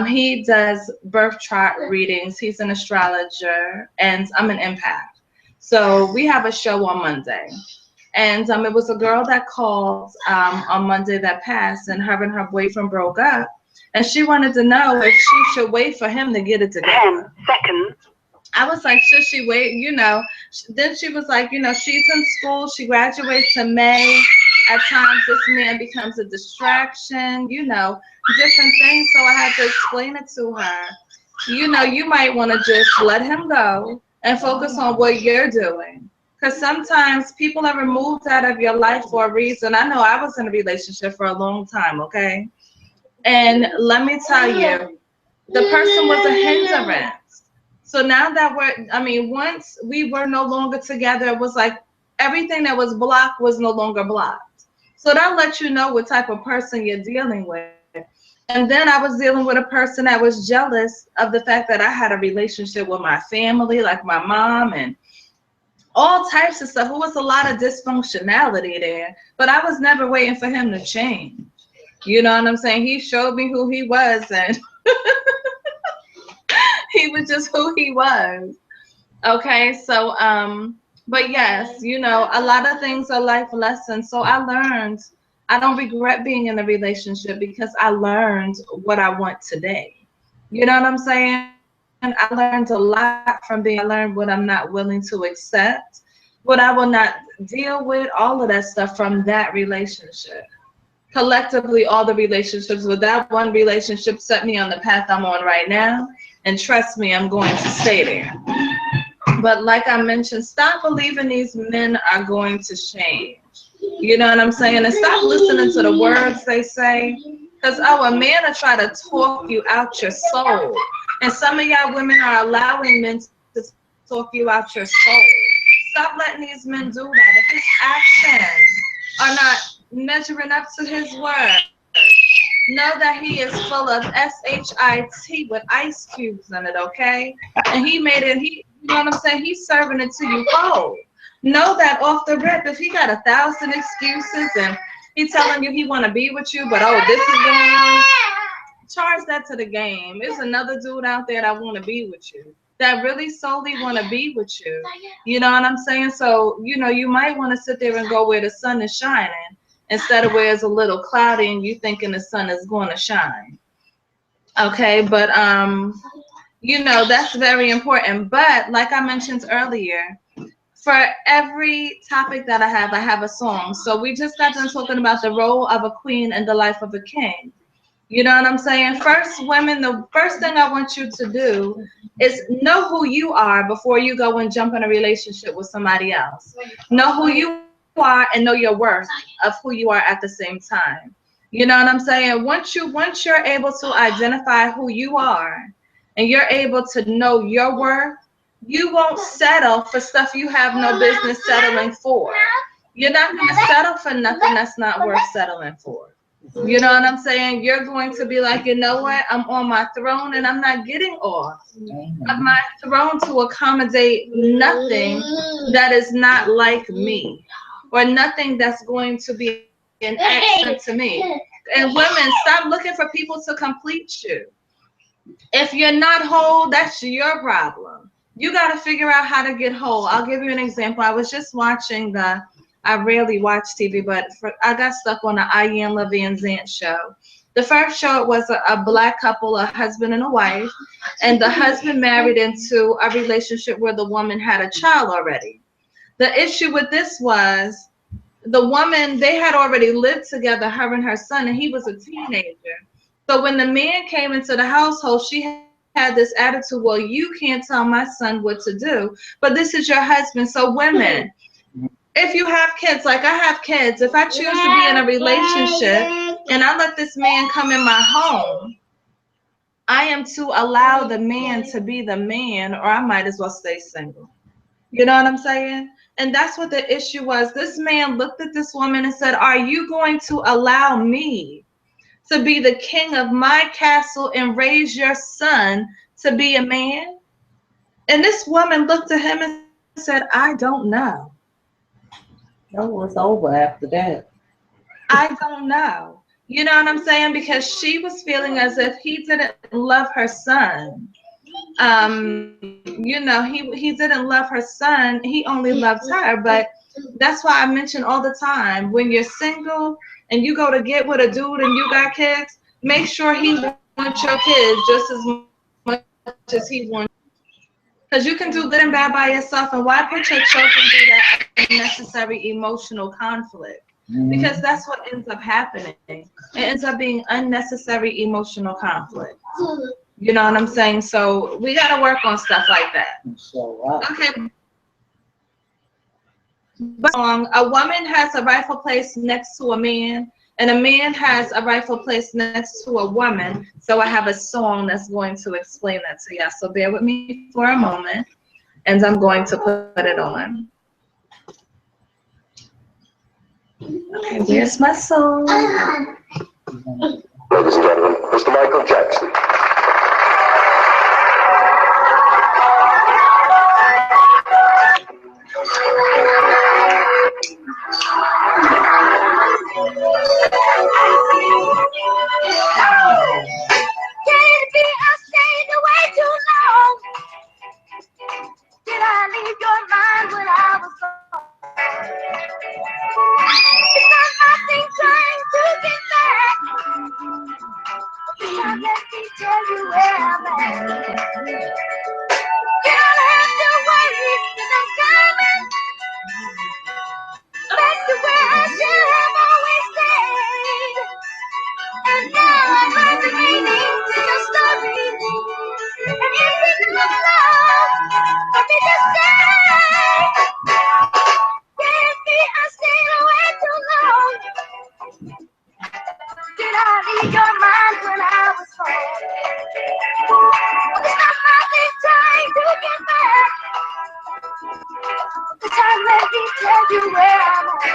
He does birth chart readings. He's an astrologer. And I'm an empath. So we have a show on Monday. And it was a girl that called on Monday that passed, and her boyfriend broke up. And she wanted to know if she should wait for him to get it together. 10 seconds. I was like, should she wait? You know, then she was like, you know, she's in school. She graduates in May. At times, this man becomes a distraction, you know, different things. So I had to explain it to her. You know, you might want to just let him go and focus on what you're doing. Because sometimes people are removed out of your life for a reason. I know I was in a relationship for a long time, okay? And let me tell you, the person was a hindrance. So now that once we were no longer together, it was like everything that was blocked was no longer blocked. So that lets you know what type of person you're dealing with. And then I was dealing with a person that was jealous of the fact that I had a relationship with my family, like my mom and all types of stuff. It was a lot of dysfunctionality there, but I was never waiting for him to change. You know what I'm saying? He showed me who he was, and he was just who he was. Okay, so, but yes, you know, a lot of things are life lessons. So I learned, I don't regret being in a relationship because I learned what I want today. You know what I'm saying? And I learned a lot from I learned what I'm not willing to accept, what I will not deal with, all of that stuff from that relationship. Collectively, all the relationships, but that one relationship set me on the path I'm on right now. And trust me, I'm going to stay there. But like I mentioned, stop believing these men are going to change. You know what I'm saying? And stop listening to the words they say. Because, a man will try to talk you out your soul. And some of y'all women are allowing men to talk you out your soul. Stop letting these men do that. If his actions are not measuring up to his word, know that he is full of SHIT with ice cubes in it, okay? And he made it, you know what I'm saying? He's serving it to you cold. Know that off the rip, if he got 1,000 excuses and he's telling you he want to be with you, but this is going on, charge that to the game. There's another dude out there that want to be with you, that really solely want to be with you. You know what I'm saying? So, you know, you might want to sit there and go where the sun is shining instead of where it's a little cloudy and you thinking the sun is going to shine. Okay, but you know, that's very important. But like I mentioned earlier, for every topic that I have a song. So we just got done talking about the role of a queen in the life of a king. You know what I'm saying? First, women, the first thing I want you to do is know who you are before you go and jump in a relationship with somebody else. Know who you are and know your worth of who you are at the same time. You know what I'm saying? Once you're able to identify who you are and you're able to know your worth, you won't settle for stuff you have no business settling for. You're not going to settle for nothing that's not worth settling for. You know what I'm saying? You're going to be like, you know what? I'm on my throne and I'm not getting off of my throne to accommodate nothing that is not like me or nothing that's going to be an accent to me. And women, stop looking for people to complete you. If you're not whole, that's your problem. You got to figure out how to get whole. I'll give you an example. I was just watching I rarely watch TV, but I got stuck on the Ian Van Zant show. The first show, it was a black couple, a husband and a wife, and the husband married into a relationship where the woman had a child already. The issue with this was the woman, they had already lived together, her and her son, and he was a teenager. So when the man came into the household, she had this attitude, well, you can't tell my son what to do, but this is your husband. So women, if you have kids, like I have kids, if I choose to be in a relationship and I let this man come in my home, I am to allow the man to be the man, or I might as well stay single. You know what I'm saying? And that's what the issue was. This man looked at this woman and said, are you going to allow me to be the king of my castle and raise your son to be a man? And this woman looked at him and said, I don't know. It was over after that. I don't know. You know what I'm saying? Because she was feeling as if he didn't love her son. You know, he didn't love her son. He only loved her. But that's why I mention all the time, when you're single and you go to get with a dude and you got kids, make sure he wants your kids just as much as he wants. Because you can do good and bad by yourself, and why put your children through that unnecessary emotional conflict? Because that's what ends up happening. It ends up being unnecessary emotional conflict. You know what I'm saying? So we got to work on stuff like that. Okay. But a woman has a rightful place next to a man, and a man has a rightful place next to a woman. So I have a song that's going to explain that to y'all. So bear with me for a moment, and I'm going to put it on. Okay, where's my song? Ladies and gentlemen, Mr. Michael Jackson. Baby, I stayed away too long. Did I leave your mind when I was gone? It's not nothing trying to get back. Now let me tell you where I'm at. You don't have to worry, 'cause I'm coming back to where I should have always stayed. And now I'm resonating to your story. And if it's not love, let me just say, baby, I stayed away too long. Did I leave your mind when I was gone? It's not nothing trying to get back. This time let me tell you where I'm at.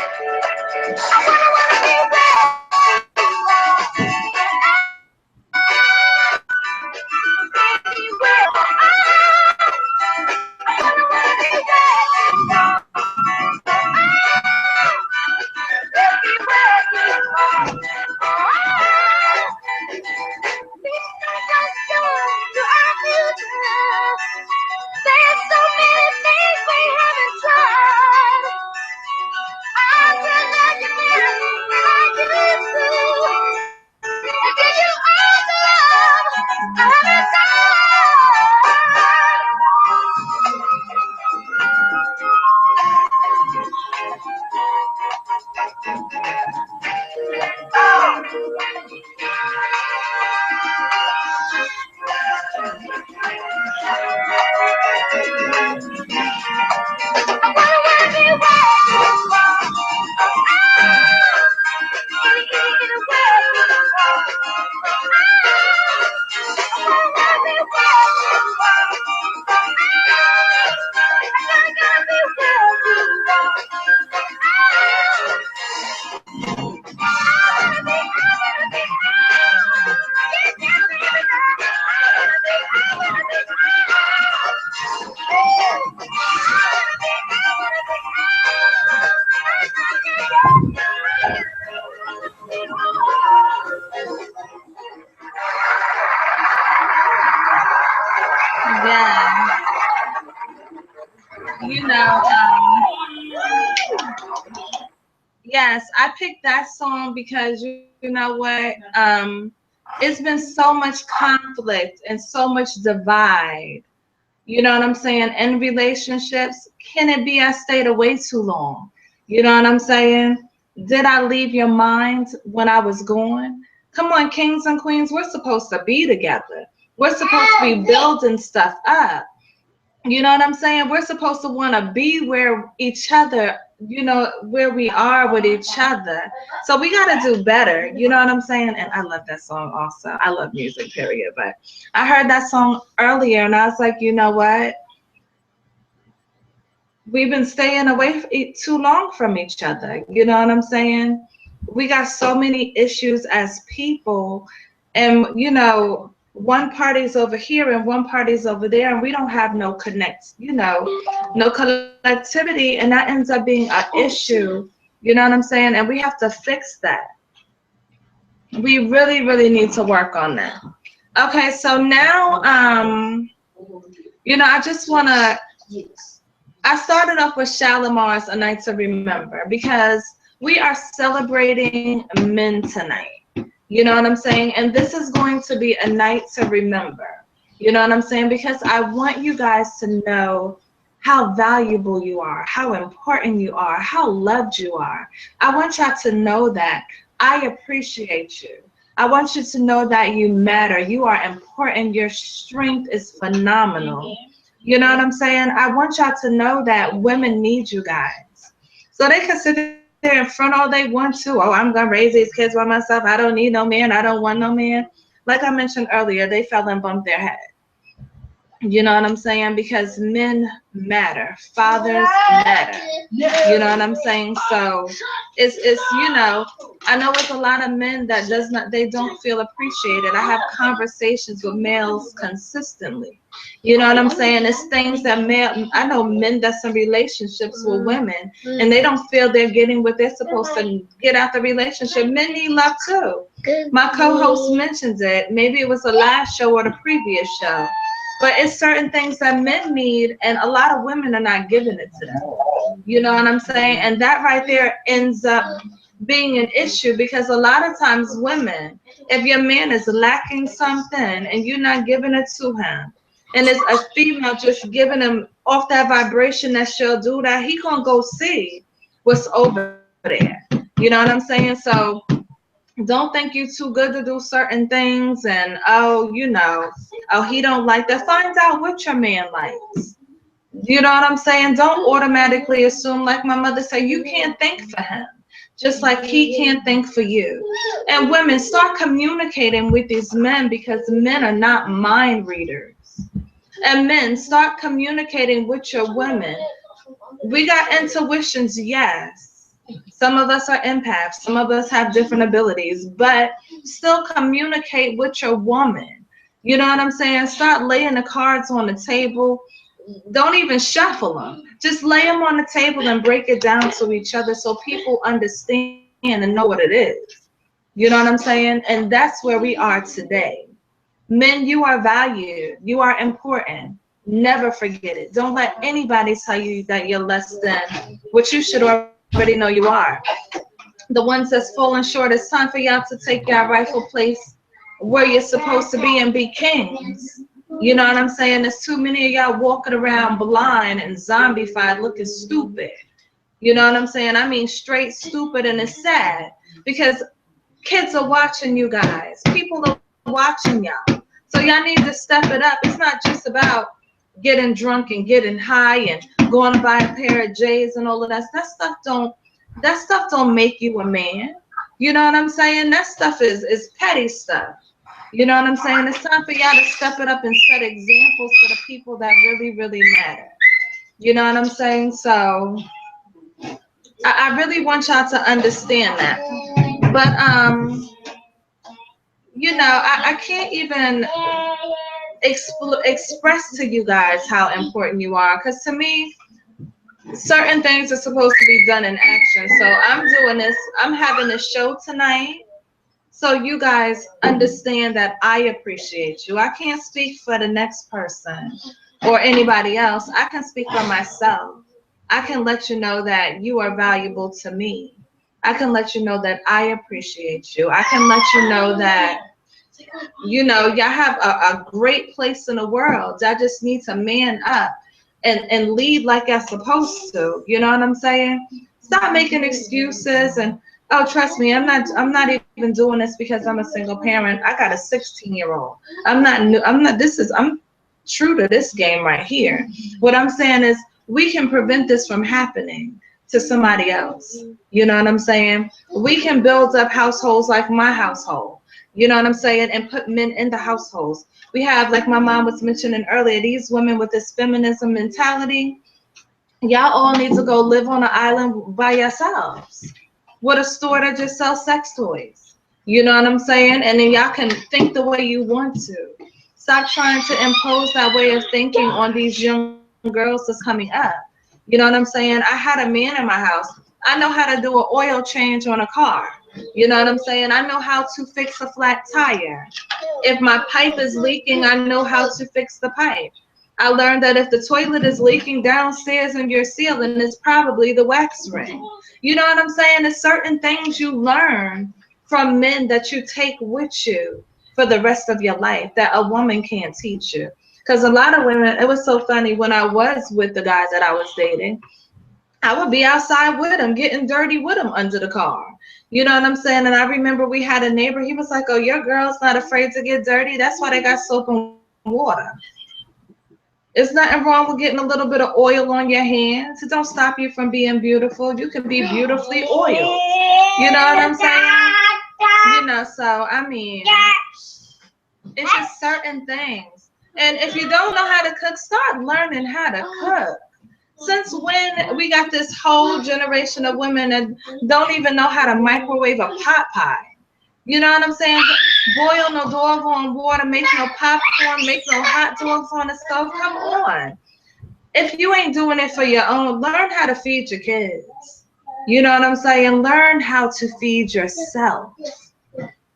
I wanna be where you are. Baby, where I wanna be where you are. Baby, where you are. Yeah. You know, yes, I picked that song because you know what? It's been so much conflict and so much divide. You know what I'm saying? In relationships, can it be I stayed away too long? You know what I'm saying? Did I leave your mind when I was gone? Come on, kings and queens, we're supposed to be together. We're supposed to be building stuff up. You know what I'm saying? We're supposed to want to be where each other, you know, where we are with each other. So we got to do better. You know what I'm saying? And I love that song also. I love music, period. But I heard that song earlier and I was like, you know what? We've been staying away too long from each other. You know what I'm saying? We got so many issues as people. And, you know, one party's over here and one party's over there, and we don't have no no collectivity, and that ends up being an issue. You know what I'm saying? And we have to fix that. We really, really need to work on that. Okay, so now, I just want to. I started off with Shalimar's "A Night to Remember" because we are celebrating men tonight. You know what I'm saying? And this is going to be a night to remember. You know what I'm saying? Because I want you guys to know how valuable you are, how important you are, how loved you are. I want y'all to know that I appreciate you. I want you to know that you matter. You are important. Your strength is phenomenal. You know what I'm saying? I want y'all to know that women need you guys. So they can sit there in front all they want to. Oh, I'm going to raise these kids by myself. I don't need no man. I don't want no man. Like I mentioned earlier, they fell and bumped their head. You know what I'm saying? Because men matter. Fathers matter. You know what I'm saying? So it's I know it's a lot of men that they don't feel appreciated. I have conversations with males consistently. You know what I'm saying? It's things that I know men that's in relationships with women and they don't feel they're getting what they're supposed to get out the relationship. Men need love too. My co-host mentions it. Maybe it was the last show or the previous show. But it's certain things that men need, and a lot of women are not giving it to them. You know what I'm saying? And that right there ends up being an issue because a lot of times women, if your man is lacking something and you're not giving it to him, and it's a female just giving him off that vibration that she'll do that, he gonna go see what's over there. You know what I'm saying? So don't think you're too good to do certain things and he don't like that. Find out what your man likes. You know what I'm saying? Don't automatically assume, like my mother said, you can't think for him just like he can't think for you. And women, start communicating with these men because men are not mind readers. And men, start communicating with your women. We got intuitions, yes. Some of us are empaths. Some of us have different abilities, but still communicate with your woman. You know what I'm saying? Start laying the cards on the table. Don't even shuffle them. Just lay them on the table and break it down to each other so people understand and know what it is. You know what I'm saying? And that's where we are today. Men, you are valued. You are important. Never forget it. Don't let anybody tell you that you're less than what you should already know you are. the ones that's falling short, it's time for y'all to take your rightful place where you're supposed to be and be kings. You know what I'm saying? There's too many of y'all walking around blind and zombified looking stupid. You know what I'm saying? I mean straight stupid, and it's sad because kids are watching you guys. People are watching y'all. So y'all need to step it up. It's not just about getting drunk and getting high and going to buy a pair of J's and all of that. That stuff don't make you a man. You know what I'm saying? That stuff is petty stuff. You know what I'm saying? It's time for y'all to step it up and set examples for the people that really, really matter. You know what I'm saying? So I really want y'all to understand that. But you know, I can't even express to you guys how important you are, because to me, certain things are supposed to be done in action. So I'm having this show tonight, so you guys understand that I appreciate you. I can't speak for the next person or anybody else. I can speak for myself. I can let you know that you are valuable to me. I can let you know that I appreciate you. I can let you know that, you know, y'all have a great place in the world. Y'all just need to man up and lead like you're supposed to. You know what I'm saying? Stop making excuses and, oh, trust me, I'm not even doing this because I'm a single parent. I got a 16-year-old. I'm true to this game right here. What I'm saying is we can prevent this from happening to somebody else. You know what I'm saying? We can build up households like my household. You know what I'm saying? And put men in the households. We have, like my mom was mentioning earlier, these women with this feminism mentality. Y'all all need to go live on an island by yourselves with a store that just sells sex toys. You know what I'm saying? And then y'all can think the way you want to. Stop trying to impose that way of thinking on these young girls that's coming up. You know what I'm saying? I had a man in my house. I know how to do an oil change on a car. You know what I'm saying? I know how to fix a flat tire. If my pipe is leaking, I know how to fix the pipe. I learned that if the toilet is leaking downstairs in your ceiling, it's probably the wax ring. You know what I'm saying? There's certain things you learn from men that you take with you for the rest of your life that a woman can't teach you. Because a lot of women, it was so funny when I was with the guy that I was dating, I would be outside with him, getting dirty with him under the car. You know what I'm saying? And I remember we had a neighbor, he was like, oh, your girl's not afraid to get dirty. That's why they got soap and water. There's nothing wrong with getting a little bit of oil on your hands. It don't stop you from being beautiful. You can be beautifully oiled. You know what I'm saying? You know, so, I mean, it's just certain things. And if you don't know how to cook, start learning how to cook. Since when we got this whole generation of women that don't even know how to microwave a pot pie? You know what I'm saying? Boil no doggone water, make no popcorn, make no hot dogs on the stove. Come on. If you ain't doing it for your own, learn how to feed your kids. You know what I'm saying? Learn how to feed yourself.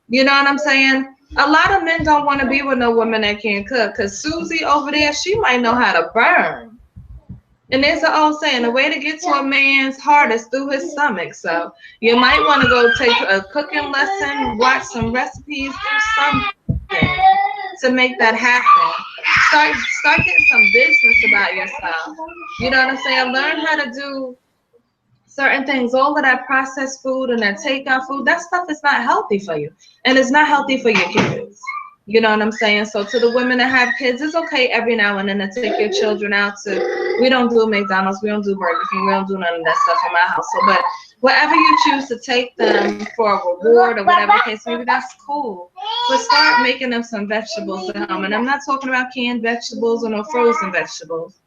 You know what I'm saying? A lot of men don't want to be with no woman that can't cook, because Susie over there, she might know how to burn. And there's an old saying, the way to get to a man's heart is through his stomach. So you might want to go take a cooking lesson, watch some recipes, do something to make that happen. Start getting some business about yourself. You know what I'm saying? Learn how to do certain things. All of that processed food and that takeout food, that stuff is not healthy for you. And it's not healthy for your kids. You know what I'm saying? So to the women that have kids, it's okay every now and then to take your children out to, we don't do McDonald's, we don't do Burger King, we don't do none of that stuff in my household. But wherever you choose to take them for a reward or whatever the case, maybe that's cool. But start making them some vegetables at home. And I'm not talking about canned vegetables or no frozen vegetables.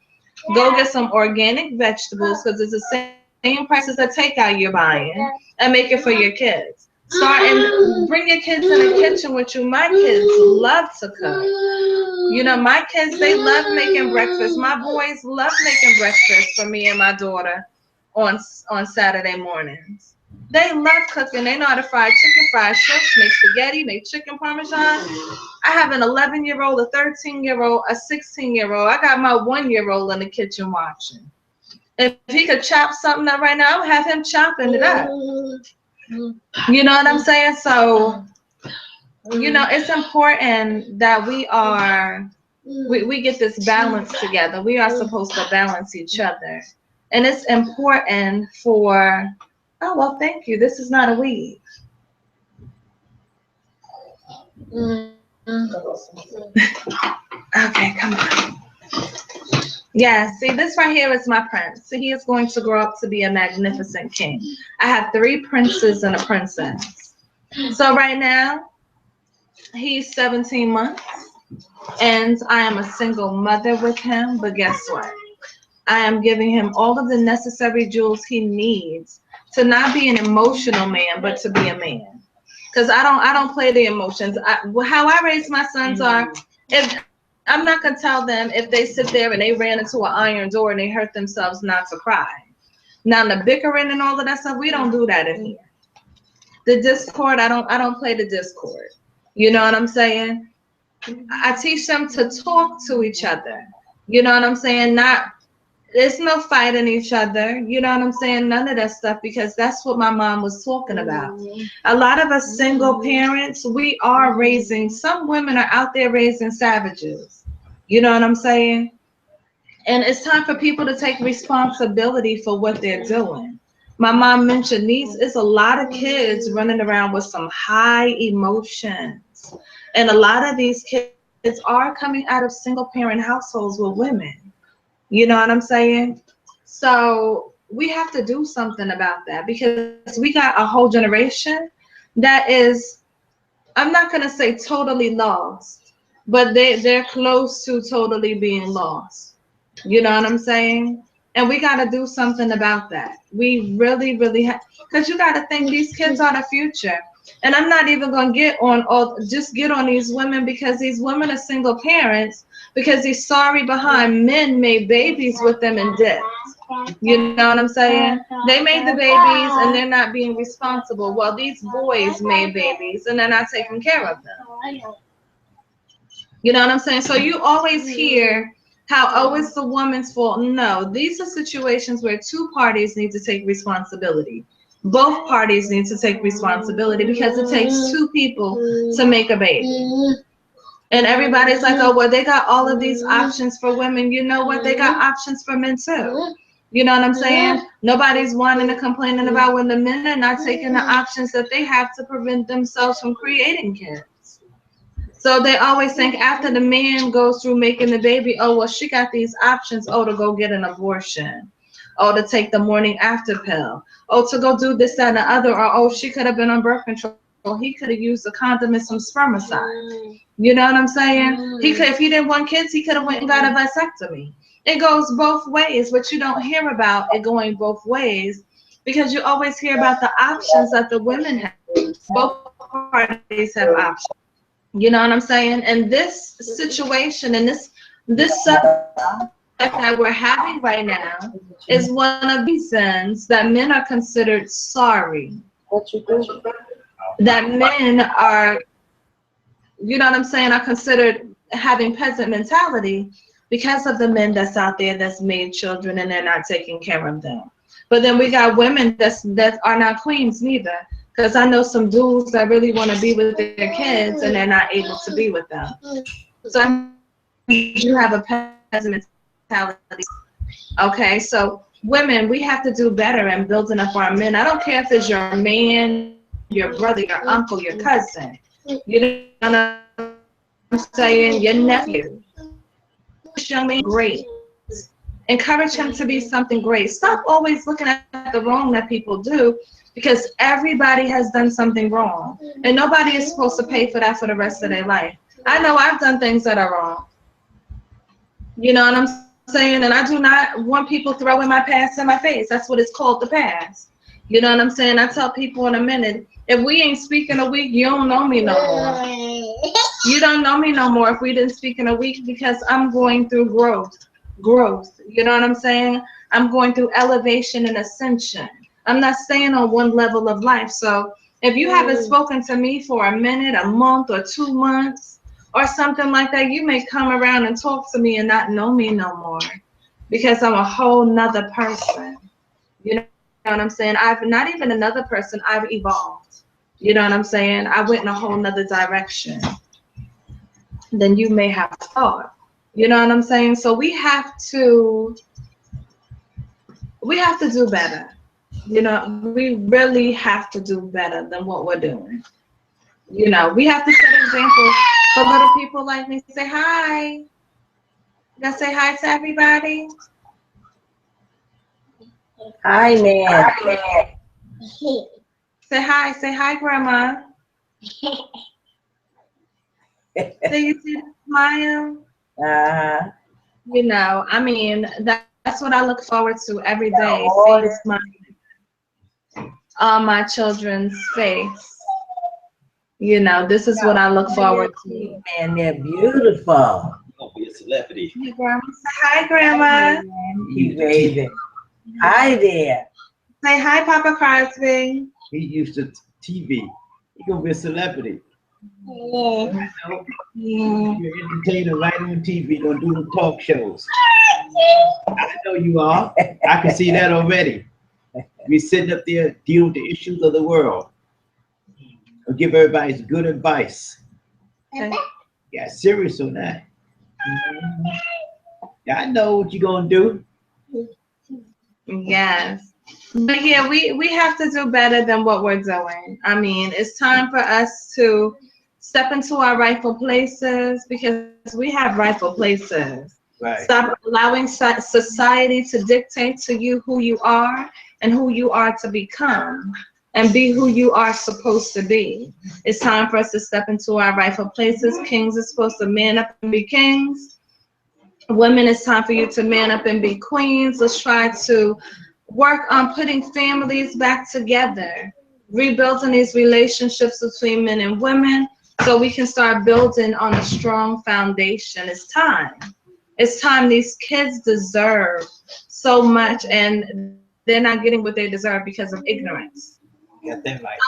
Go get some organic vegetables, because it's the same price as the takeout you're buying, and make it for your kids. Start and bring your kids in the kitchen with you. My kids love to cook. You know, my kids, they love making breakfast. My boys love making breakfast for me and my daughter on Saturday mornings. They love cooking. They know how to fry chicken, fry shrimp, make spaghetti, make chicken parmesan. I have an 11-year-old, a 13-year-old, a 16-year-old. I got my 1-year-old in the kitchen watching. If he could chop something up right now, I would have him chopping it up. You know what I'm saying? So, you know, it's important that we get this balance together. We are supposed to balance each other. And it's important for, oh, well, thank you. This is not a weave. Okay, come on. Yeah, see, this right here is my prince. So he is going to grow up to be a magnificent king. I have 3 princes and a princess. So right now, he's 17 months, and I am a single mother with him. But guess what? I am giving him all of the necessary jewels he needs to not be an emotional man, but to be a man. Because I don't play the emotions. How I raise my sons are, if I'm not gonna tell them if they sit there and they ran into an iron door and they hurt themselves not to cry. Now the bickering and all of that stuff, we don't do that in here. The discord, I don't play the discord. You know what I'm saying? I teach them to talk to each other. You know what I'm saying? There's no fighting each other. You know what I'm saying? None of that stuff, because that's what my mom was talking about. A lot of us single parents, we are raising, some women are out there raising savages. You know what I'm saying? And it's time for people to take responsibility for what they're doing. My mom mentioned it's a lot of kids running around with some high emotions. And a lot of these kids are coming out of single parent households with women. You know what I'm saying? So we have to do something about that, because we got a whole generation that is, I'm not going to say totally lost, but they're close to totally being lost. You know what I'm saying? And we got to do something about that. We really, really have, because you got to think these kids are the future. And I'm not even going to get on these women, because these women are single parents, because these sorry behind men made babies with them and dipped. You know what I'm saying? They made the babies and they're not being responsible. Well, these boys made babies and they're not taking care of them. You know what I'm saying? So you always hear how, oh, it's the woman's fault. No, these are situations where 2 parties need to take responsibility. Both parties need to take responsibility, because it takes 2 people to make a baby. And everybody's like, oh, well, they got all of these options for women. You know what? They got options for men too. You know what I'm saying? Nobody's whining and complaining about when the men are not taking the options that they have to prevent themselves from creating kids. So they always think after the man goes through making the baby, oh, well, she got these options. Oh, to go get an abortion. Oh, to take the morning after pill. Oh, to go do this, that, and the other. Or, oh, she could have been on birth control. He could have used a condom and some spermicide. You know what I'm saying? He could, if he didn't want kids, he could have went and got a vasectomy. It goes both ways, but you don't hear about it going both ways, because you always hear about the options that the women have. Both parties have options. You know what I'm saying? And this situation and this subject that we're having right now is one of the reasons that men are considered sorry. That men are, you know what I'm saying, are considered having peasant mentality, because of the men that's out there that's made children and they're not taking care of them. But then we got women that are not queens neither. Because I know some dudes that really want to be with their kids and they're not able to be with them. So you have a peasant mentality. Okay, so women, we have to do better in building up our men. I don't care if it's your man, your brother, your uncle, your cousin. You know what I'm saying? Your nephew. This young man, great. Encourage him to be something great. Stop always looking at the wrong that people do, because everybody has done something wrong. And nobody is supposed to pay for that for the rest of their life. I know I've done things that are wrong. You know what I'm saying? And I do not want people throwing my past in my face. That's what it's called, the past. You know what I'm saying? I tell people in a minute, if we ain't speak in a week, you don't know me no more. You don't know me no more if we didn't speak in a week, because I'm going through growth. You know what I'm saying? I'm going through elevation and ascension. I'm not staying on one level of life. So if you haven't spoken to me for a minute, a month, or 2 months, or something like that, you may come around and talk to me and not know me no more, because I'm a whole nother person. You know what I'm saying? I've not even another person, I've evolved. You know what I'm saying? I went in a whole nother direction than you may have thought. You know what I'm saying? So we have to do better. You know, we really have to do better than what we're doing. You know, we have to set examples for little people like me. Say hi. You gotta say hi to everybody. Hi, man. Say hi, Grandma. Do you see the smile? You know, I mean, that's what I look forward to every day, seeing smile on my children's face. You know, this is what I look forward to. Man, they're beautiful. You're gonna be a celebrity. Hey, Grandma. Say hi, Grandma. Keep waving. Hi there. Say hi, Papa Crosby. He used to TV. You're gonna be a celebrity. I know. You're an entertainer right on TV, gonna do the talk shows. I know you are. I can see that already. You're sitting up there dealing with the issues of the world. I'll give everybody good advice. Okay. Yeah, serious on that. Yeah, I know what you're gonna do. Yes. But yeah, we have to do better than what we're doing. I mean, it's time for us to step into our rightful places because we have rightful places. Right. Stop allowing society to dictate to you who you are and who you are to become, and be who you are supposed to be. It's time for us to step into our rightful places. Kings are supposed to man up and be kings. Women, it's time for you to man up and be queens. Let's try to work on putting families back together, rebuilding these relationships between men and women so we can start building on a strong foundation. It's time. It's time. These kids deserve so much, and they're not getting what they deserve because of ignorance. Got that right.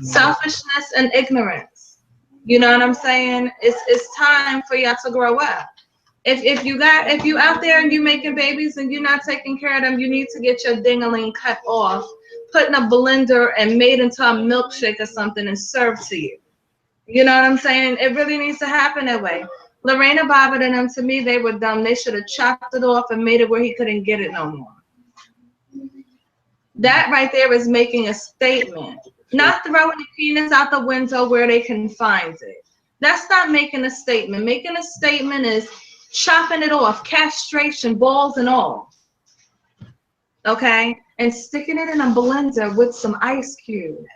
Selfishness and ignorance. You know what I'm saying? It's time for y'all to grow up. If you out there and you making babies and you're not taking care of them, you need to get your ding-a-ling cut off, put in a blender and made into a milkshake or something and served to you. You know what I'm saying? It really needs to happen that way. Lorena Bobbitt and them, to me, they were dumb. They should have chopped it off and made it where he couldn't get it no more. That right there is making a statement. Not throwing the penis out the window where they can find it. That's not making a statement. Making a statement is chopping it off, castration, balls and all. Okay? And sticking it in a blender with some ice cubes.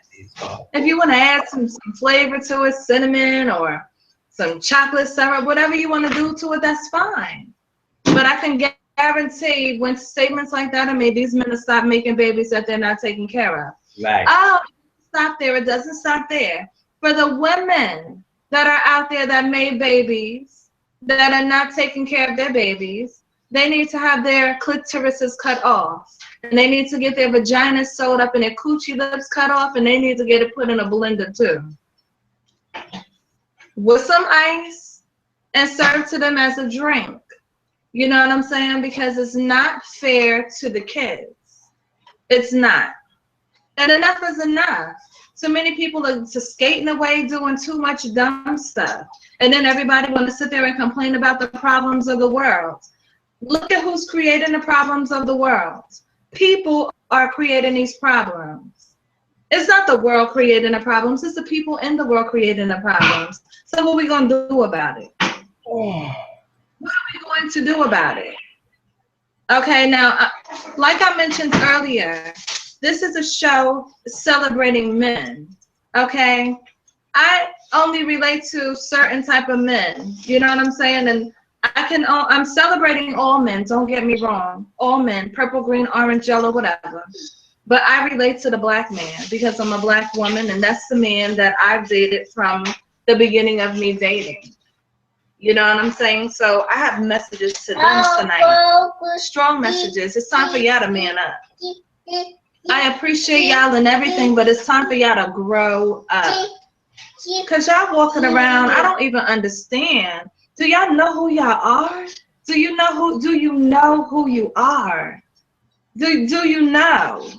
If you want to add some flavor to it, cinnamon or some chocolate syrup, whatever you want to do to it, that's fine. But I can guarantee when statements like that are made, these men will stop making babies that they're not taking care of. Right. Oh, stop there. It doesn't stop there. For the women that are out there that made babies, that are not taking care of their babies, they need to have their clitorises cut off. And they need to get their vaginas sewed up and their coochie lips cut off, and they need to get it put in a blender too. With some ice and served to them as a drink. You know what I'm saying? Because it's not fair to the kids. It's not. And enough is enough. So many people are just skating away doing too much dumb stuff. And then everybody want to sit there and complain about the problems of the world. Look at who's creating the problems of the world. People are creating these problems. It's not the world creating the problems. It's the people in the world creating the problems. So what are we going to do about it? What are we going to do about it? Okay, now, like I mentioned earlier, this is a show celebrating men, okay? I only relate to certain type of men, you know what I'm saying? And I'm celebrating all men, don't get me wrong. All men, purple, green, orange, yellow, whatever. But I relate to the black man because I'm a black woman, and that's the man that I've dated from the beginning of me dating. You know what I'm saying? So I have messages to them tonight. Strong messages. It's time for y'all to man up. I appreciate y'all and everything, but it's time for y'all to grow up. Because y'all walking around, I don't even understand. Do y'all know who y'all are? Do you know who you are? Do you know?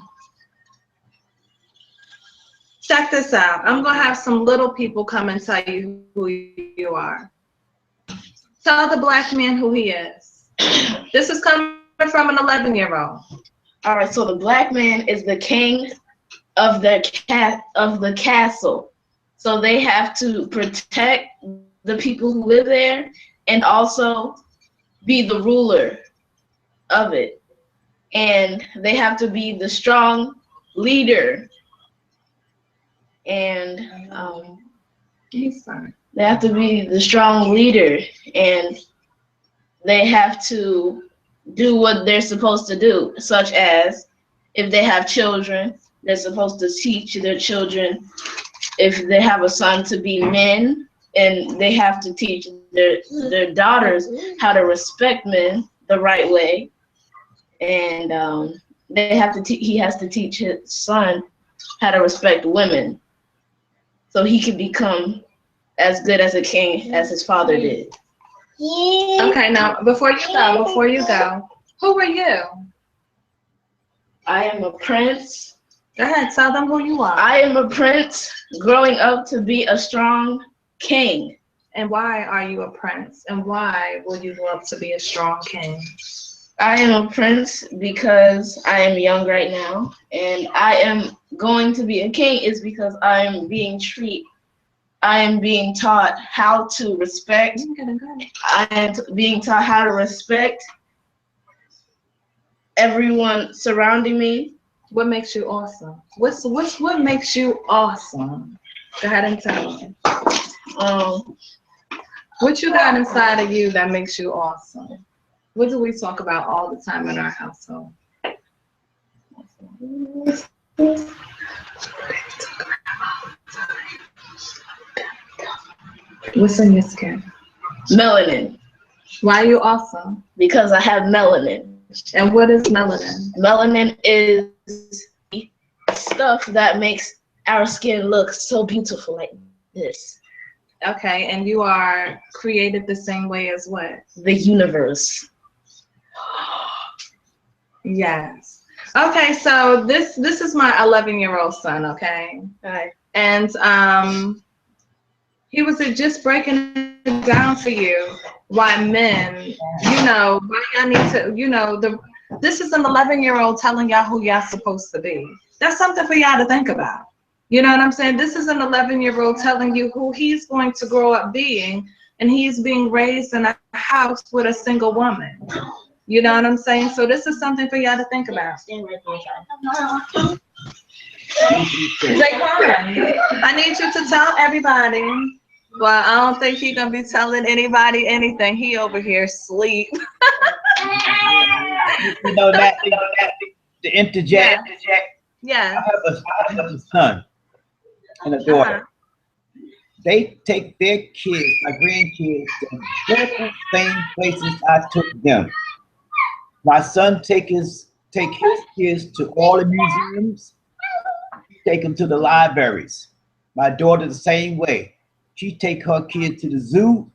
Check this out. I'm going to have some little people come and tell you who you are. Tell the black man who he is. This is coming from an 11-year-old. All right, so the black man is the king of the castle. So they have to protect the people who live there and also be the ruler of it. And they have to be the strong leader. And He's fine. they have to be the strong leader, and they have to do what they're supposed to do, such as if they have children, they're supposed to teach their children, if they have a son, to be men, and they have to teach their daughters how to respect men the right way, and they have to he has to teach his son how to respect women, so he can become as good as a king as his father did. Okay, now before you go, who are you? I am a prince. Go ahead, tell them who you are. I am a prince growing up to be a strong king. And why are you a prince? And why will you grow up to be a strong king? I am a prince because I am young right now, and I am going to be a king is because I am being taught how to respect. I am being taught how to respect everyone surrounding me. What makes you awesome? What makes you awesome? Go ahead and tell me. What you got inside of you that makes you awesome? What do we talk about all the time in our household? What's in your skin? Melanin, Why are you awesome? because I have melanin. And what is melanin? Melanin is stuff that makes our skin look so beautiful like this. Okay, and you are created the same way as what? The universe. Yes. Okay, so this is my 11-year-old son, okay? Right. And he was just breaking it down for you why men, why y'all need to, this is an 11-year-old telling y'all who y'all supposed to be. That's something for y'all to think about. You know what I'm saying? This is an 11-year-old telling you who he's going to grow up being, and he's being raised in a house with a single woman. You know what I'm saying? So this is something for y'all to think about. Jaquan, I need you to tell everybody. Well, I don't think he's gonna be telling anybody anything. He over here asleep. You know that to interject. Yeah. I have a son and a daughter. They take their kids, my grandkids, to the same places I took them. My son take his kids to all the museums, take them to the libraries. My daughter the same way. She take her kids to the zoo.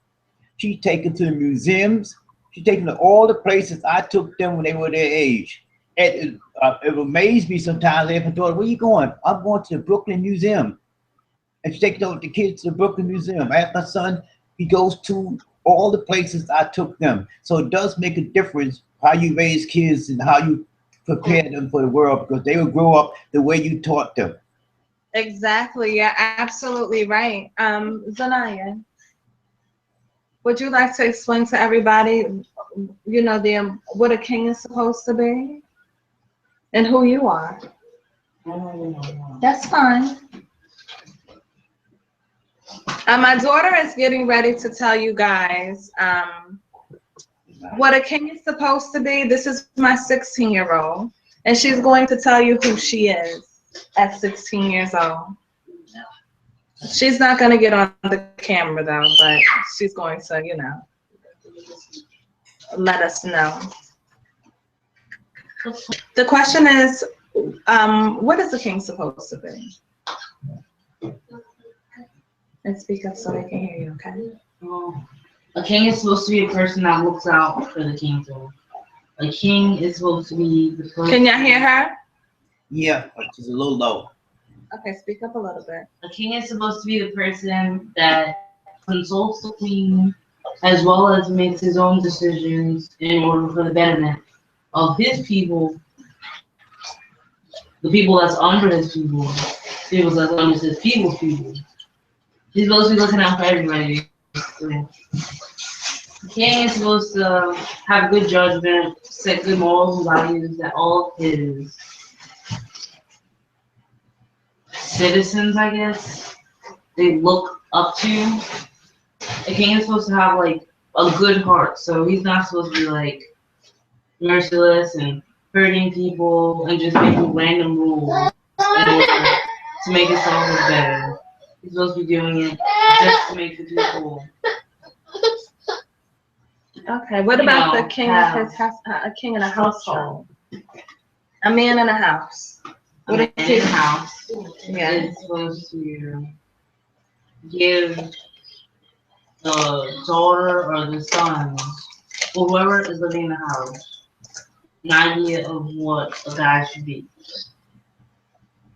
She take them to the museums. She take them to all the places I took them when they were their age. It amazed me sometimes. I asked my daughter, "Where you going?" "I'm going to the Brooklyn Museum." And she takes the kids to the Brooklyn Museum. I asked my son, he goes to all the places I took them. So it does make a difference how you raise kids and how you prepare them for the world, because they will grow up the way you taught them. Exactly. You're absolutely right. Zanaya, would you like to explain to everybody, what a king is supposed to be and who you are? That's fine. My daughter is getting ready to tell you guys what a king is supposed to be. This is my 16-year-old, and she's going to tell you who she is at 16 years old. She's not going to get on the camera, though, but she's going to, let us know. The question is, what is a king supposed to be? And speak up so they can hear you, okay? A king is supposed to be a person that looks out for the kingdom. A king is supposed to be the person. Can y'all hear her? Yeah, but she's a little low. Okay, speak up a little bit. A king is supposed to be the person that consults the queen as well as makes his own decisions in order for the betterment of his people, the people that's under his people, people that's under his people's people. He's supposed to be looking out for everybody. Basically. The king is supposed to have good judgment, set good morals and values that all of his citizens, I guess, they look up to. A king is supposed to have like a good heart, so he's not supposed to be like merciless and hurting people and just making random rules in order to make himself look better. He's supposed to be doing it just to make the people. Okay, what about the king of his house? A king in a household, a man in a house. What a man in a house Yeah. is supposed to give the daughter or the son, or whoever is living in the house, an idea of what a guy should be.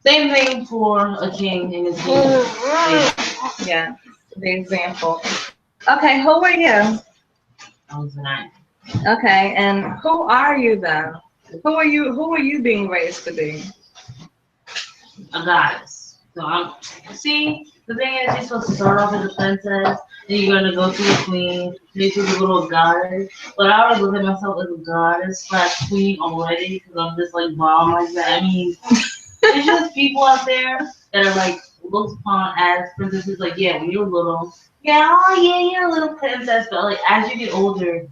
Same thing for a king and his kingdom. Yeah, the example. Okay, who are you? I was an eye. Okay, and who are you though? Who are you? Who are you being raised to be? A goddess. So I'm. See, the thing is, you're supposed to start off as a princess, then you're gonna go to a queen, then to the little goddess. But I already look at myself as a goddess / queen already, because I'm just like bomb like that. I mean, there's just people out there that are like looked upon as princesses. Like, yeah, when you're little, yeah, oh yeah, you're a little princess. But like, as you get older, and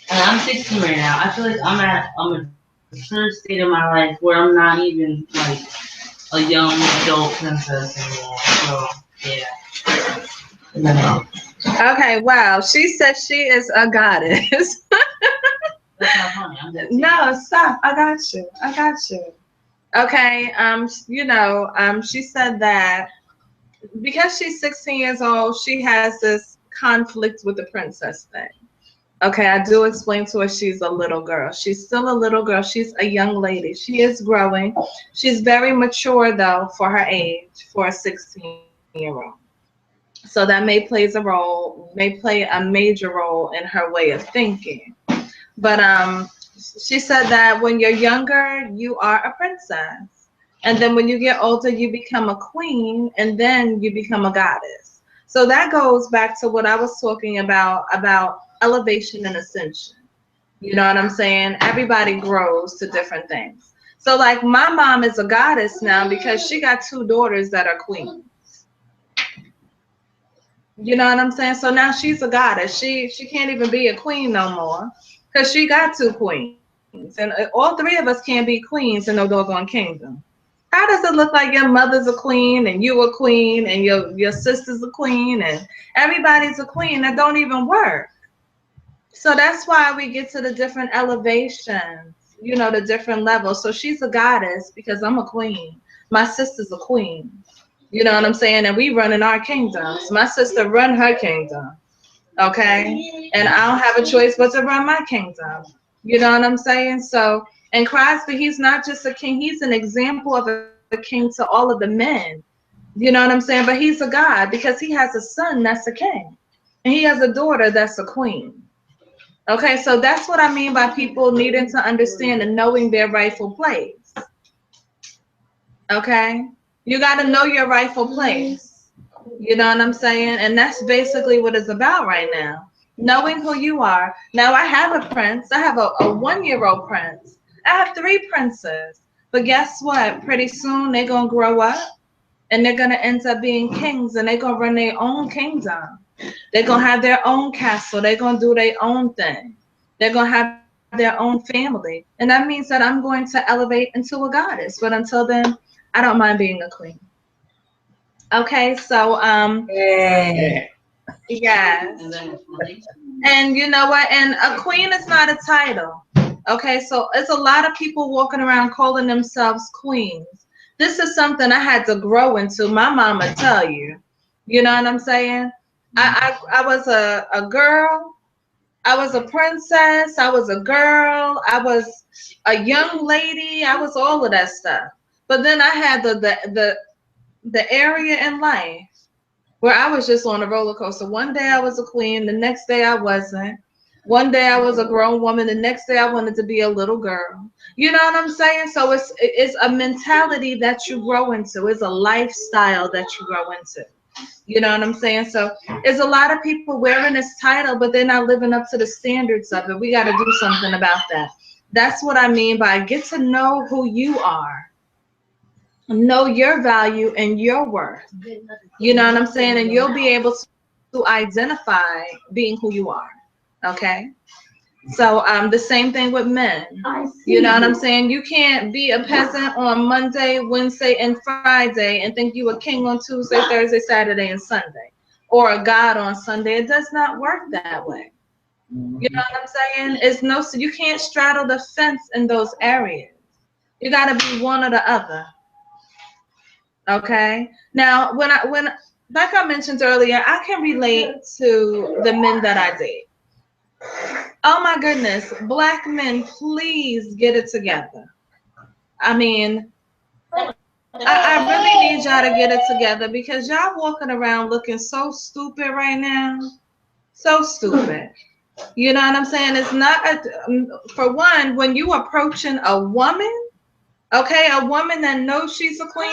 I'm 16 right now, I feel like I'm at a mature state of my life where I'm not even like a young adult princess anymore. So yeah. No. Okay, wow. She says she is a goddess. That's not funny. I'm just No, stop. I got you. I got you. Okay, she said that because she's 16 years old, she has this conflict with the princess thing. Okay, I do explain to her she's a little girl. She's still a little girl. She's a young lady. She is growing. She's very mature, though, for her age, for a 16-year-old. So that may play a major role in her way of thinking. But she said that when you're younger, you are a princess. And then when you get older, you become a queen, and then you become a goddess. So that goes back to what I was talking about elevation and ascension. You know what I'm saying? Everybody grows to different things. So like my mom is a goddess now because she got 2 daughters that are queens. You know what I'm saying? So now she's a goddess. She can't even be a queen no more because she got 2 queens. And all 3 of us can't be queens in no doggone kingdom. How does it look like your mother's a queen and you a queen and your sister's a queen and everybody's a queen? That don't even work. So that's why we get to the different elevations, the different levels. So she's a goddess because I'm a queen. My sister's a queen. You know what I'm saying? And we run in our kingdoms. My sister run her kingdom. Okay? And I don't have a choice but to run my kingdom. You know what I'm saying? So, and Crosby, he's not just a king. He's an example of a king to all of the men. You know what I'm saying? But he's a god because he has a son that's a king. And he has a daughter that's a queen. Okay, so that's what I mean by people needing to understand and knowing their rightful place. Okay? You got to know your rightful place. You know what I'm saying? And that's basically what it's about right now. Knowing who you are. Now, I have a prince. I have a 1-year-old prince. I have 3 princes. But guess what? Pretty soon they're going to grow up and they're going to end up being kings and they're going to run their own kingdom. They're going to have their own castle. They're going to do their own thing. They're going to have their own family. And that means that I'm going to elevate into a goddess. But until then, I don't mind being a queen. Okay, so yes. And you know what? And a queen is not a title. Okay, so it's a lot of people walking around calling themselves queens. This is something I had to grow into. My mama tell you. You know what I'm saying? I was a girl. I was a princess. I was a girl. I was a young lady. I was all of that stuff. But then I had the area in life where I was just on a roller coaster. One day I was a queen, the next day I wasn't. One day I was a grown woman, the next day I wanted to be a little girl. You know what I'm saying? So it's a mentality that you grow into. It's a lifestyle that you grow into. You know what I'm saying? So there's a lot of people wearing this title, but they're not living up to the standards of it. We got to do something about that. That's what I mean by get to know who you are. Know your value and your worth. You know what I'm saying? And you'll be able to identify being who you are. Okay? So the same thing with men. You know what I'm saying? You can't be a peasant on Monday, Wednesday, and Friday and think you a king on Tuesday, Thursday, Saturday, and Sunday. Or a god on Sunday. It does not work that way. You know what I'm saying? It's no, so you can't straddle the fence in those areas. You got to be one or the other. Okay? Now, when like I mentioned earlier, I can relate to the men that I date. Oh my goodness, Black men, please get it together. I mean, I really need y'all to get it together because y'all walking around looking so stupid right now. So stupid. You know what I'm saying? It's not, for one, when you approaching a woman, okay, a woman that knows she's a queen,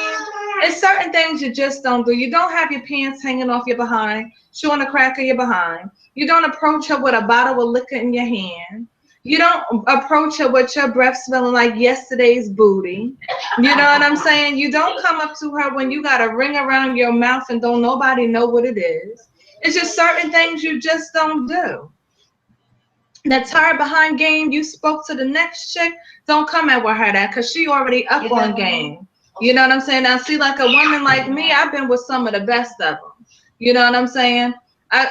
it's certain things you just don't do. You don't have your pants hanging off your behind, showing the crack of your behind. You don't approach her with a bottle of liquor in your hand. You don't approach her with your breath smelling like yesterday's booty. You know what I'm saying? You don't come up to her when you got a ring around your mouth and don't nobody know what it is. It's just certain things you just don't do. That tired behind game, you spoke to the next chick, don't come at with her that because she already up on game. You know what I'm saying? Now, see, like a woman like me, I've been with some of the best of them. You know what I'm saying? I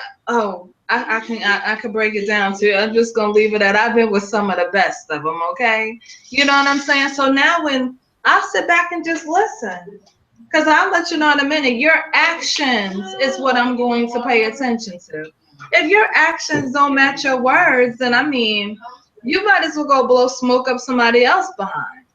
can break it down to you. I'm just going to leave it at I've been with some of the best of them, okay? You know what I'm saying? So now when I'll sit back and just listen because I'll let you know in a minute, your actions is what I'm going to pay attention to. If your actions don't match your words, then I mean, you might as well go blow smoke up somebody else behind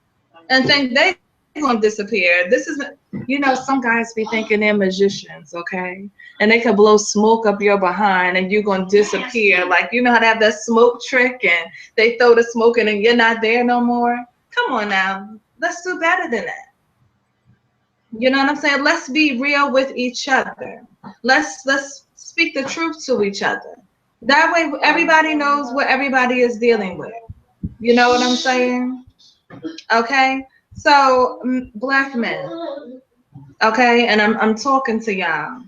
and think they're going to disappear. This isn't, you know, some guys be thinking they're magicians, okay? And they can blow smoke up your behind and you're going to disappear. Like, you know how to have that smoke trick and they throw the smoke in and you're not there no more? Come on now. Let's do better than that. You know what I'm saying? Let's be real with each other. Let's speak the truth to each other. That way everybody knows what everybody is dealing with. You know what I'm saying? Okay? So, Black men, okay, and I'm talking to y'all.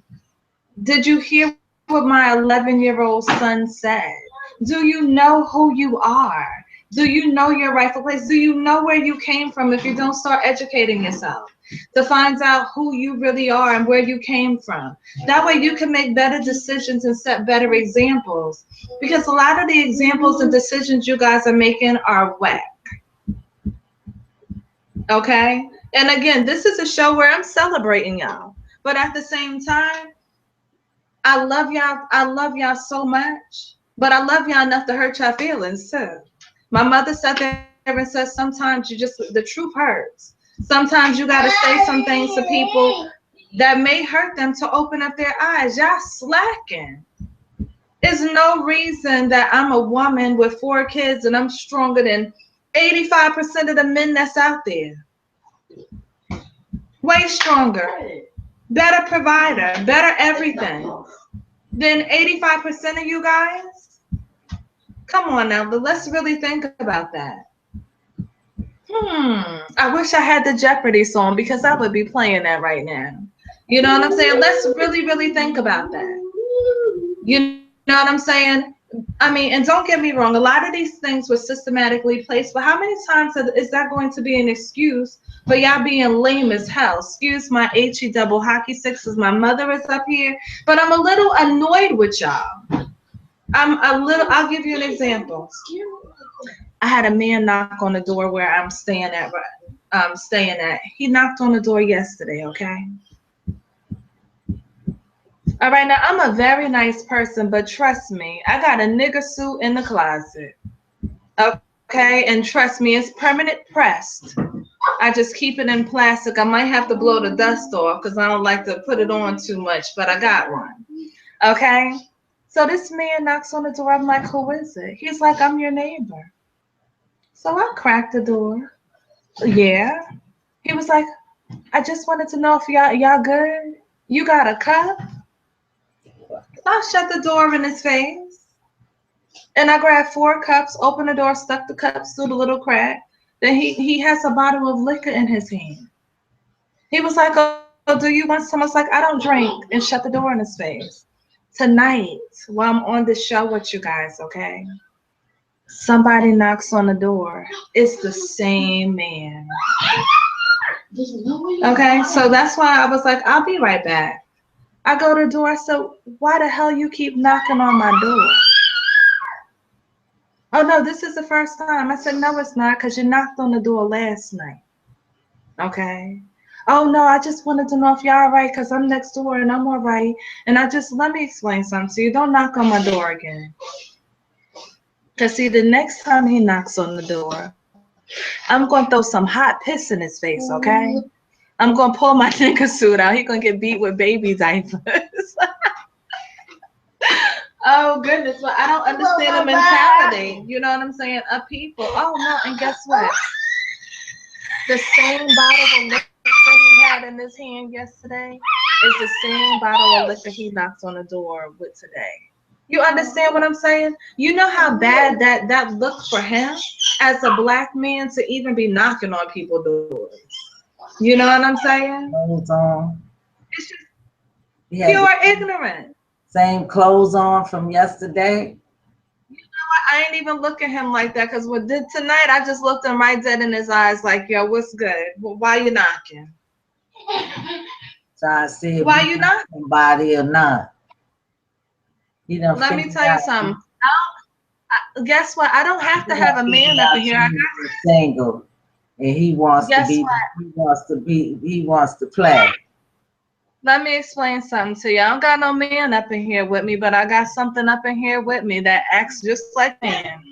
Did you hear what my 11-year-old son said? Do you know who you are? Do you know your rightful place? Do you know where you came from if you don't start educating yourself to find out who you really are and where you came from? That way you can make better decisions and set better examples. Because a lot of the examples and decisions you guys are making are whack. Okay? And again, this is a show where I'm celebrating y'all. But at the same time, I love y'all so much. But I love y'all enough to hurt y'all feelings too. My mother sat there and said sometimes the truth hurts. Sometimes you got to say some things to people that may hurt them to open up their eyes. Y'all slacking. There's no reason that I'm a woman with 4 kids and I'm stronger than 85% of the men that's out there. Way stronger. Better provider. Better everything than 85% of you guys. Come on now, but let's really think about that. I wish I had the Jeopardy song because I would be playing that right now. You know what I'm saying? Let's really, really think about that. You know what I'm saying? I mean, and don't get me wrong, a lot of these things were systematically placed, but how many times is that going to be an excuse for y'all being lame as hell? Excuse my HE double hockey sixes. My mother is up here, but I'm a little annoyed with y'all. I'll give you an example. I had a man knock on the door where I'm staying at. He knocked on the door yesterday, okay? All right, now I'm a very nice person, but trust me, I got a nigger suit in the closet. Okay, and trust me, it's permanent pressed. I just keep it in plastic. I might have to blow the dust off because I don't like to put it on too much, but I got one. Okay? So this man knocks on the door. I'm like, who is it? He's like, I'm your neighbor. So I cracked the door. Yeah. He was like, I just wanted to know if y'all good. You got a cup? So I shut the door in his face. And I grabbed 4 cups, opened the door, stuck the cups through the little crack. Then he has a bottle of liquor in his hand. He was like, oh, do you want some? I was like, I don't drink, and shut the door in his face. Tonight, while I'm on this show with you guys, okay, somebody knocks on the door. It's the same man. Okay, so that's why I was like, I'll be right back. I go to the door. I said, why the hell you keep knocking on my door? Oh, no, this is the first time. I said, no, it's not, because you knocked on the door last night. Okay. Oh, no, I just wanted to know if y'all all right, because I'm next door and I'm all right. And let me explain something to you. Don't knock on my door again. Because, see, the next time he knocks on the door, I'm going to throw some hot piss in his face, okay? I'm going to pull my nigger suit out. He's going to get beat with baby diapers. Oh, goodness. Well, I don't understand the mentality, you know what I'm saying, of people. Oh, no, and guess what? The same bottle of liquor he had in his hand yesterday is the same bottle of liquor he knocks on the door with today. You understand what I'm saying? You know how bad that looked for him as a black man to even be knocking on people's doors. You know what I'm saying? Clothes on. It's just He had pure the ignorance. same clothes on from yesterday. You know what? I ain't even look at him like that because tonight I just looked him right dead in his eyes like, yo, what's good? Well, why you knocking? Trying to see if Why you knocking? somebody or not. You know. Let me tell you something. Guess what? I don't have to have a man up in here. I got single, and he wants to be. He wants to play. Let me explain something to you. I don't got no man up in here with me, but I got something up in here with me that acts just like man.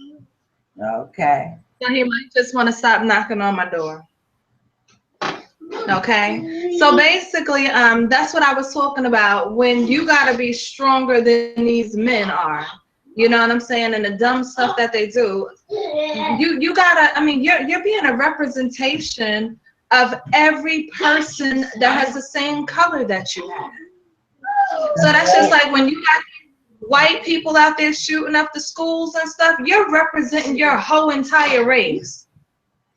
Okay. So he might just want to stop knocking on my door. Okay. So basically, that's what I was talking about. When you gotta be stronger than these men are. You know what I'm saying? And the dumb stuff that they do. You gotta, I mean, you're being a representation of every person that has the same color that you have. So that's just like when you got white people out there shooting up the schools and stuff, you're representing your whole entire race.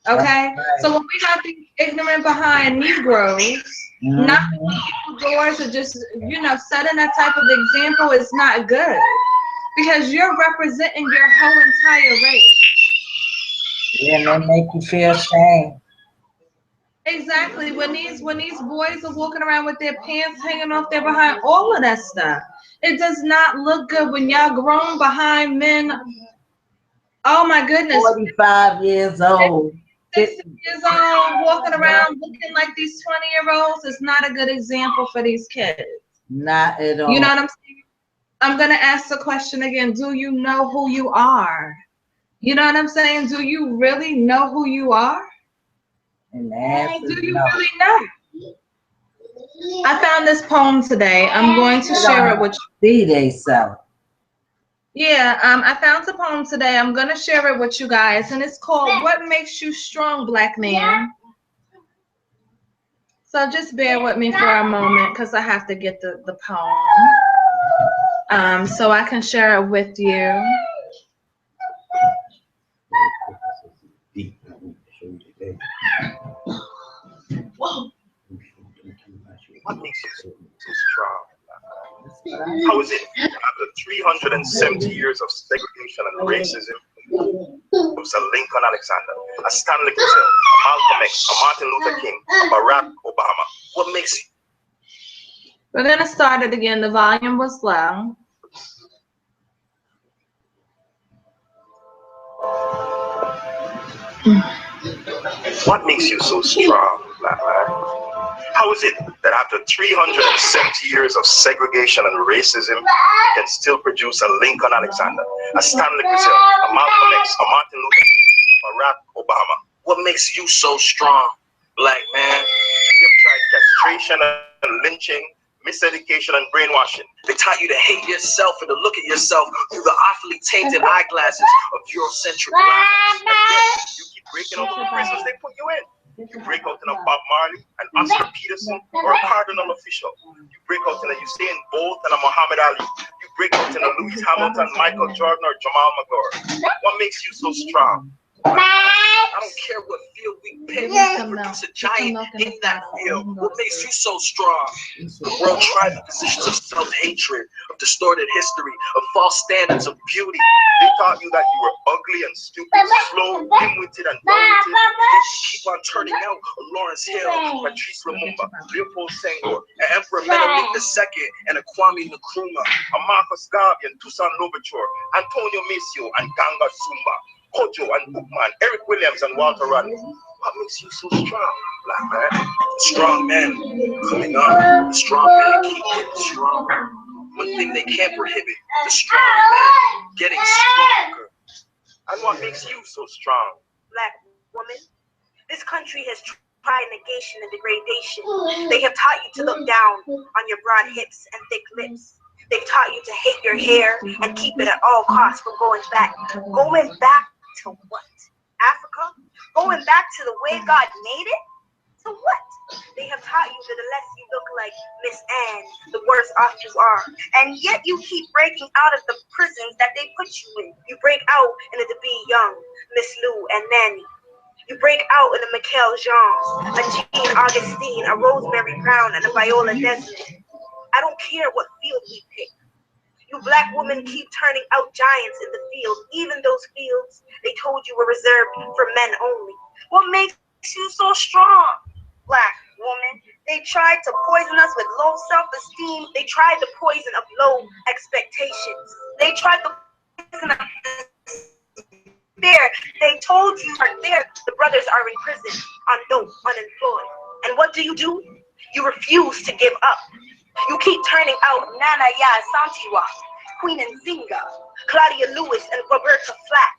Okay? So when we got these ignorant behind Negroes, knocking on people's doors or just, setting that type of example is not good. Because you're representing your whole entire race. Yeah, and they make you feel shame. Exactly. When these boys are walking around with their pants hanging off their behind, all of that stuff. It does not look good when y'all grown behind men. Oh my goodness. 45 years old. 60 years old, walking around looking like these 20-year-olds is not a good example for these kids. Not at all. You know what I'm saying? I'm going to ask the question again. Do you know who you are? You know what I'm saying? Do you really know who you are? And the answer do you no. really know? I found this poem today. I'm going to share it with you. See they so. Yeah, I found a poem today. I'm going to share it with you guys. And it's called What Makes You Strong, Black Man? So just bear with me for a moment because I have to get the poem so I can share it with you. What makes you so strong? How is it after 370 years of segregation and racism, a Lincoln Alexander, a Stanley Cusell, a Malcolm X, a Martin Luther King, a Barack Obama? What makes you? We're going to start it again. The volume was low. What makes you so strong, Black man? How is it that after 370 years of segregation and racism, we can still produce a Lincoln Alexander, a Stanley Grizzell, a Malcolm X, a Martin Luther King, a Barack Obama? What makes you so strong, black man? You've tried castration and lynching, miseducation and brainwashing. They taught you to hate yourself and to look at yourself through the awfully tainted eyeglasses of Eurocentric life. And yet, you keep breaking out of the prisons they put you in. You break out in a Bob Marley, an Oscar Peterson, or a Cardinal Official. You break out in a Usain Bolt and a Muhammad Ali. You break out in a Lewis Hamilton, Michael Jordan, or Jamal Magor. What makes you so strong? I don't care what field we pick, you produce a giant in that field. What makes you so strong? The world tried the positions of self-hatred, of distorted history, of false standards of beauty. They taught you that you were ugly and stupid, slow, dim-witted, and dull-witted. Yet you keep on turning out a Lawrence Hill, Patrice Lumumba, Leopold Senghor, an Emperor Menelik II, and a Kwame Nkrumah, a Marcus Garvey and Toussaint Louverture, Antonio Maceo and Ganga Sumba, Kojo and Bookman, Eric Williams and Walter Rodney. What makes you so strong, black man? Strong men coming on. The strong men keep getting stronger. One thing they can't prohibit, the strong men getting stronger. And what makes you so strong? Black woman, this country has tried negation and degradation. They have taught you to look down on your broad hips and thick lips. They've taught you to hate your hair and keep it at all costs from going back. Going back to what? Africa? Going back to the way God made it? To what? They have taught you that unless you look like Miss Anne, the worse off you are. And yet you keep breaking out of the prisons that they put you in. You break out into the Be Young, Miss Lou, and Nanny. You break out into Michael Jones, a Jean Augustine, a Rosemary Brown, and a Viola Desmond. I don't care what field we pick. You black women keep turning out giants in the field, even those fields they told you were reserved for men only. What makes you so strong, black woman? They tried to poison us with low self-esteem. They tried the poison of low expectations. They tried the poison of despair. They told you are there. The brothers are in prison, on dope, unemployed. And what do? You refuse to give up. You keep turning out Nana Ya Santiwa, Queen Nzinga, Claudia Lewis, and Roberta Flack.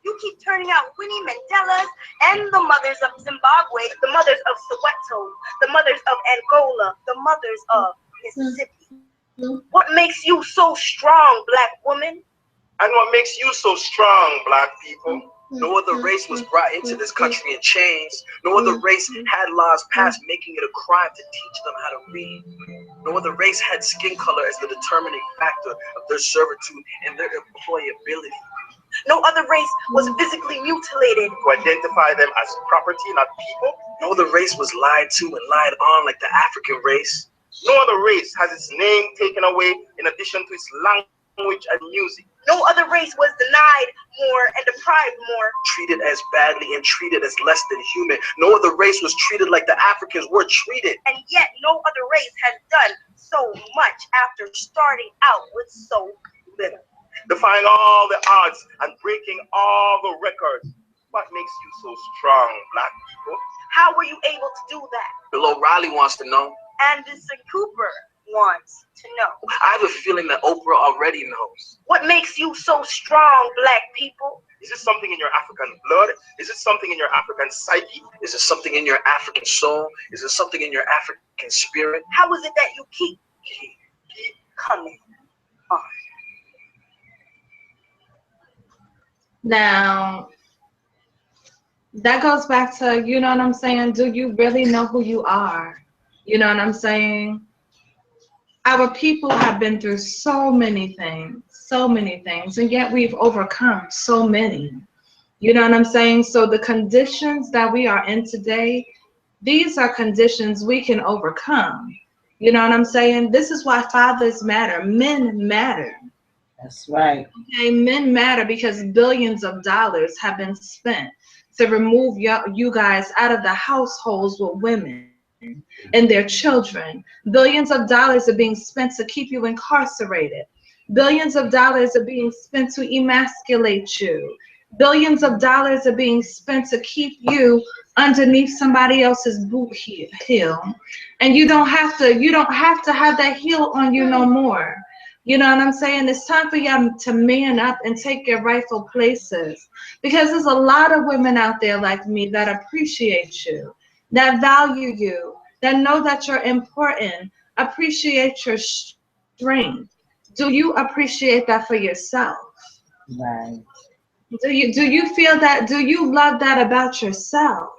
You keep turning out Winnie Mandela's and the mothers of Zimbabwe, the mothers of Soweto, the mothers of Angola, the mothers of Mississippi. What makes you so strong, black woman? And what makes you so strong, black people? No other race was brought into this country in chains. No other race had laws passed making it a crime to teach them how to read. No other race had skin color as the determining factor of their servitude and their employability. No other race was physically mutilated to identify them as property, not people. No other race was lied to and lied on like the African race. No other race has its name taken away in addition to its language and music. No other race was denied more and deprived more. Treated as badly and treated as less than human. No other race was treated like the Africans were treated. And yet no other race has done so much after starting out with so little. Defying all the odds and breaking all the records. What makes you so strong, black people? How were you able to do that? Bill O'Reilly wants to know. Anderson Cooper wants to know. I have a feeling that Oprah already knows. What makes you so strong, black people? Is it something in your African blood? Is it something in your African psyche? Is it something in your African soul? Is it something in your African spirit? How is it that you keep coming on? Now, that goes back to, you know what I'm saying? Do you really know who you are? You know what I'm saying? Our people have been through so many things, and yet we've overcome so many. You know what I'm saying? So the conditions that we are in today, these are conditions we can overcome. You know what I'm saying? This is why fathers matter. Men matter. That's right. Okay, men matter because billions of dollars have been spent to remove you guys out of the households with women and their children. Billions of dollars are being spent to keep you incarcerated. Billions of dollars are being spent to emasculate you. Billions of dollars are being spent to keep you underneath somebody else's boot heel, and you don't have to have that heel on you no more. You know what I'm saying? It's time for y'all to man up and take your rightful places, because there's a lot of women out there like me that appreciate you, that value you, that know that you're important, appreciate your strength. Do you appreciate that for yourself? Right. Do you feel that? Do you love that about yourself?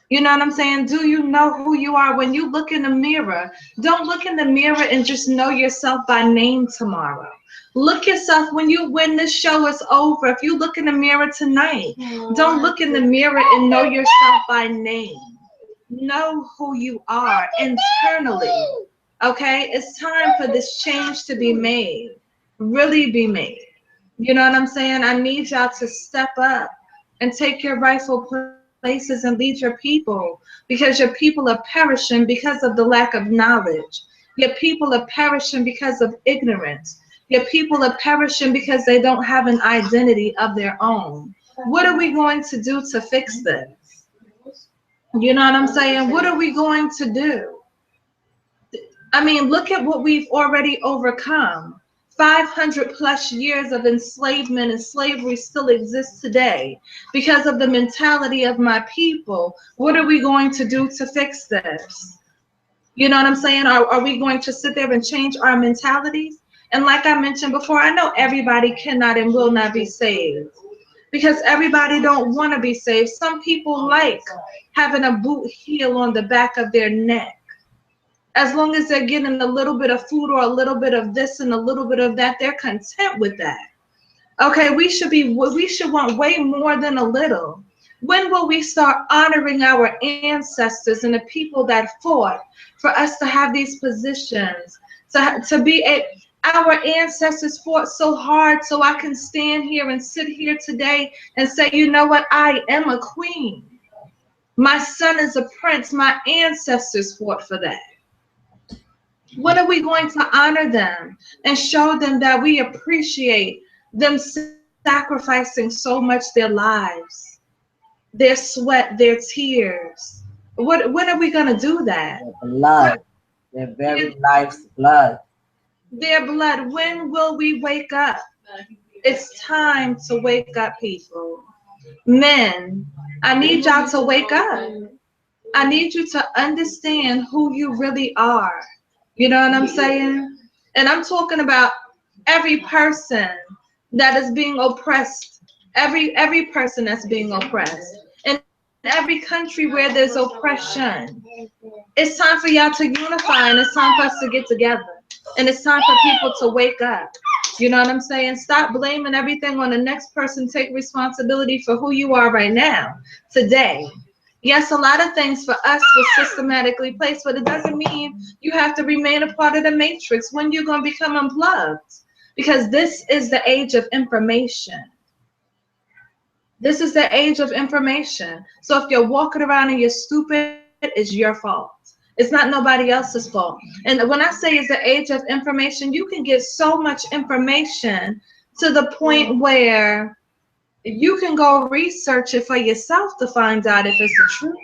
You know what I'm saying? Do you know who you are when you look in the mirror? Don't look in the mirror and just know yourself by name tomorrow. Look yourself when this show is over. If you look in the mirror tonight, don't look in the mirror and know yourself by name. Know who you are internally. Okay? It's time for this change to be made. Really be made. You know what I'm saying? I need y'all to step up and take your rightful places and lead your people, because your people are perishing because of the lack of knowledge. Your people are perishing because of ignorance. Your people are perishing because they don't have an identity of their own. What are we going to do to fix this? You know what I'm saying? What are we going to do? I mean, look at what we've already overcome. 500 plus years of enslavement and slavery still exists today because of the mentality of my people. What are we going to do to fix this? You know what I'm saying? Are we going to sit there and change our mentalities? And like I mentioned before, I know everybody cannot and will not be saved, because everybody don't want to be saved. Some people like having a boot heel on the back of their neck. As long as they're getting a little bit of food or a little bit of this and a little bit of that, they're content with that. Okay, we should want way more than a little. When will we start honoring our ancestors and the people that fought for us to have these positions? Our ancestors fought so hard so I can stand here and sit here today and say, you know what, I am a queen. My son is a prince. My ancestors fought for that. When are we going to honor them and show them that we appreciate them sacrificing so much their lives, their sweat, their tears? When are we going to do that? Their blood, their very life's blood. Their blood. When will we wake up? It's time to wake up, people. Men, I need y'all to wake up. I need you to understand who you really are. You know what I'm saying? And I'm talking about every person that is being oppressed, every person that's being oppressed, in every country where there's oppression. It's time for y'all to unify, and it's time for us to get together. And it's time for people to wake up. You know what I'm saying? Stop blaming everything on the next person. Take responsibility for who you are right now, today. Yes, a lot of things for us was systematically placed, but it doesn't mean you have to remain a part of the matrix. When you're going to become unplugged? Because this is the age of information. This is the age of information. So if you're walking around and you're stupid, it's your fault. It's not nobody else's fault. And when I say it's the age of information, you can get so much information to the point where you can go research it for yourself to find out if it's the truth.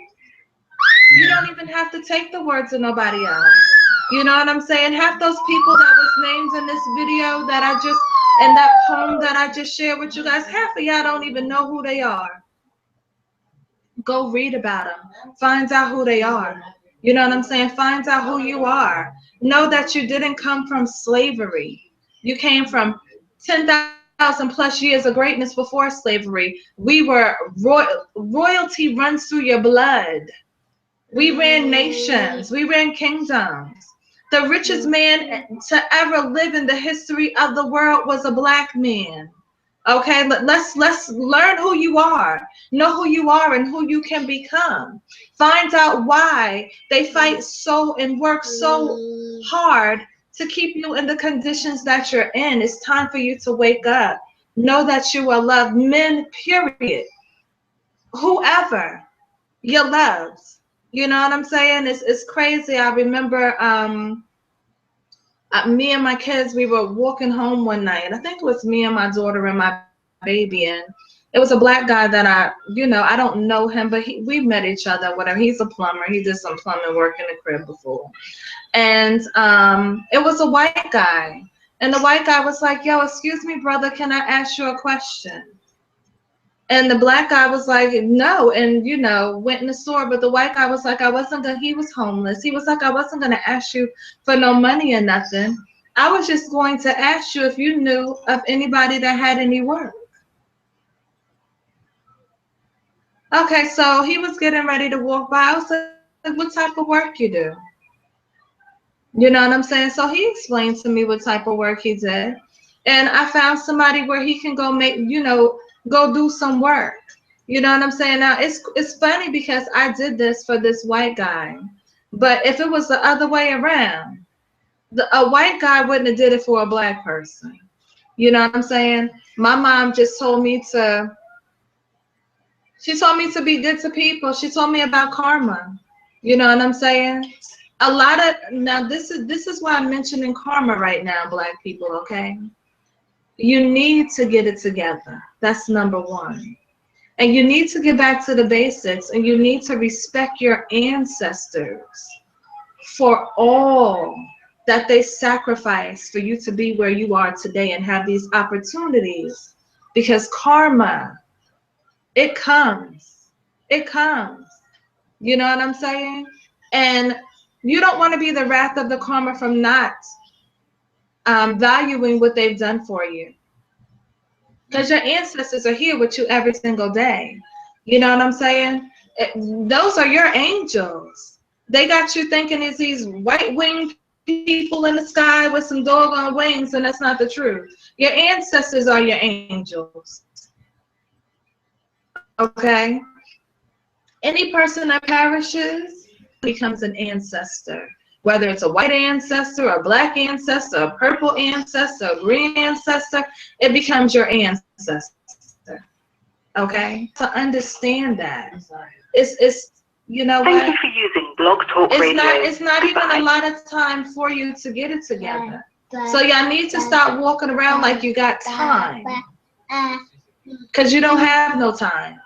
You don't even have to take the words of nobody else. You know what I'm saying? Half those people that was named in this video that and that poem that I just shared with you guys, half of y'all don't even know who they are. Go read about them. Find out who they are. You know what I'm saying? Find out who you are. Know that you didn't come from slavery. You came from 10,000 plus years of greatness before slavery. We were royalty runs through your blood. We ran nations. We ran kingdoms. The richest man to ever live in the history of the world was a black man. Okay, let's learn who you are. Know who you are and who you can become. Find out why they fight so and work so hard to keep you in the conditions that you're in. It's time for you to wake up. Know that you are loved. Men, period. Whoever, you're loved. You know what I'm saying? It's crazy. I remember me and my kids, we were walking home one night. I think it was me and my daughter and my baby, and It was a black guy that I don't know him, but we met each other, whatever. He's a plumber. He did some plumbing work in the crib before. And it was a white guy. And the white guy was like, yo, excuse me, brother, can I ask you a question? And the black guy was like, no, and went in the store. But the white guy was like, he was homeless. He was like, I wasn't gonna ask you for no money or nothing. I was just going to ask you if you knew of anybody that had any work. Okay, so he was getting ready to walk by. I was like, what type of work you do? You know what I'm saying? So he explained to me what type of work he did. And I found somebody where he can go go do some work. You know what I'm saying? Now, it's funny because I did this for this white guy. But if it was the other way around, a white guy wouldn't have did it for a black person. You know what I'm saying? My mom just told me to be good to people. She told me about karma. You know what I'm saying? This is why I'm mentioning karma right now, black people, okay? You need to get it together. That's number one. And you need to get back to the basics, and you need to respect your ancestors for all that they sacrificed for you to be where you are today and have these opportunities. Because karma, it comes. It comes. You know what I'm saying? And you don't want to be the wrath of the karma from not valuing what they've done for you. Because your ancestors are here with you every single day. You know what I'm saying? Those are your angels. They got you thinking it's these white-winged people in the sky with some doggone wings, and that's not the truth. Your ancestors are your angels. Okay? Any person that perishes becomes an ancestor. Whether it's a white ancestor, a black ancestor, a purple ancestor, a green ancestor, it becomes your ancestor. Okay? To understand that. It's you know what? Thank you for using Blog Talk Radio. It's not even a lot of time for you to get it together. So y'all need to stop walking around like you got time. Because you don't have no time.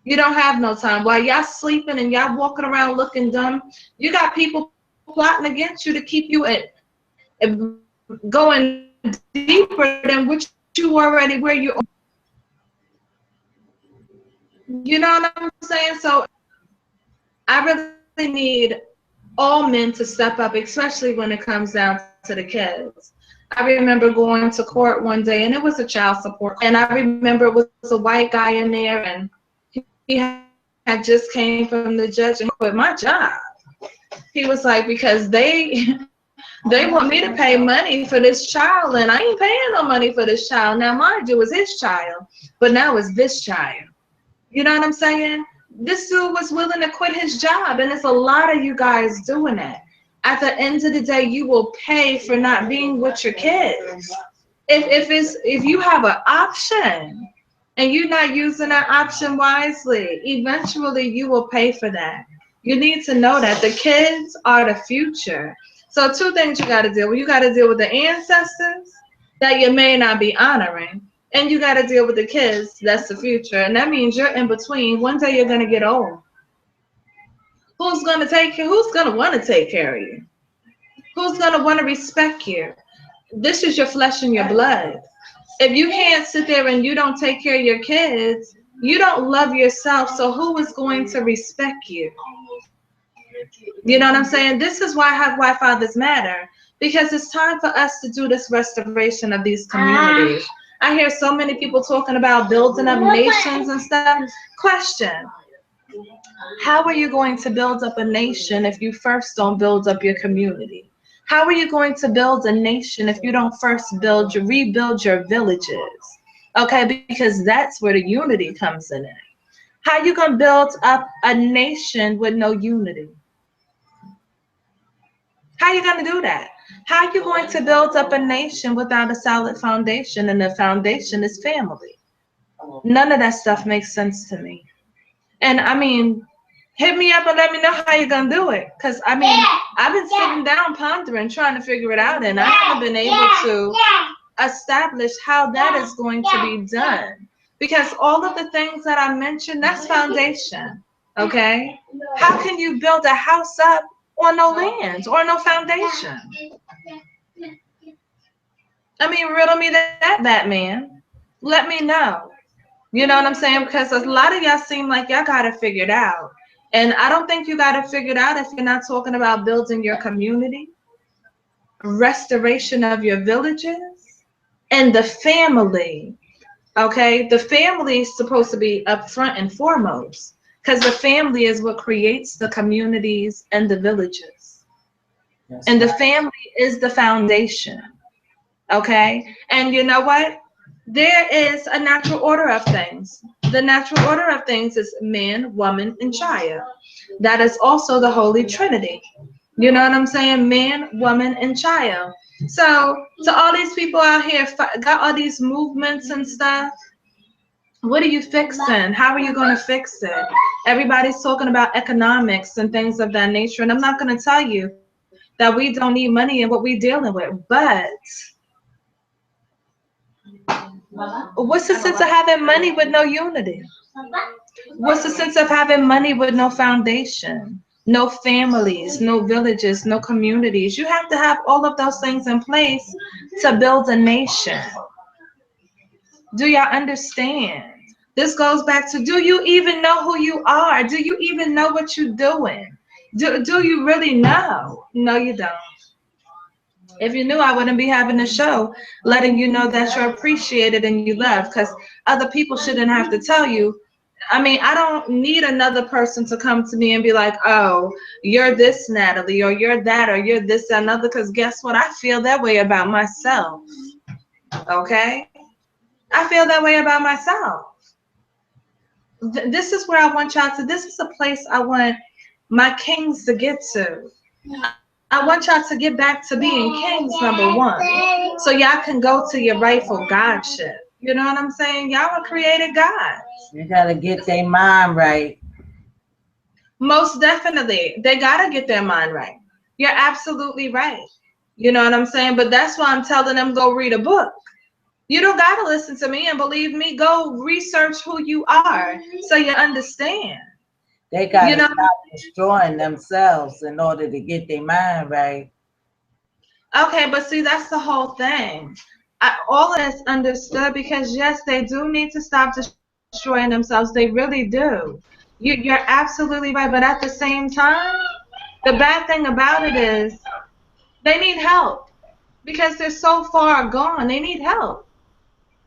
You don't have no time. While y'all sleeping and y'all walking around looking dumb, you got people plotting against you to keep you going deeper than what you already where you are. You know what I'm saying? So I really need all men to step up, especially when it comes down to the kids. I remember going to court one day, and it was a child support, and I remember it was a white guy in there, and he had just came from the judge and quit my job. He was like, because they want me to pay money for this child, and I ain't paying no money for this child. Now, mind you, it was his child, but now it's this child. You know what I'm saying? This dude was willing to quit his job, and it's a lot of you guys doing that. At the end of the day, you will pay for not being with your kids. If you have an option and you're not using that option wisely, eventually you will pay for that. You need to know that the kids are the future. So two things you got to deal with. You got to deal with the ancestors that you may not be honoring, and you got to deal with the kids that's the future. And that means you're in between. One day you're going to get old. Who's going to want to take care of you? Who's going to want to respect you? This is your flesh and your blood. If you can't sit there and you don't take care of your kids, you don't love yourself, so who is going to respect you? You know what I'm saying? This is why fathers matter, because it's time for us to do this restoration of these communities. I hear so many people talking about building up nations and stuff. Question: how are you going to build up a nation if you first don't build up your community? How are you going to build a nation if you don't first rebuild your villages? Okay, because that's where the unity comes in. How you going to build up a nation with no unity? How are you going to do that? How are you going to build up a nation without a solid foundation, and the foundation is family? None of that stuff makes sense to me. And I mean, hit me up and let me know how you're going to do it. Because, I mean, I've been sitting down pondering, trying to figure it out, and I haven't been able to establish how that is going to be done. Because all of the things that I mentioned, that's foundation. Okay? How can you build a house up on no lands or no foundation? I mean, riddle me that, Batman. Let me know. You know what I'm saying? Because a lot of y'all seem like y'all got it figured out. And I don't think you got it figured out if you're not talking about building your community, restoration of your villages, and the family. Okay? The family is supposed to be up front and foremost because the family is what creates the communities and the villages. That's And the right. family is the foundation. Okay? And you know what? There is a natural order of things. The natural order of things is man, woman, and child. That is also the Holy Trinity. You know what I'm saying? Man, woman, and child. So, to all these people out here, got all these movements and stuff, what are you fixing? How are you going to fix it? Everybody's talking about economics and things of that nature. And I'm not going to tell you that we don't need money in what we're dealing with. But what's the sense of having money with no unity? What's the sense of having money with no foundation? No families, no villages, no communities. You have to have all of those things in place to build a nation. Do y'all understand? This goes back to, do you even know who you are? Do you even know what you're doing? Do you really know? No, you don't. If you knew, I wouldn't be having a show letting you know that you're appreciated and you love, because other people shouldn't have to tell you. I mean, I don't need another person to come to me and be like, oh, you're this, Natalie, or you're that, or you're this, that, another, because guess what? I feel that way about myself. Okay? I feel that way about myself. This is where I want y'all to, this is a place I want my kings to get to. I want y'all to get back to being kings, number one, so y'all can go to your rightful godship. You know what I'm saying? Y'all were created gods. You gotta get their mind right. Most definitely. They gotta get their mind right. You're absolutely right. You know what I'm saying? But that's why I'm telling them, go read a book. You don't gotta listen to me and believe me. Go research who you are so you understand. They gotta You know, stop destroying themselves in order to get their mind right. okay, but see, that's the whole thing. All of that's understood because, yes, they do need to stop destroying themselves. They really do. You're absolutely right. But at the same time, the bad thing about it is they need help because they're so far gone. They need help.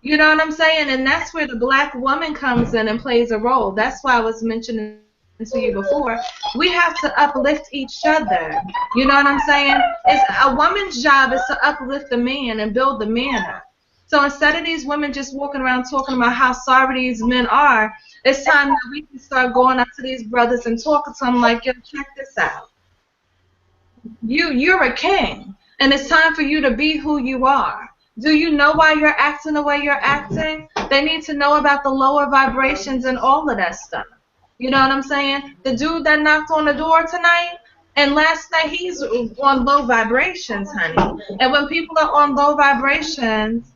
You know what I'm saying? And that's where the black woman comes in and plays a role. That's why I was mentioning to you before. We have to uplift each other. You know what I'm saying? It's a woman's job is to uplift the man and build the man up. So instead of these women just walking around talking about how sorry these men are, it's time that we can start going up to these brothers and talking to them like, yo, check this out. You're a king, and it's time for you to be who you are. Do you know why you're acting the way you're acting? They need to know about the lower vibrations and all of that stuff. You know what I'm saying? The dude that knocked on the door tonight and last night, he's on low vibrations, honey. And when people are on low vibrations,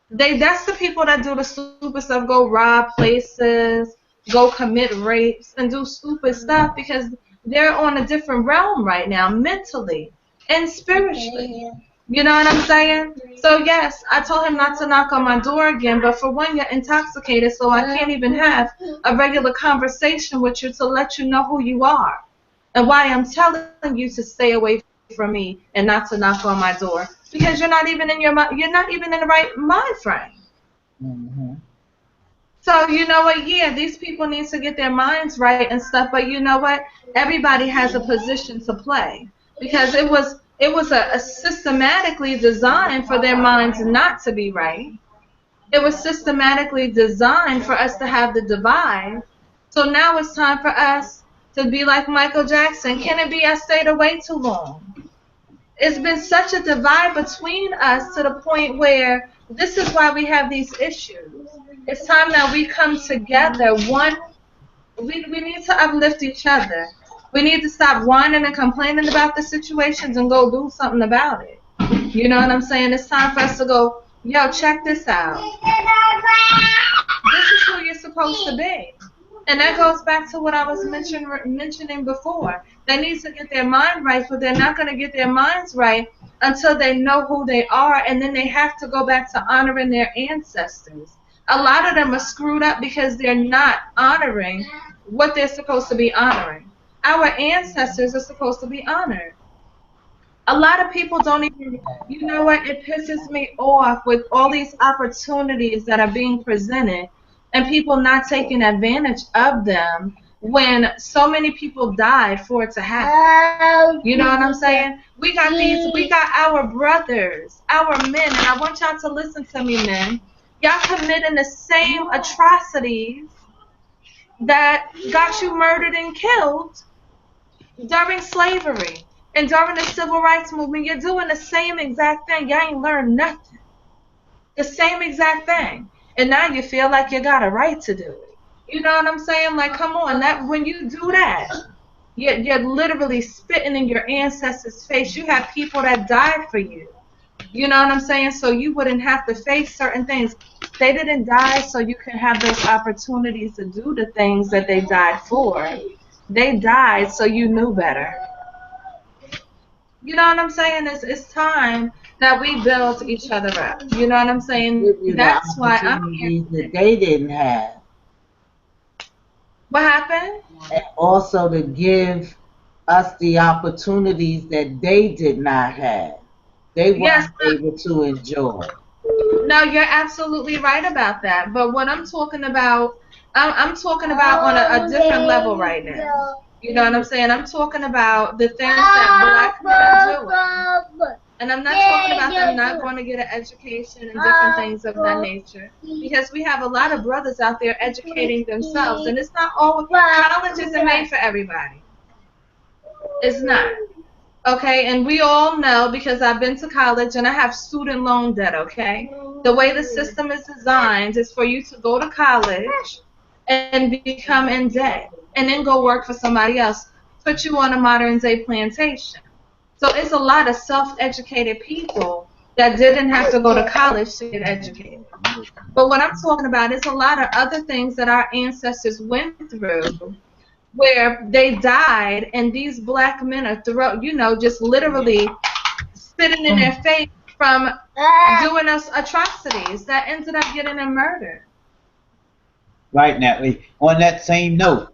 that's the people that do the stupid stuff, go rob places, go commit rapes, and do stupid stuff because they're on a different realm right now, mentally and spiritually. You know what I'm saying? So yes, I told him not to knock on my door again, but for one, you're intoxicated, so I can't even have a regular conversation with you to let you know who you are and why I'm telling you to stay away from me and not to knock on my door, because you're not even in you're not even in the right mind frame. Mm-hmm. So you know what? Yeah, these people need to get their minds right and stuff. But you know what? Everybody has a position to play because it was a systematically designed for their minds not to be right. It was systematically designed for us to have the divide. So now it's time for us to be like Michael Jackson. Can it be I stayed away too long? It's been such a divide between us to the point where this is why we have these issues. It's time that we come together. We need to uplift each other. We need to stop whining and complaining about the situations and go do something about it. You know what I'm saying? It's time for us to go, yo, check this out. this is who you're supposed to be. And that goes back to what I was mentioning before. They need to get their mind right, but they're not going to get their minds right until they know who they are, and then they have to go back to honoring their ancestors. A lot of them are screwed up because they're not honoring what they're supposed to be honoring. Our ancestors are supposed to be honored. A lot of people don't even, you know what, it pisses me off with all these opportunities that are being presented and people not taking advantage of them when so many people died for it to happen. You know what I'm saying? We got our brothers, our men, and I want y'all to listen to me, men. Y'all committing the same atrocities that got you murdered and killed during slavery and during the civil rights movement. You're doing the same exact thing. Y'all ain't learned nothing. The same exact thing. And now you feel like you got a right to do it. You know what I'm saying? Like, come on, that when you do that, you're literally spitting in your ancestors' face. You have people that died for you. You know what I'm saying? So you wouldn't have to face certain things. They didn't die so you can have those opportunities to do the things that they died for. They died so you knew better. You know what I'm saying? It's time that we build each other up. You know what I'm saying? That's why I'm here. That they didn't have. What happened? And also to give us the opportunities that they did not have. They weren't able to enjoy. No, you're absolutely right about that. But what I'm talking about, I'm talking about on a different level right now. You know what I'm saying? I'm talking about the things that black men are doing. And I'm not talking about them not going to get an education and different things of that nature. Because we have a lot of brothers out there educating themselves. And it's not all, college isn't made for everybody. It's not. Okay, and we all know, because I've been to college and I have student loan debt, okay? The way the system is designed is for you to go to college and become in debt and then go work for somebody else, put you on a modern day plantation. So it's a lot of self-educated people that didn't have to go to college to get educated. But what I'm talking about is a lot of other things that our ancestors went through where they died, and these black men are just literally spitting in their face from doing us atrocities that ended up getting them murdered. Right, Natalie. On that same note,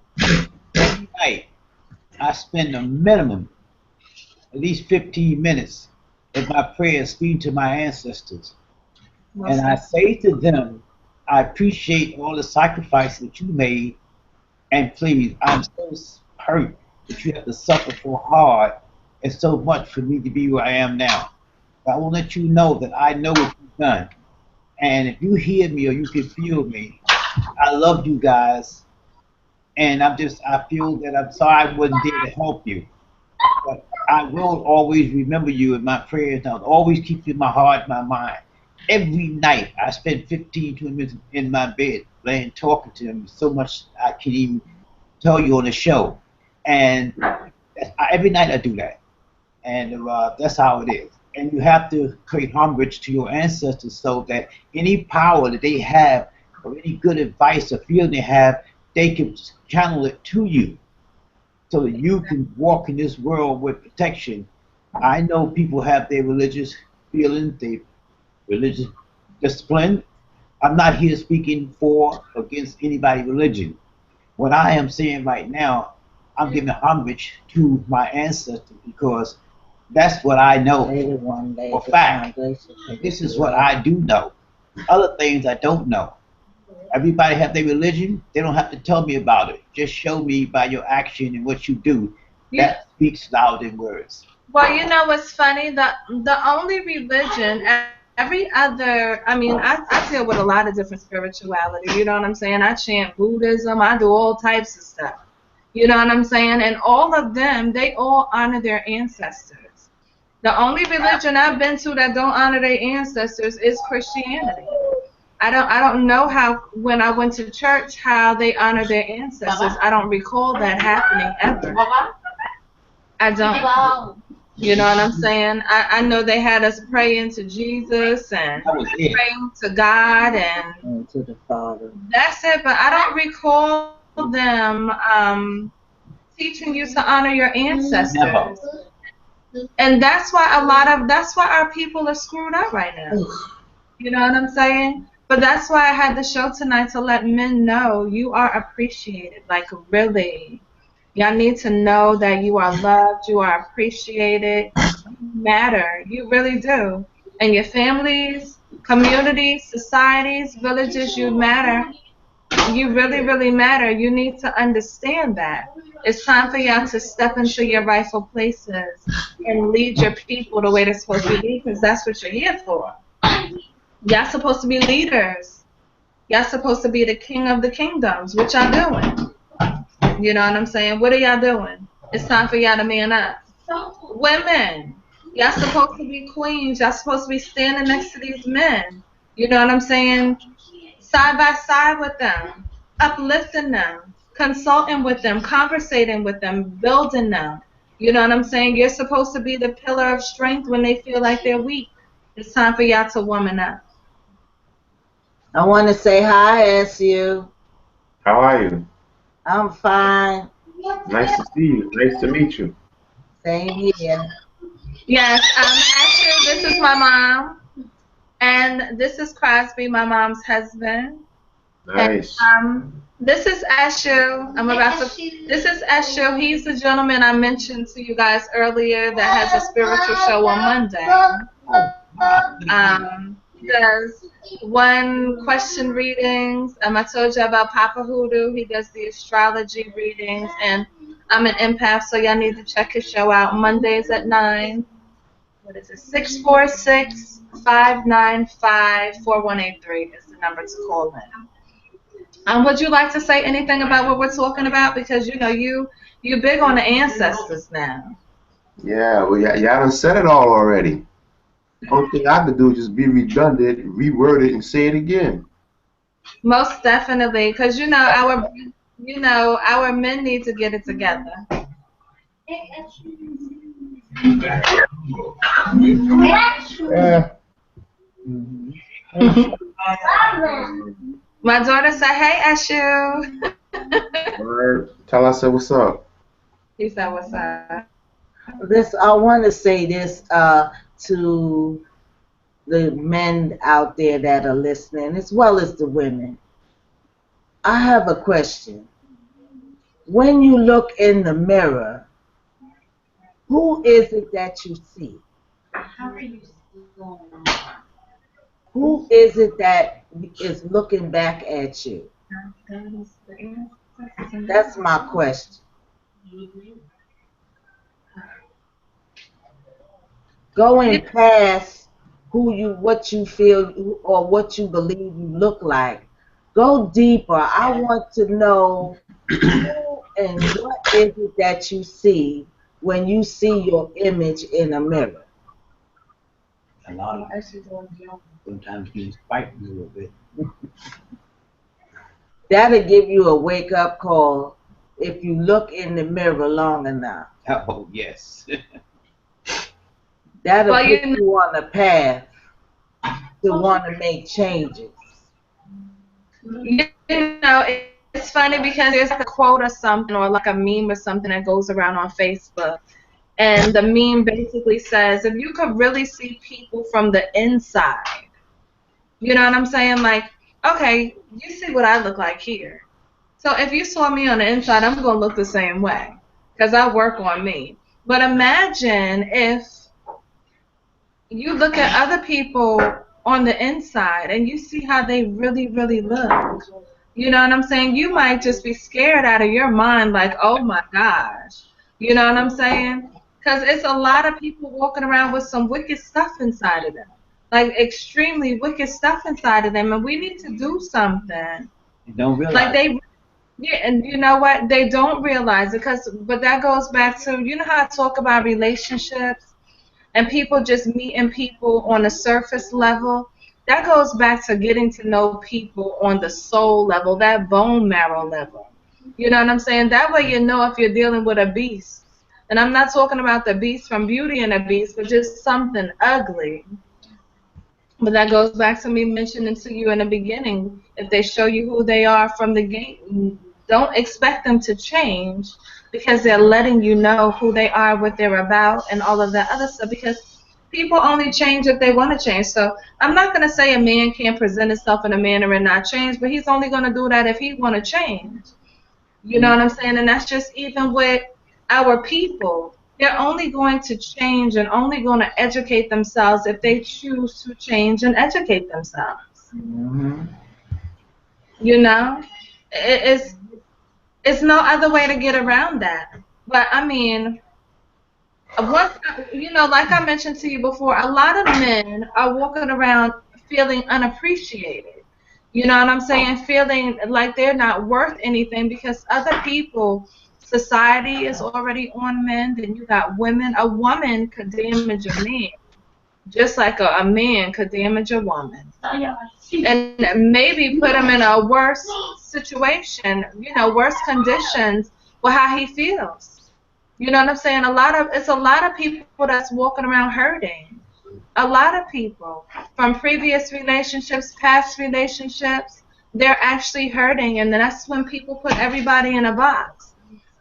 every night I spend a minimum at least 15 minutes in my prayers speaking to my ancestors. And I say to them, I appreciate all the sacrifices that you made, and please, I'm so hurt that you have to suffer so hard and so much for me to be where I am now. But I will let you know that I know what you've done. And if you hear me or you can feel me, I love you guys. And I feel that I'm sorry I wasn't there to help you. But I will always remember you in my prayers, and I'll always keep you in my heart, my mind. Every night I spend 15, 20 minutes in my bed, laying, talking to them so much I can't even tell you on the show. And every night I do that. And that's how it is. And you have to create homage to your ancestors so that any power that they have or any good advice or feeling they have, they can channel it to you so that you can walk in this world with protection. I know people have their religious feelings, their religious discipline. I'm not here speaking for or against anybody's religion. What I am saying right now, I'm giving homage to my ancestors because that's what I know for fact. This is what I do know. Other things I don't know. Everybody have their religion. They don't have to tell me about it. Just show me by your action and what you do. That speaks louder than words. Well, you know what's funny? The only religion, every other, I deal with a lot of different spirituality. You know what I'm saying? I chant Buddhism. I do all types of stuff. You know what I'm saying? And all of them, they all honor their ancestors. The only religion I've been to that don't honor their ancestors is Christianity. I don't know how, when I went to church, how they honor their ancestors. I don't recall that happening ever. I don't. You know what I'm saying? I know they had us praying to Jesus and That was it. praying to God, and And to the Father. that's it. But I don't recall them teaching you to honor your ancestors. Never. And that's why our people are screwed up right now. You know what I'm saying? But that's why I had the show tonight, to let men know you are appreciated. Like, really. Y'all need to know that you are loved, you are appreciated, you matter. You really do. And your families, communities, societies, villages, you matter. You really, really matter. You need to understand that. It's time for y'all to step into your rightful places and lead your people the way they're supposed to be, because that's what you're here for. Y'all supposed to be leaders. Y'all supposed to be the king of the kingdoms. What y'all doing? You know what I'm saying? What are y'all doing? It's time for y'all to man up. Women, y'all supposed to be queens. Y'all supposed to be standing next to these men. You know what I'm saying? Side by side with them, uplifting them, consulting with them, conversating with them, building them. You know what I'm saying? You're supposed to be the pillar of strength when they feel like they're weak. It's time for y'all to woman up. I want to say hi, SU. How are you? I'm fine. Nice to see you. Nice to meet you. Same here. Yes, actually, this is my mom, and this is Crosby, my mom's husband. Nice. And, this is Eshu. This is Eshu. He's the gentleman I mentioned to you guys earlier that has a spiritual show on Monday. He does one question readings. I told you about Papa Hoodoo. He does the astrology readings, and I'm an empath, so y'all need to check his show out. Mondays at 9. What is it? 646-595-4183 is the number to call in. Would you like to say anything about what we're talking about? Because you know you're big on the ancestors now. Yeah, well, y'all done said it all already. Only thing I could do is just be redundant, reword it, and say it again. Most definitely, because our men need to get it together. My daughter said, "Hey, Eshu." Word. Tell us what's up. He said, "What's up?" I want to say this to the men out there that are listening, as well as the women. I have a question. When you look in the mirror, who is it that you see? Who is it that is looking back at you? That's my question. Going past what you feel or what you believe you look like, go deeper. I want to know who and what is it that you see when you see your image in a mirror. A lot of sometimes things fight me a little bit. That'll give you a wake-up call if you look in the mirror long enough. Oh, yes. That'll put you on a path to want to make changes. It's funny because there's like a quote or something, or like a meme or something that goes around on Facebook. And the meme basically says, if you could really see people from the inside, you know what I'm saying? Like, okay, you see what I look like here. So if you saw me on the inside, I'm going to look the same way because I work on me. But imagine if you look at other people on the inside and you see how they really, really look. You know what I'm saying? You might just be scared out of your mind like, oh my gosh. You know what I'm saying? Because it's a lot of people walking around with some wicked stuff inside of them. Like extremely wicked stuff inside of them. And we need to do something. You don't realize like yeah, and you know what? They don't realize it but that goes back to, you know how I talk about relationships and people just meeting people on a surface level? That goes back to getting to know people on the soul level, that bone marrow level. You know what I'm saying? That way you know if you're dealing with a beast And I'm not talking about the Beast from Beauty and the Beast, but just something ugly. But that goes back to me mentioning to you in the beginning. If they show you who they are from the gate, don't expect them to change because they're letting you know who they are, what they're about, and all of that other stuff. Because people only change if they want to change. So I'm not going to say a man can't present himself in a manner and not change, but he's only going to do that if he want to change. You know what I'm saying? And that's just even with our people. They're only going to change and only going to educate themselves if they choose to change and educate themselves. You know? It's no other way to get around that. But, I mean, like I mentioned to you before, a lot of men are walking around feeling unappreciated. You know what I'm saying? Feeling like they're not worth anything because other people, society is already on men. Then you got women. A woman could damage a man, just like a man could damage a woman. And maybe put him in a worse situation, worse conditions with how he feels. You know what I'm saying? It's a lot of people that's walking around hurting. A lot of people from previous relationships, past relationships, they're actually hurting, and that's when people put everybody in a box.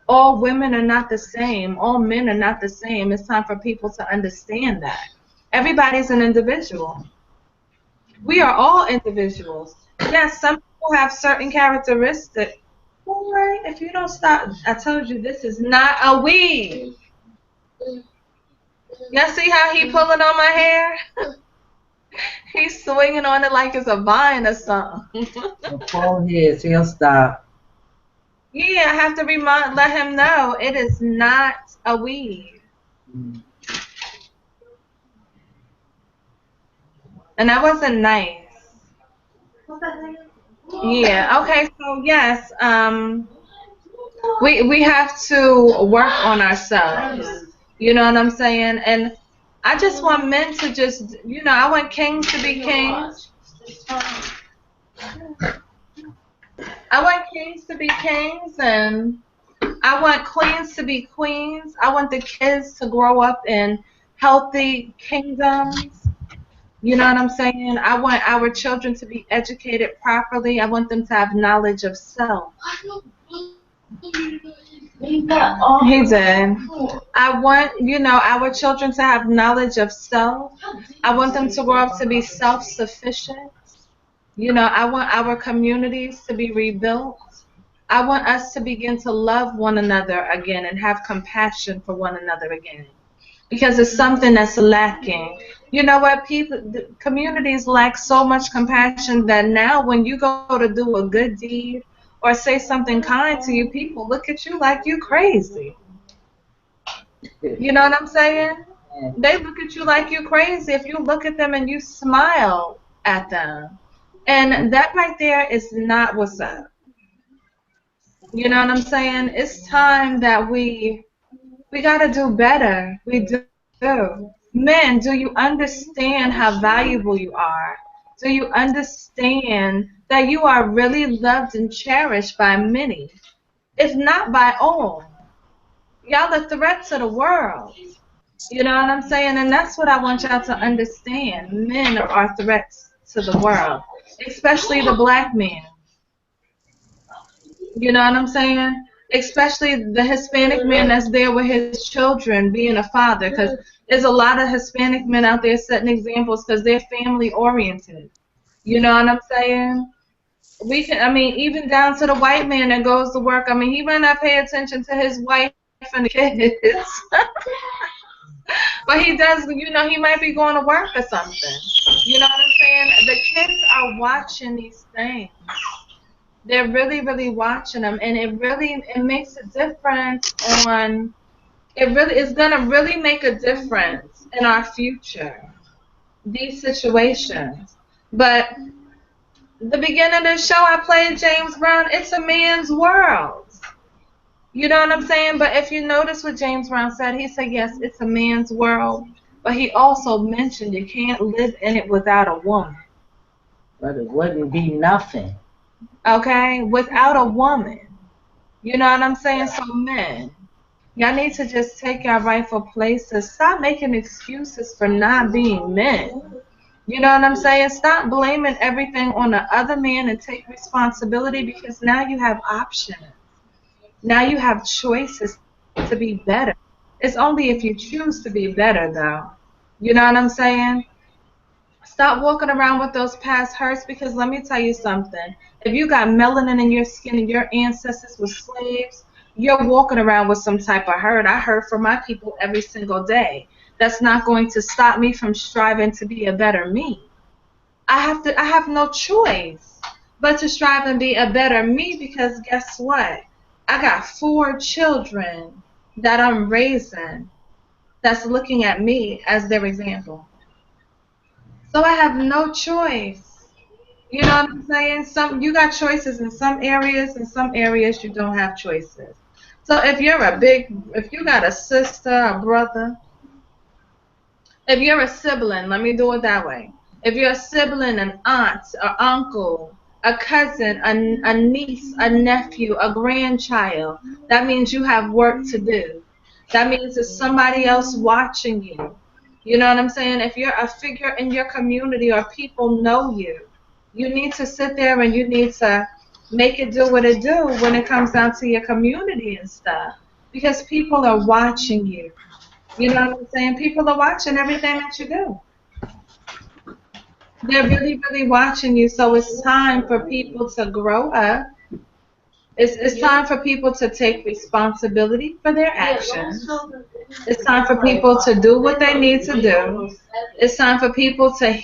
All women are not the same. All men are not the same. It's time for people to understand that. Everybody's an individual. We are all individuals. Yes, some people have certain characteristics. Boy, if you don't stop, I told you this is not a weave. Y'all see how he pulling on my hair? He's swinging on it like it's a vine or something. The forehead, he'll stop. Yeah, I have to let him know it is not a weave. And that wasn't nice. Yeah, okay, so yes, we have to work on ourselves. You know what I'm saying? And I just want men to just, I want kings to be kings. I want kings to be kings, and I want queens to be queens. I want the kids to grow up in healthy kingdoms. You know what I'm saying? I want our children to be educated properly. I want them to have knowledge of self. He did. I want, our children to have knowledge of self. I want them to grow up to be self-sufficient. I want our communities to be rebuilt. I want us to begin to love one another again and have compassion for one another again. Because it's something that's lacking. You know what? Communities lack so much compassion that now when you go to do a good deed or say something kind to you, people look at you like you crazy. You know what I'm saying? They look at you like you crazy if you look at them and you smile at them. And that right there is not what's up. You know what I'm saying? It's time that we got to do better. We do. Men, do you understand how valuable you are? Do you understand that you are really loved and cherished by many, if not by all? Y'all a threat to the world. You know what I'm saying? And that's what I want y'all to understand. Men are threats to the world, especially the black man. You know what I'm saying? Especially the Hispanic man that's there with his children, being a father, because there's a lot of Hispanic men out there setting examples because they're family oriented. You know what I'm saying? Even down to the white man that goes to work. He might not pay attention to his wife and the kids. But he does, he might be going to work or something. You know what I'm saying? The kids are watching these things. They're really, really watching them, and it makes a difference it's gonna really make a difference in our future, these situations. But the beginning of the show, I played James Brown. It's a man's world. You know what I'm saying? But if you notice what James Brown said, he said, yes, it's a man's world, but he also mentioned you can't live in it without a woman. But it wouldn't be nothing. Okay? Without a woman. You know what I'm saying? So men, Y'all need to just take your rightful places. Stop making excuses for not being men. You know what I'm saying? Stop blaming everything on the other man and take responsibility, because now you have options. Now you have choices to be better. It's only if you choose to be better, though. You know what I'm saying? Stop walking around with those past hurts, because let me tell you something. If you got melanin in your skin and your ancestors were slaves, you're walking around with some type of hurt. I hurt for my people every single day. That's not going to stop me from striving to be a better me. I have no choice but to strive and be a better me, because guess what? I got 4 children that I'm raising that's looking at me as their example. So I have no choice. You know what I'm saying? Some you got choices in some areas you don't have choices. So if you got a sister, a brother, if you're a sibling, let me do it that way. If you're a sibling, an aunt, or uncle, a cousin, a niece, a nephew, a grandchild, that means you have work to do. That means there's somebody else watching you. You know what I'm saying? If you're a figure in your community or people know you, you need to sit there and you need to make it do what it do when it comes down to your community and stuff. Because people are watching you. You know what I'm saying? People are watching everything that you do. They're really, really watching you. So it's time for people to grow up. It's time for people to take responsibility for their actions. It's time for people to do what they need to do. It's time for people to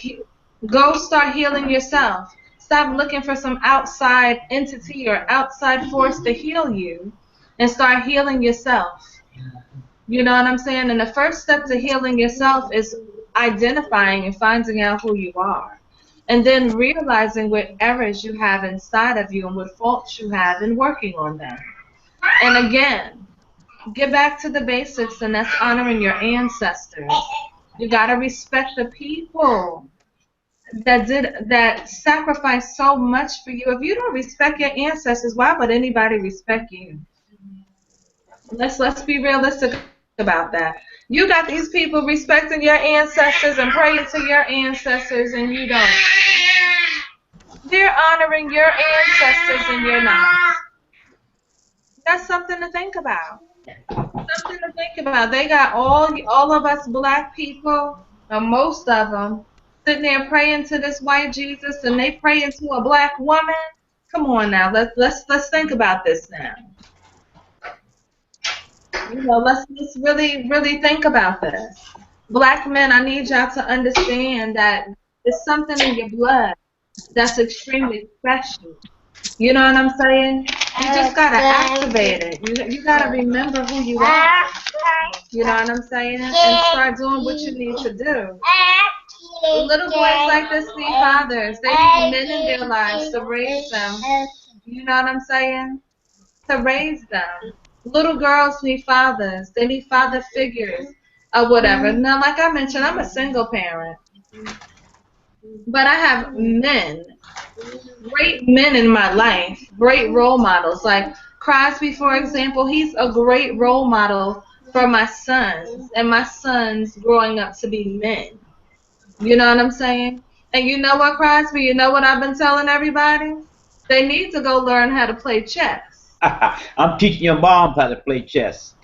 go start healing yourself. Stop looking for some outside entity or outside force to heal you, and start healing yourself. You know what I'm saying? And the first step to healing yourself is identifying and finding out who you are. And then realizing what errors you have inside of you and what faults you have, and working on them. And again, get back to the basics, and that's honoring your ancestors. You got to respect the people that sacrificed so much for you. If you don't respect your ancestors, why would anybody respect you? Let's be realistic about that. You got these people respecting your ancestors and praying to your ancestors, and you don't. They're honoring your ancestors and you're not. That's something to think about. Something to think about. They got all of us black people, or most of them, sitting there praying to this white Jesus, and they praying to a black woman. Come on now, let's think about this now. You know, let's really, really think about this. Black men, I need y'all to understand that it's something in your blood that's extremely special. You know what I'm saying? You just gotta activate it. You gotta remember who you are. You know what I'm saying? And start doing what you need to do. Little boys like this need fathers. They need men in their lives to raise them. You know what I'm saying? To raise them. Little girls need fathers. They need father figures or whatever. Now, like I mentioned, I'm a single parent. But I have men, great men in my life, great role models. Like Crosby, for example, he's a great role model for my sons, and my sons growing up to be men. You know what I'm saying? And you know what, Crosby? You know what I've been telling everybody? They need to go learn how to play chess. I'm teaching your mom how to play chess.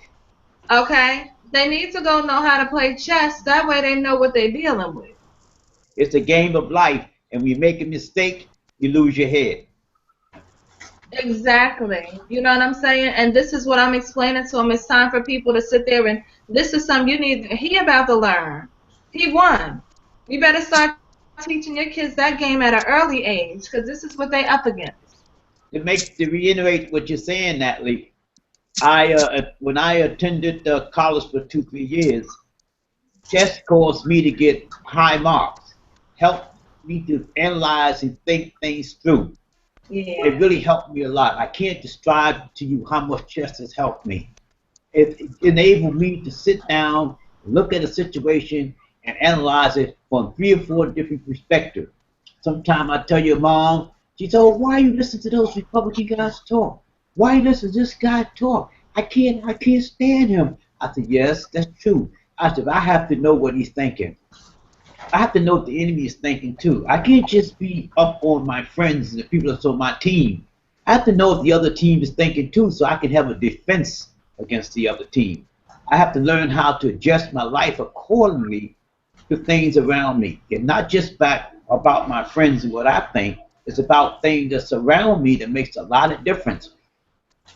Okay? They need to go know how to play chess. That way they know what they're dealing with. It's a game of life, and when you make a mistake, you lose your head. Exactly. You know what I'm saying? And this is what I'm explaining to them. It's time for people to sit there, and this is something you need. He about to learn. He won. You better start teaching your kids that game at an early age, because this is what they up against. To reiterate what you're saying, Natalie, when I attended college for 2-3 years, chess caused me to get high marks, helped me to analyze and think things through. Yeah. It really helped me a lot. I can't describe to you how much chess has helped me. It enabled me to sit down, look at a situation, and analyze it from 3 or 4 different perspectives. Sometimes I tell your mom, she said, oh, why you listen to those Republican guys talk? Why you listen to this guy talk? I can't stand him. I said, yes, that's true. I said, I have to know what he's thinking. I have to know what the enemy is thinking too. I can't just be up on my friends and the people that's on my team. I have to know what the other team is thinking too, so I can have a defense against the other team. I have to learn how to adjust my life accordingly to things around me. It's not just about my friends and what I think. It's about things that surround me that makes a lot of difference.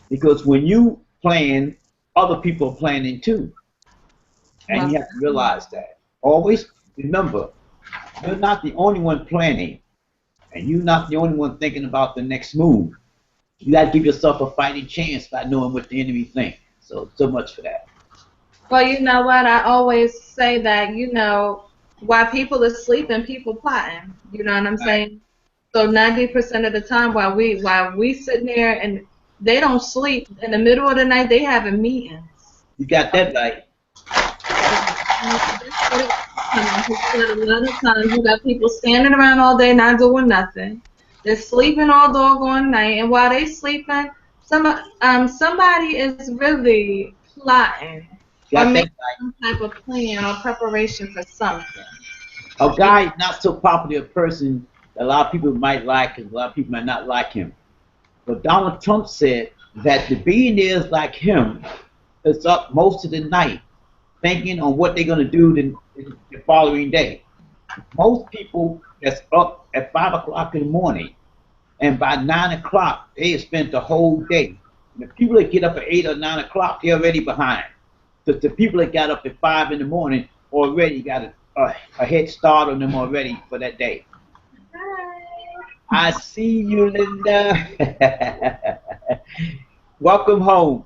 Because when you plan, other people are planning too. And you have to realize that. Always remember, you're not the only one planning, and you're not the only one thinking about the next move. You got to give yourself a fighting chance by knowing what the enemy thinks. So much for that. Well, you know what? I always say that, you know, while people are sleeping, people plotting. You know what I'm saying? So 90% of the time, while we sitting there and they don't sleep, in the middle of the night they having meetings. You got that right. A lot of times you got people standing around all day not doing nothing. They're sleeping all doggone night, and while they sleeping, somebody is really plotting or making some type of plan or preparation for something. A guy is not so popular a person that a lot of people might like and a lot of people might not like him. But Donald Trump said that the billionaires like him is up most of the night thinking on what they're going to do the following day. Most people that's up at 5 o'clock in the morning, and by 9 o'clock, they have spent the whole day. And the people that get up at 8 or 9 o'clock, they're already behind. Because the people that got up at 5 in the morning already got a head start on them already for that day. I see you, Linda. Welcome home.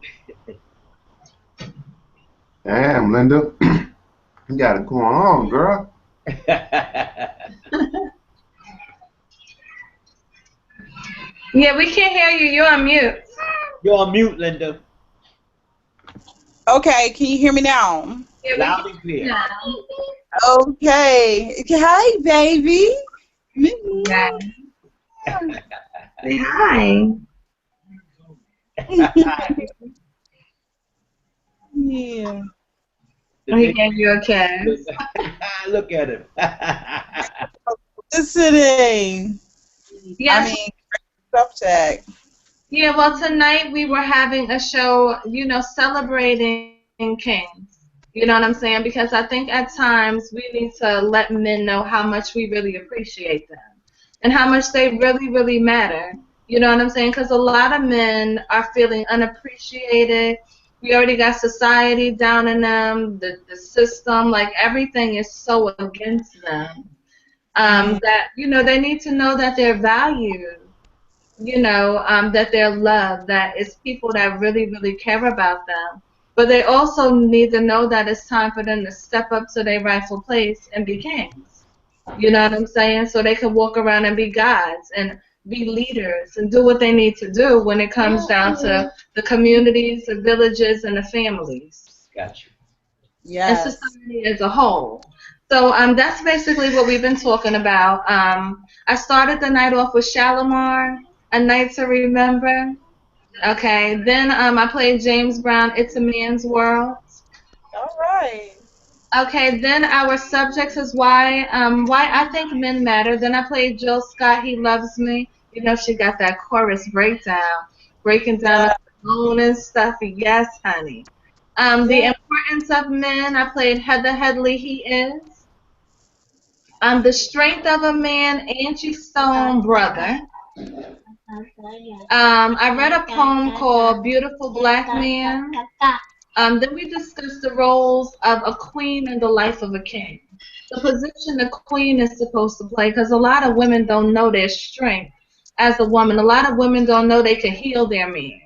Damn, Linda. You got it going on, girl. Yeah, we can't hear you. You're on mute. You're on mute, Linda. Okay, can you hear me now? Yeah, Loud and clear. Yeah. Okay. Hi, baby. Yeah. Say hi. Yeah. He gave you a kiss. Look at him. Listening. Yes. I mean, subject. Yeah, well, tonight we were having a show, you know, celebrating kings. You know what I'm saying? Because I think at times we need to let men know how much we really appreciate them and how much they really, really matter. You know what I'm saying? Because a lot of men are feeling unappreciated. We already got society down in them, the system, like everything is so against them that, you know, they need to know that they're valued. You know, that they're loved, that it's people that really, really care about them. But they also need to know that it's time for them to step up to their rightful place and be kings. You know what I'm saying? So they can walk around and be gods and be leaders and do what they need to do when it comes down to the communities, the villages, and the families. Gotcha. Yes. And society as a whole. So that's basically what we've been talking about. I started the night off with Shalimar, A Night to Remember. Okay, then I played James Brown, It's a Man's World. All right. Okay, then our subjects is why I think men matter. Then I played Jill Scott, He Loves Me. You know, she got that chorus breakdown, breaking down the tone and stuff. Yes, honey. The Importance of Men, I played Heather Headley, He Is. The Strength of a Man, Angie Stone, Brother. I read a poem called Beautiful Black Man. Then we discussed the roles of a queen in the life of a king. The position the queen is supposed to play, because a lot of women don't know their strength as a woman. A lot of women don't know they can heal their man.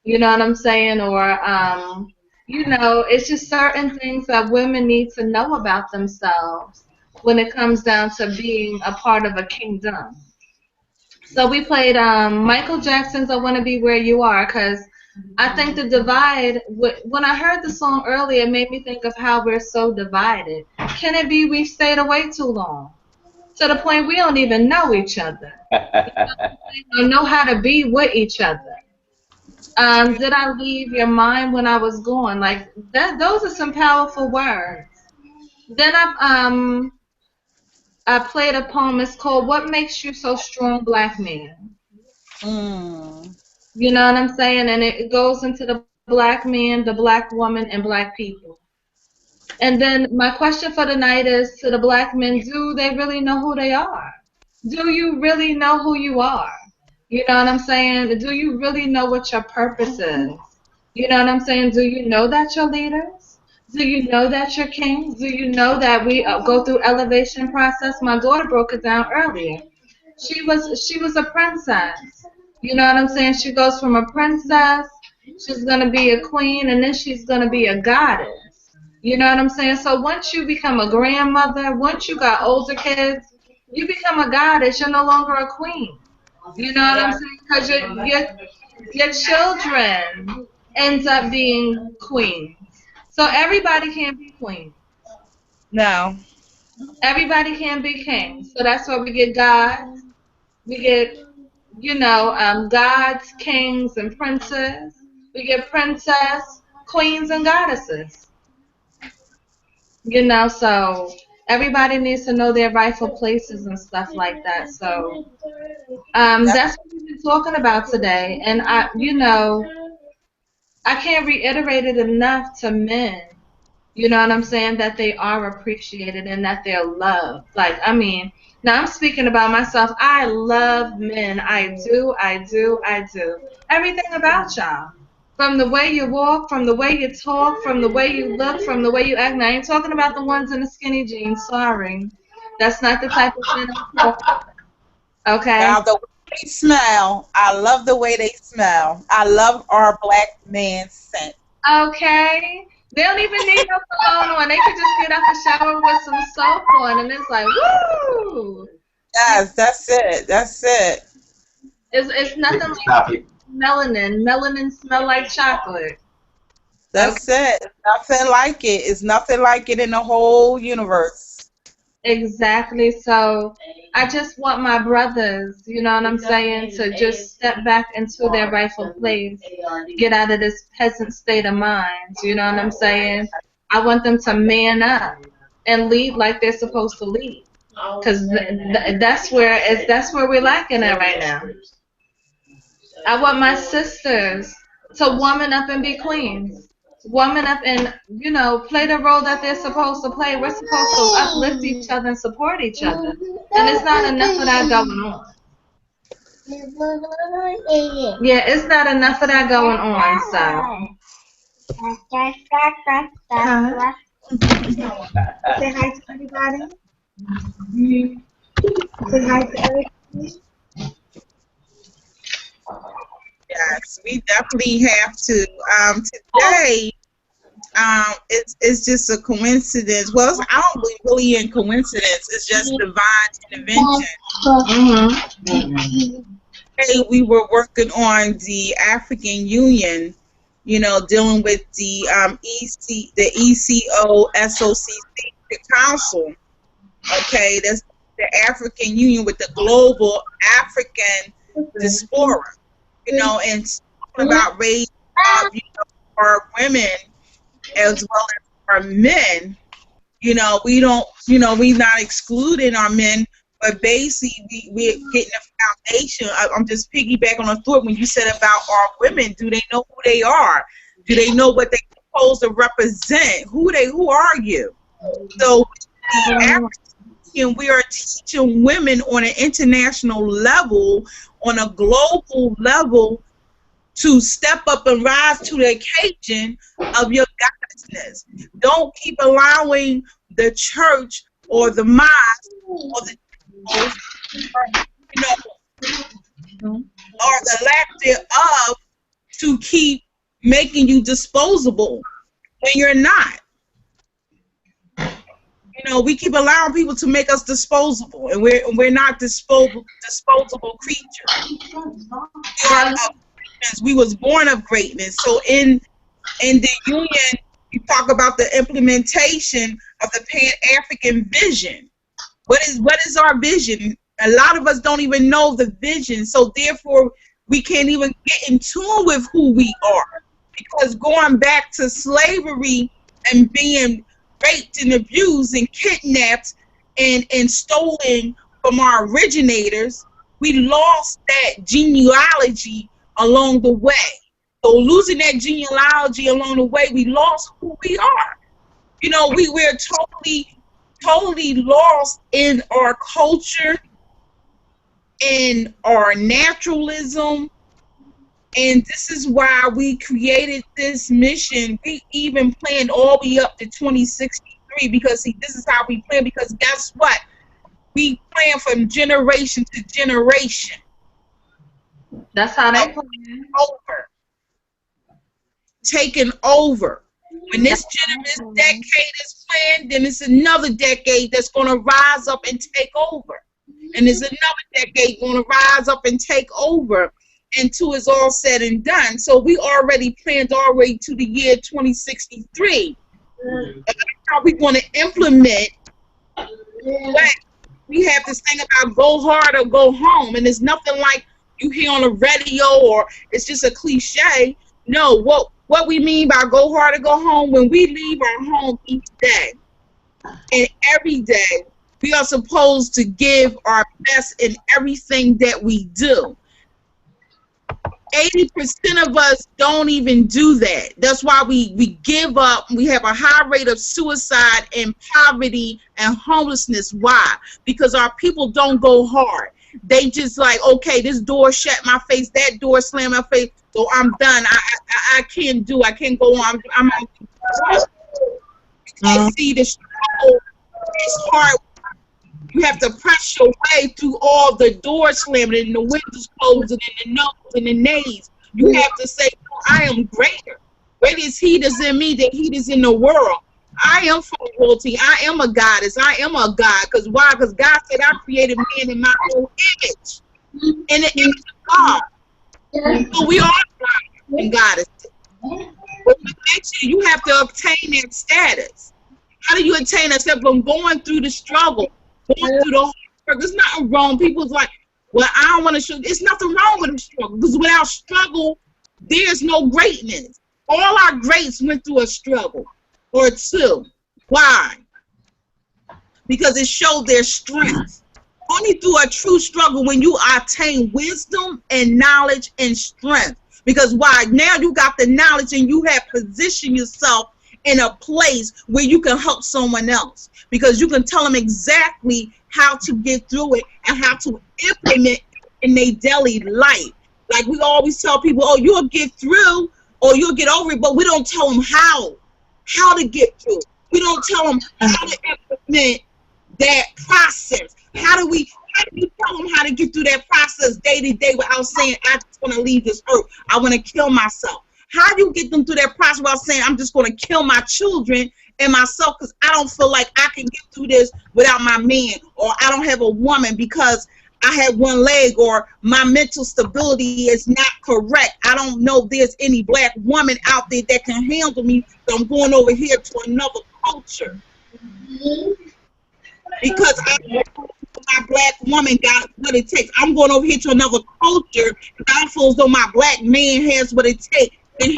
You know what I'm saying? Or, you know, it's just certain things that women need to know about themselves when it comes down to being a part of a kingdom. So we played Michael Jackson's I Want to Be Where You Are, because I think the divide, when I heard the song earlier, it made me think of how we're so divided. Can it be we've stayed away too long? To the point we don't even know each other. We don't know how to be with each other. Did I leave your mind when I was gone? Like that. Those are some powerful words. Then I played a poem. It's called "What Makes You So Strong, Black Man." Mm. You know what I'm saying? And it goes into the black man, the black woman, and black people. And then my question for the night is to the black men: do they really know who they are? Do you really know who you are? You know what I'm saying? Do you really know what your purpose is? You know what I'm saying? Do you know that you're leaders? Do you know that you're kings? Do you know that we go through elevation process? My daughter broke it down earlier. She was a princess. You know what I'm saying? She goes from a princess, she's gonna be a queen, and then she's gonna be a goddess. You know what I'm saying? So once you become a grandmother, once you got older kids, you become a goddess. You're no longer a queen. You know what I'm saying? Because your children ends up being queens. So everybody can't be queen. No. Everybody can be king. So that's why we get gods. We get, gods, kings, and princes. We get princess, queens, and goddesses. So everybody needs to know their rightful places and stuff like that. So that's what we've been talking about today. And I can't reiterate it enough to men. You know what I'm saying? That they are appreciated and that they're loved. Like, I mean, now I'm speaking about myself. I love men. I do. Everything about y'all. From the way you walk, from the way you talk, from the way you look, from the way you act. Now, I ain't talking about the ones in the skinny jeans. Sorry. That's not the type of men I'm talking about. Okay? Now, the way they smell, I love the way they smell. I love our black man scent. Okay. They don't even need no cologne on. They can just get out the shower with some soap on, and it's like, woo! Yes, that's it. That's it. It's nothing Stop like it. melanin. Melanin smell like chocolate. That's it. It's nothing like it. It's nothing like it in the whole universe. Exactly. So I just want my brothers, you know what I'm saying, to just step back into their rightful place, get out of this peasant state of mind. You know what I'm saying? I want them to man up and lead like they're supposed to lead, because that's where we're lacking at right now. I want my sisters to woman up and be queens. Woman up and, play the role that they're supposed to play. We're supposed to uplift each other and support each other. And it's not enough of that going on. Yeah, it's not enough of that going on, so. Huh? Say hi to everybody. Say hi to everybody. Yes, we definitely have to. Today, it's just a coincidence. Well, I don't believe really in coincidence. It's just divine intervention. Mm-hmm. Today we were working on the African Union, dealing with the ECO SOCC Council. Okay, that's the African Union with the global African diaspora. And talking about raising our women as well as our men. We don't, we're not excluding our men, but basically we're getting a foundation. I'm just piggybacking on a thought when you said about our women. Do they know who they are? Do they know what they're supposed to represent? Who are you? So we are teaching women on an international level, on a global level, to step up and rise to the occasion of your goddessness. Don't keep allowing the church or the mosque or the or the lack thereof to keep making you disposable when you're not. We keep allowing people to make us disposable, and we're not disposable creatures. We was born of greatness. So in the union, you talk about the implementation of the Pan-African vision. What is our vision? A lot of us don't even know the vision. So therefore, We can't even get in tune with who we are, because going back to slavery and being raped and abused and kidnapped and stolen from our originators, we lost that genealogy along the way. So losing that genealogy along the way, we lost who we are. You know, we're totally lost in our culture, in our naturalism, and this is why we created this mission. We even planned all the way up to 2063, because see, this is how we plan, because guess what? We plan from generation to generation. That's how they plan. Over. Taken over. When this decade is planned, then it's another decade that's going to rise up and take over. And there's another decade going to rise up and take over until it's all said and done. So we already planned already to the year 2063. And that's how we're going to implement. But we have this thing about go hard or go home. And it's nothing like you hear on the radio or it's just a cliche. No, what we mean by go hard or go home, when we leave our home each day and every day, we are supposed to give our best in everything that we do. 80% of us don't even do that. That's why we give up. We have a high rate of suicide and poverty and homelessness. Why? Because our people don't go hard. They just like, okay, this door shut my face, that door slammed my face, so I'm done. I can't do. I can't go on. I'm you see the struggle. It's hard. You have to press your way through all the doors slamming and the windows closing and the no's and the nays. You have to say, I am greater. Greater is he that's in me than he that's in the world. I am from royalty. I am a goddess. I am a god. Because why? Because God said I created man in my own image. In the image of God. So we are gods and goddesses. But eventually you have to obtain that status. How do you attain that status? From going through the struggle. Going through the whole struggle. There's nothing wrong. People's like, well, I don't want to show. There's nothing wrong with the struggle. Because without struggle, there's no greatness. All our greats went through a struggle or two. Why? Because it showed their strength. Only through a true struggle when you attain wisdom and knowledge and strength. Because why? Now you got the knowledge and you have positioned yourself in a place where you can help someone else. Because you can tell them exactly how to get through it and how to implement in their daily life. Like we always tell people, oh, you'll get through or you'll get over it, but we don't tell them how to get through. We don't tell them how to implement that process. How do you tell them how to get through that process day to day without saying, I just want to leave this earth. I want to kill myself. How do you get them through that process without saying, I'm just going to kill my children and myself because I don't feel like I can get through this without my man, or I don't have a woman because I have one leg, or my mental stability is not correct. I don't know if there's any black woman out there that can handle me, so I'm going over here to another culture. Because my black woman got what it takes. I'm going over here to another culture because I feel as though my black man has what it takes. And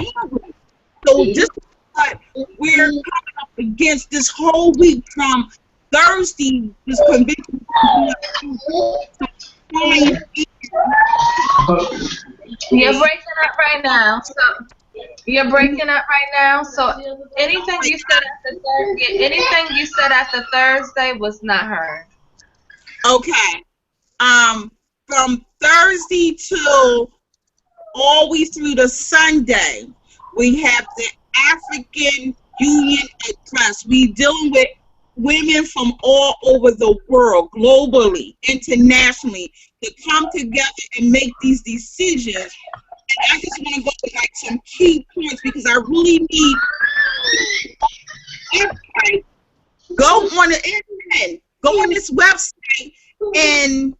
so this is what we're coming up against this whole week from Thursday, this convention. You're breaking up right now. So anything you said after Thursday was not heard. Okay. From Thursday till all the way through to Sunday, we have the African Union Address. We dealing with women from all over the world, globally, internationally, to come together and make these decisions. And I just want to go with like some key points because I really need everybody go on the internet, go on this website, and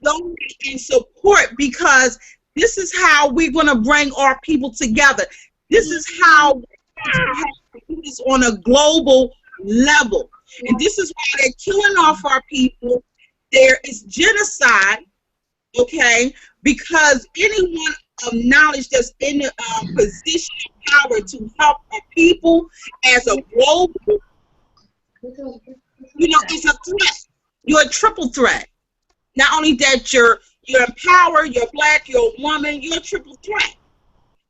donate and support, because this is how we're going to bring our people together. This is how we do this on a global level. And this is why they're killing off our people. There is genocide, okay, because anyone of knowledge that's in a position of power to help a people as a global, it's a threat. You're a triple threat. Not only that you're empowered, you're black, you're a woman, you're a triple threat.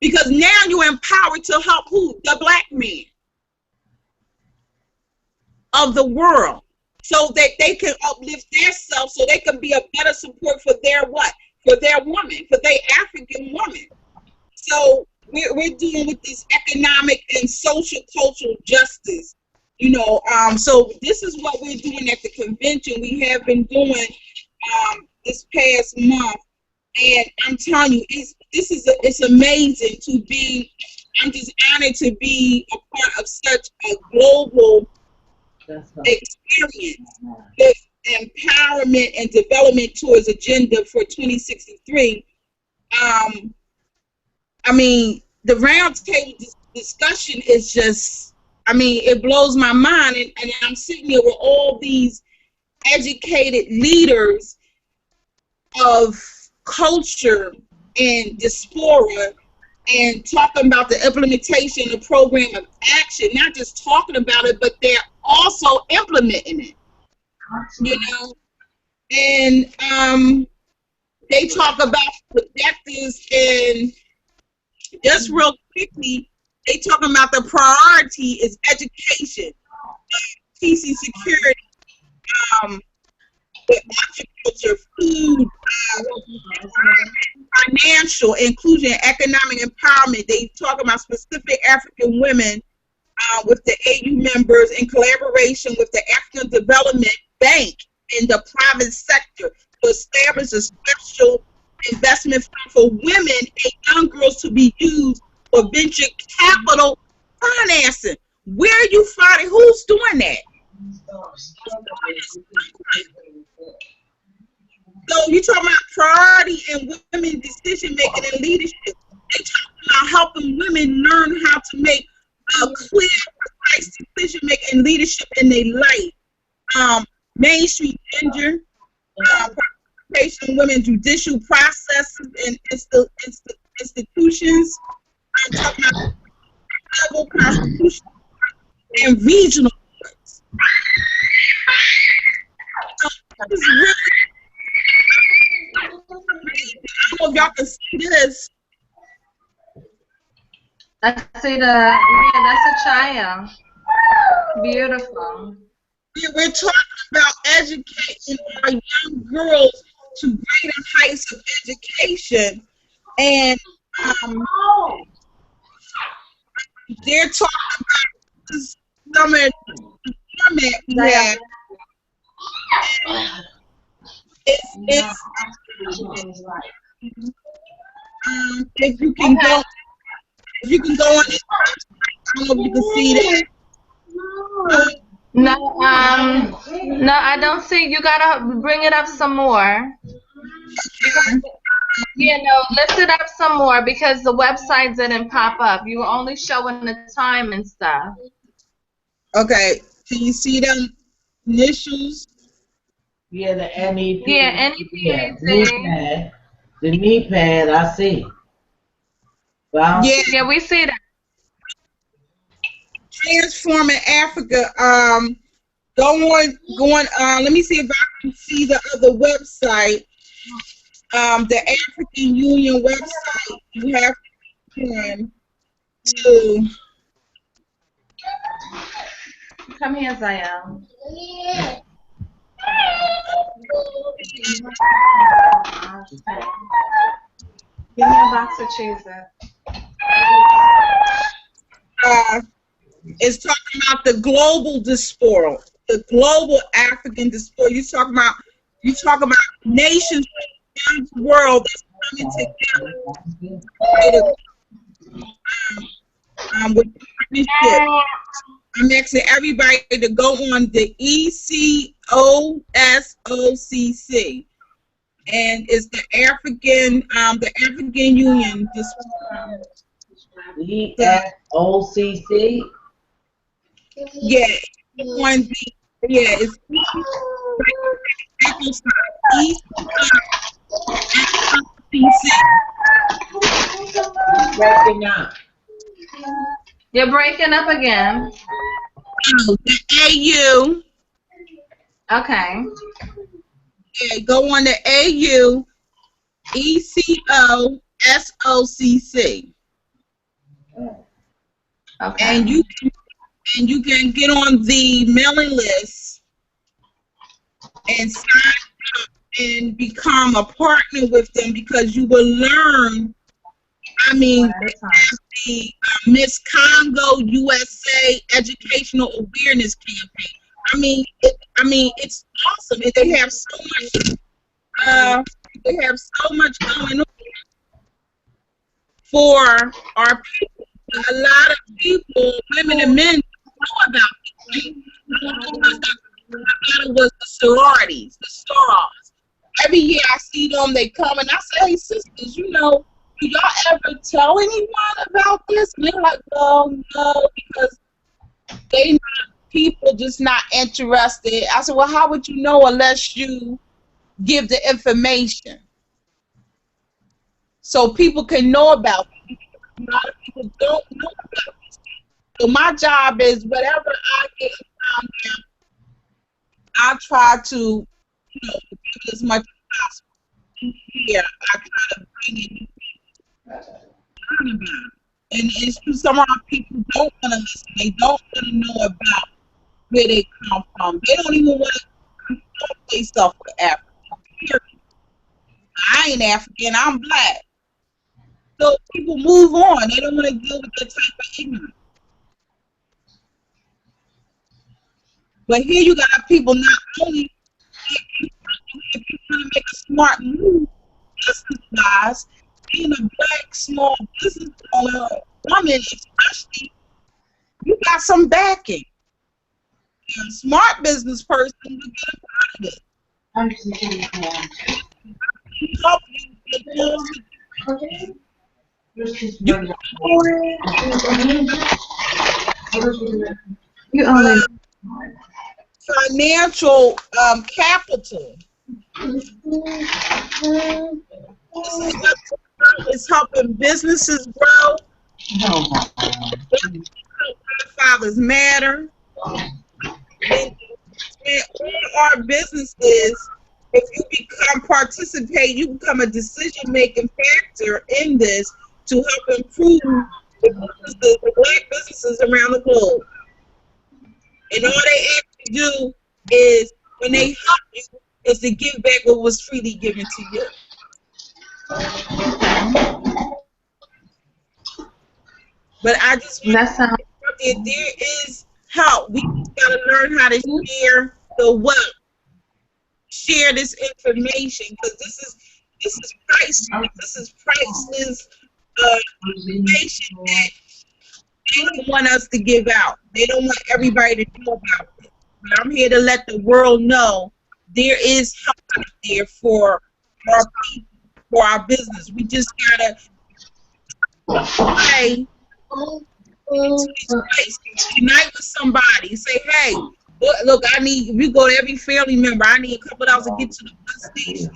Because now you're empowered to help who? The black man of the world. So that they can uplift themselves, so they can be a better support for their what? For their woman, for their African woman. So we're dealing with this economic and social cultural justice. So this is what we're doing at the convention. We have been doing this past month, and I'm telling you, it's amazing to be. I'm just honored to be a part of such a global experience with empowerment and development towards agenda for 2063. The roundtable discussion is just, it blows my mind, and I'm sitting here with all these educated leaders of culture and diaspora, and talking about the implementation of program of action, not just talking about it, but they're also implementing it, and they talk about objectives, and just real quickly, they talking about the priority is education, peace and security, agriculture, food, financial inclusion, economic empowerment. They talk about specific African women with the AU members in collaboration with the African Development Bank in the private sector to establish a special investment fund for women and young girls to be used for venture capital financing. Where are you finding? Who's doing that? So you talking about priority and women decision making and leadership. They talk about helping women learn how to make a clear, precise decision making and leadership in their life. Mainstream gender, participation in women's judicial processes and institutions. I'm talking about level constitution and regional boards. This is really, I don't know if y'all can see this. I see that's a child. Beautiful. We're talking about educating our young girls to greater heights of education, and they're talking about this summer format we have. If you can go on this, I don't know if you can see that. No, I don't see. You gotta bring it up some more. Lift it up some more because the website didn't pop up. You were only showing the time and stuff. Okay, can you see them initials? Yeah, the NEP. Yeah, NEP. Yeah, the knee pad, I see. Well, Yeah, we see that. Transforming Africa. Go on. Let me see if I can see the other website. The African Union website. You have to. Come here, Zayel. Give me a box of cheeses. It's talking about the global diaspora, the global African diaspora. You talk about nations around the world that's coming together with partnership. I'm asking everybody to go on the ECOSOCC, and it's the African Union diaspora. ESOCC. Yeah, it's ECOSOCC. breaking down. You're breaking up again. The AU. Okay. Yeah, go on to AUECOSOCC. Okay. And you can get on the mailing list and sign up and become a partner with them, because you will learn. I mean, the Miss Congo USA Educational Awareness Campaign. I mean, it's awesome. And they have so much going on for our people. A lot of people, women and men, know about this. I thought it was the sororities, the sorors. Every year I see them, they come and I say, hey sisters, you know, do y'all ever tell anyone about this? And they're like, well, no, because they not, people just not interested. I said, well, how would you know unless you give the information? So people can know about it. A lot of people don't know about this. So my job is whatever I get around them, I try to, you know, give it as much as possible. Here, I try to bring in and it's true, some of our people don't want to listen. They don't want to know about where they come from. They don't even want to compare themselves with Africa. I ain't African, I'm black. So people move on. They don't want to deal with that type of ignorance. But here you got people not only if you want to make a smart move, business-wise, being a black small business owner, woman especially, you got some backing. You're a smart business person to get a part of it. Help you get those. You only Financial capital. It's helping businesses grow. Fathers matter. And all our businesses, if you participate, you become a decision-making factor in this to help improve the black businesses around the globe. And all they actually do is, when they help you, is to give back what was freely given to you. But I just want to say that there is help. We got to learn how to share the wealth, share this information, because this is priceless. This is priceless information that they don't want us to give out. They don't want everybody to know about it. But I'm here to let the world know there is help out there for our people, for our business. We just gotta pray, unite with somebody. Say, hey, look, I need. If you go to every family member, I need a couple of hours to get to the bus station.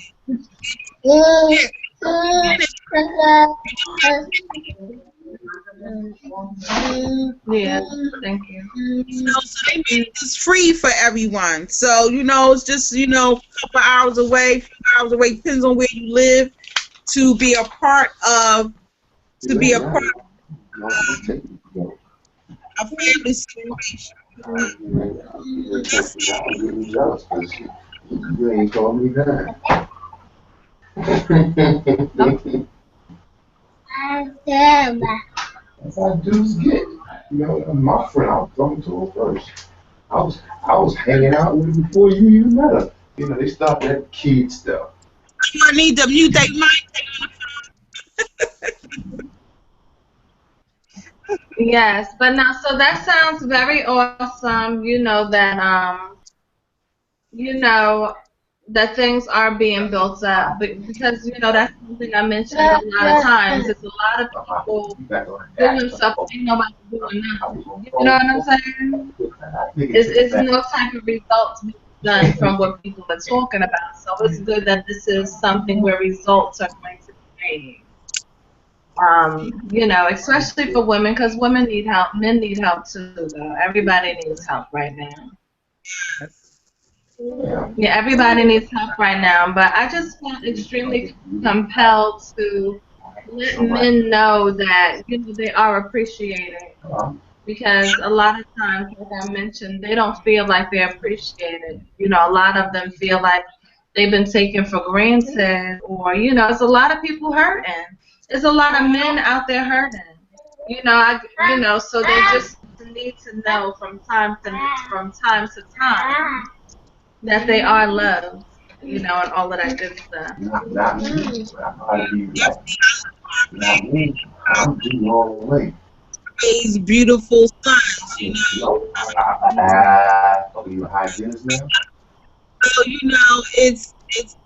Yeah, thank you. You know, so they made this free for everyone. So, you know, it's just, you know, a couple hours away, few hours away, depends on where you live, to be a part of, a family situation. You ain't called me back. That's how dudes get. You know, my friend, I was talking to her first. I was hanging out with her before you even met her. You know, they stopped that kid stuff. I need to mute their mic. Yes, but now, so that sounds very awesome. You know that that things are being built up, because you know that's something I mentioned a lot of times. It's a lot of people doing stuff ain't nobody doing nothing. You know what I'm saying? It's no type of results being done from what people are talking about. So it's good that this is something where results are going to be made. You know, especially for women, because women need help, men need help too, though. Everybody needs help right now. Yeah, everybody needs help right now, but I just felt extremely compelled to let men know that, you know, they are appreciated. Because a lot of times, like I mentioned, they don't feel like they're appreciated. You know, a lot of them feel like they've been taken for granted, or, you know, it's a lot of people hurting. There's a lot of men out there hurting. You know, so they just need to know from time to time that they are loved, you know, and all of that good stuff. Not me. I might be like, not me. I'm doing all the way. Raise beautiful sons, you know. Oh, you a hygienist now? So, you know, it's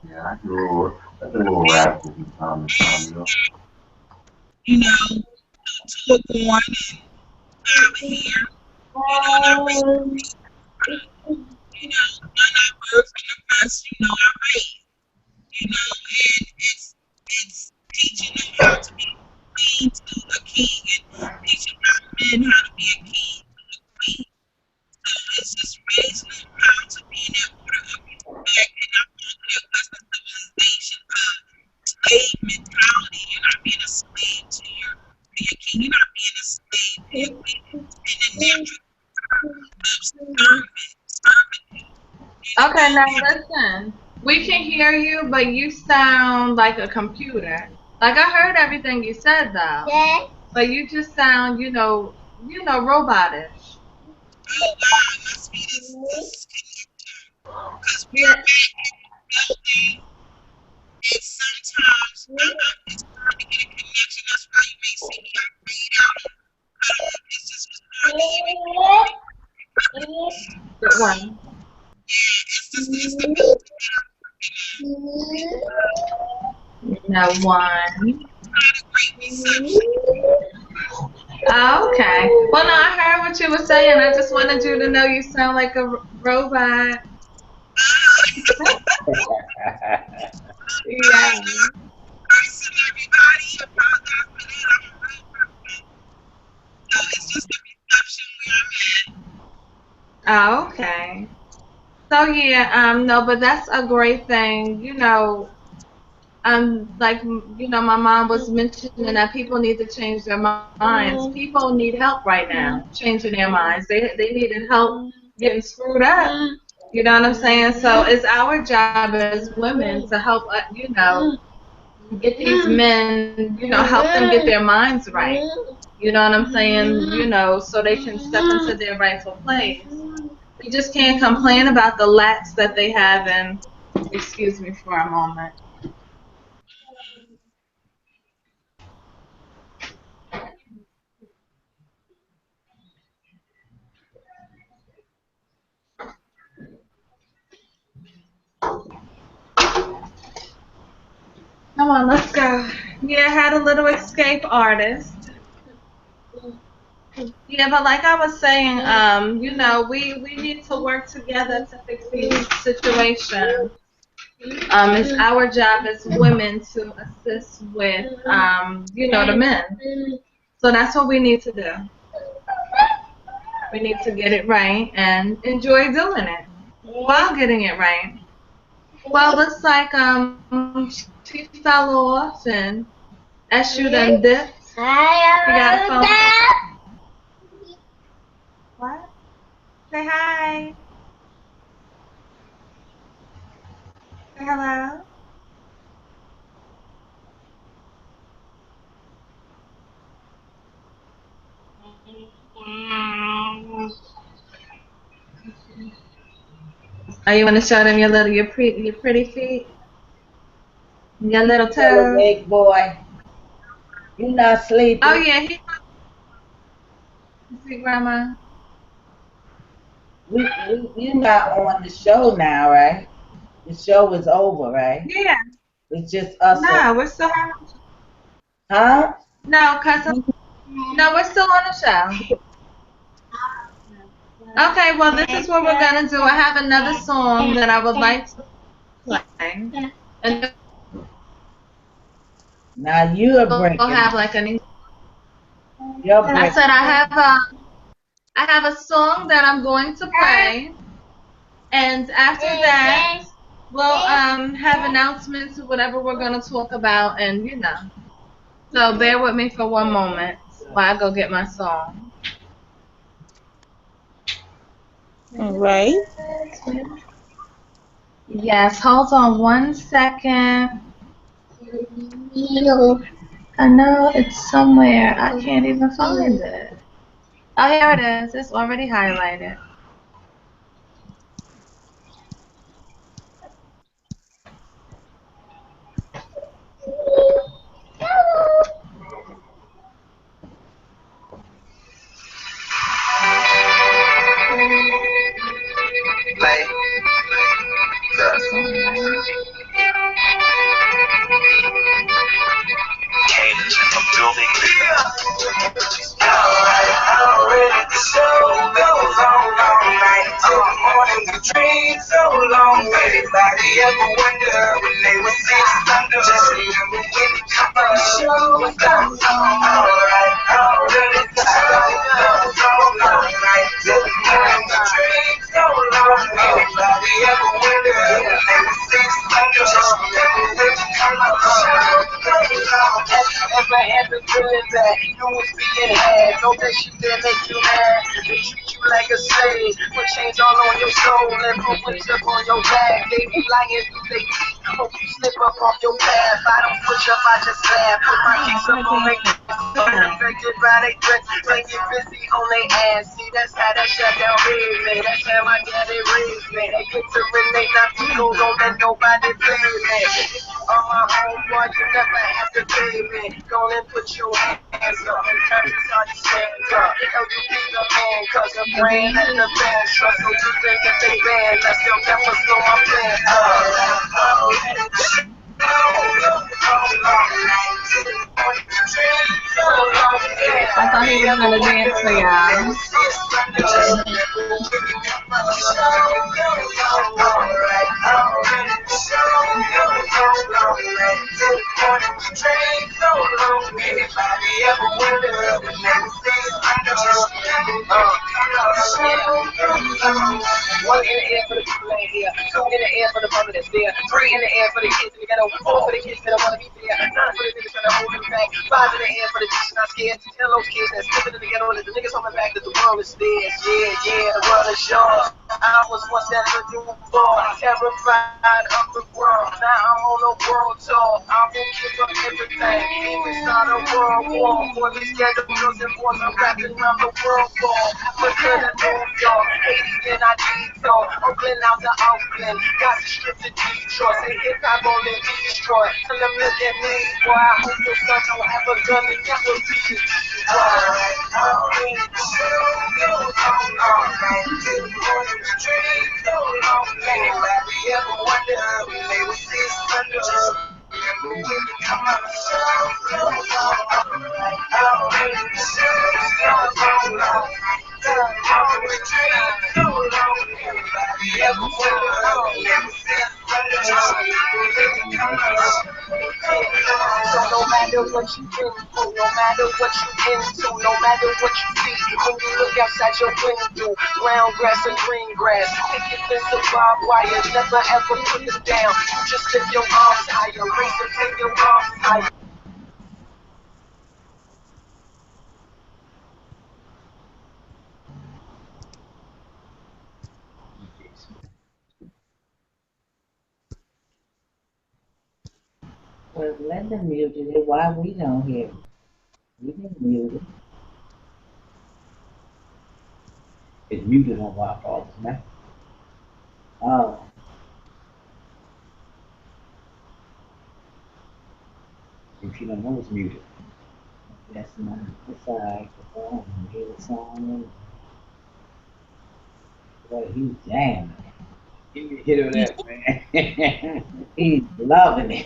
Yeah, I do a little radical from time to time, you know. you know, to a born out here, you know, none of birth and the rest, you know, are raised, you know, and it's teaching them how to be queen to a king and teaching our men how to be a king to a queen. So it's just raising them how to be in that order of respect and not under that Western civilization of slave mentality. You're not being a slave to your king. You're not being a slave to your queen. And the natural of servitude. You Okay, know, now listen. We can hear you, but you sound like a computer. Like I heard everything you said though. But you just sound, robotish. oh wow, it must be this connector. Because we are Yeah. back building, and sometimes it's hard to get a connection. That's why you may see me fade out. I don't know if it's just hard to even Good one. it's the building. No one. Not a great reception. Oh, okay. Well, no, I heard what you were saying. I just wanted you to know you sound like a robot. Yeah. Person, everybody, apologize for that. I'm a real person. So it's just the reception where I'm at. Oh, okay. So yeah, no, but that's a great thing. Like, my mom was mentioning that people need to change their minds. People need help right now, changing their minds. They needed help getting screwed up. You know what I'm saying? So it's our job as women to help, get these men, help them get their minds right. You know what I'm saying? So they can step into their rightful place. We just can't complain about the lacks that they have. And excuse me for a moment. Come on, let's go. Yeah, I had a little escape artist. Yeah, but like I was saying, we need to work together to fix these situations. It's our job as women to assist with, the men. So that's what we need to do. We need to get it right and enjoy doing it while getting it right. Well, looks like she fell off and Eshu done dipped. You got a phone? What? Say hi. Say hello. Oh, you want to show them your pretty feet, your little Still toes? awake, boy. You not Oh sleeping. yeah, he see grandma. You not on the show now, right? The show is over, right? Yeah. It's just us on, No, we're still huh? no, cause no, we're still on the show. Okay, well this is what we're gonna do. I have another song that I would like to play, and Now you're We'll breaking have up. like an. You're I breaking said up. I have a song that I'm going to play, and after that, we'll have announcements of whatever we're gonna talk about, and you know. So bear with me for one moment while I go get my song. All right. Yes, hold on 1 second. I know it's somewhere. I can't even find it. Oh, here it is. It's already highlighted. Play. Cage, I'm building already the show goes on all night till the morning. We dream so long. Anybody ever wonder when they were six under? Just remember when the come on the show goes on all right. Already the show goes on all night till the morning. We dream so long. Anybody ever wonder when they were six under? Just remember when the come on the show goes on. Ever had the feeling that you was being had? Know that she didn't make you mad. They treat you like a slave. Put chains all on your soul and put whips up on your back. They be lying through they teeth. Hope you slip up off your path. I don't push up, I just laugh. Put my kicks up on they affected by they threats. They get busy on they ass. See, that's how that shut down raised me. That's how my daddy raised me. They get to relate, not people don't let nobody play me. On my homeboy, you never have to pay me. Go and put your hands up. And touch is how you stand up. Hell, you be the man, cause the brand and the band trust. So you think that they banned us, they'll never slow my plans up. I thought he was gonna dance for y'all. One in the air for the people ain't here. Two in the air for the mother that's there. Three in the air for the kids in the ghetto. Four for the kids that don't wanna be there. Nine for the niggas trying to hold them back. Five in the air for the chicks not scared. Tell those kids that's living in the ghetto that the niggas holding back that the world is theirs. Yeah, yeah, the world is yours. I was once that little boy, terrified of the world. Now I'm on a world tour. I will give up everything. Even start a world war. For these ghetto girls and boys, I'm rapping around the world for. Africa to New York, Haiti and I need so. Oakland out to Oakland, got to strip to Detroit. Say hip hop on the Detroit. Tell them look at me, boy. I hope your son don't have a gun and never reach it. So no matter what you do, no matter what you into, no matter what you see, when you look outside your window, brown grass and green grass, picket fence and barbed wire, never ever put it down. You just lift your arms higher, raise and take your arms higher. Well, Linda muted it. Why we don't hear it? We didn't mute it. It's muted on my fault, man. Oh, If you don't know it's muted. that's not. It's all right. Go on and hear the song. But he's jamming. Give me a hit of that, man. He's loving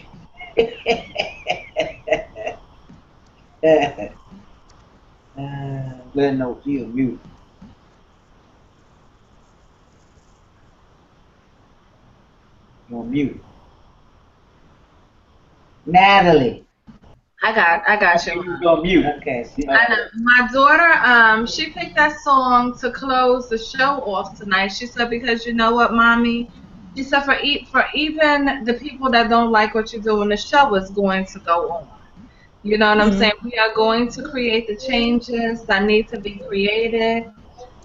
it. Let her know she's muted. You're muted. Natalie. I got You you. was on mute. Okay. See, I know. My daughter, she picked that song to close the show off tonight. She said, because you know what, mommy? She said, for even the people that don't like what you're doing, the show is going to go on. You know what I'm saying? We are going to create the changes that need to be created.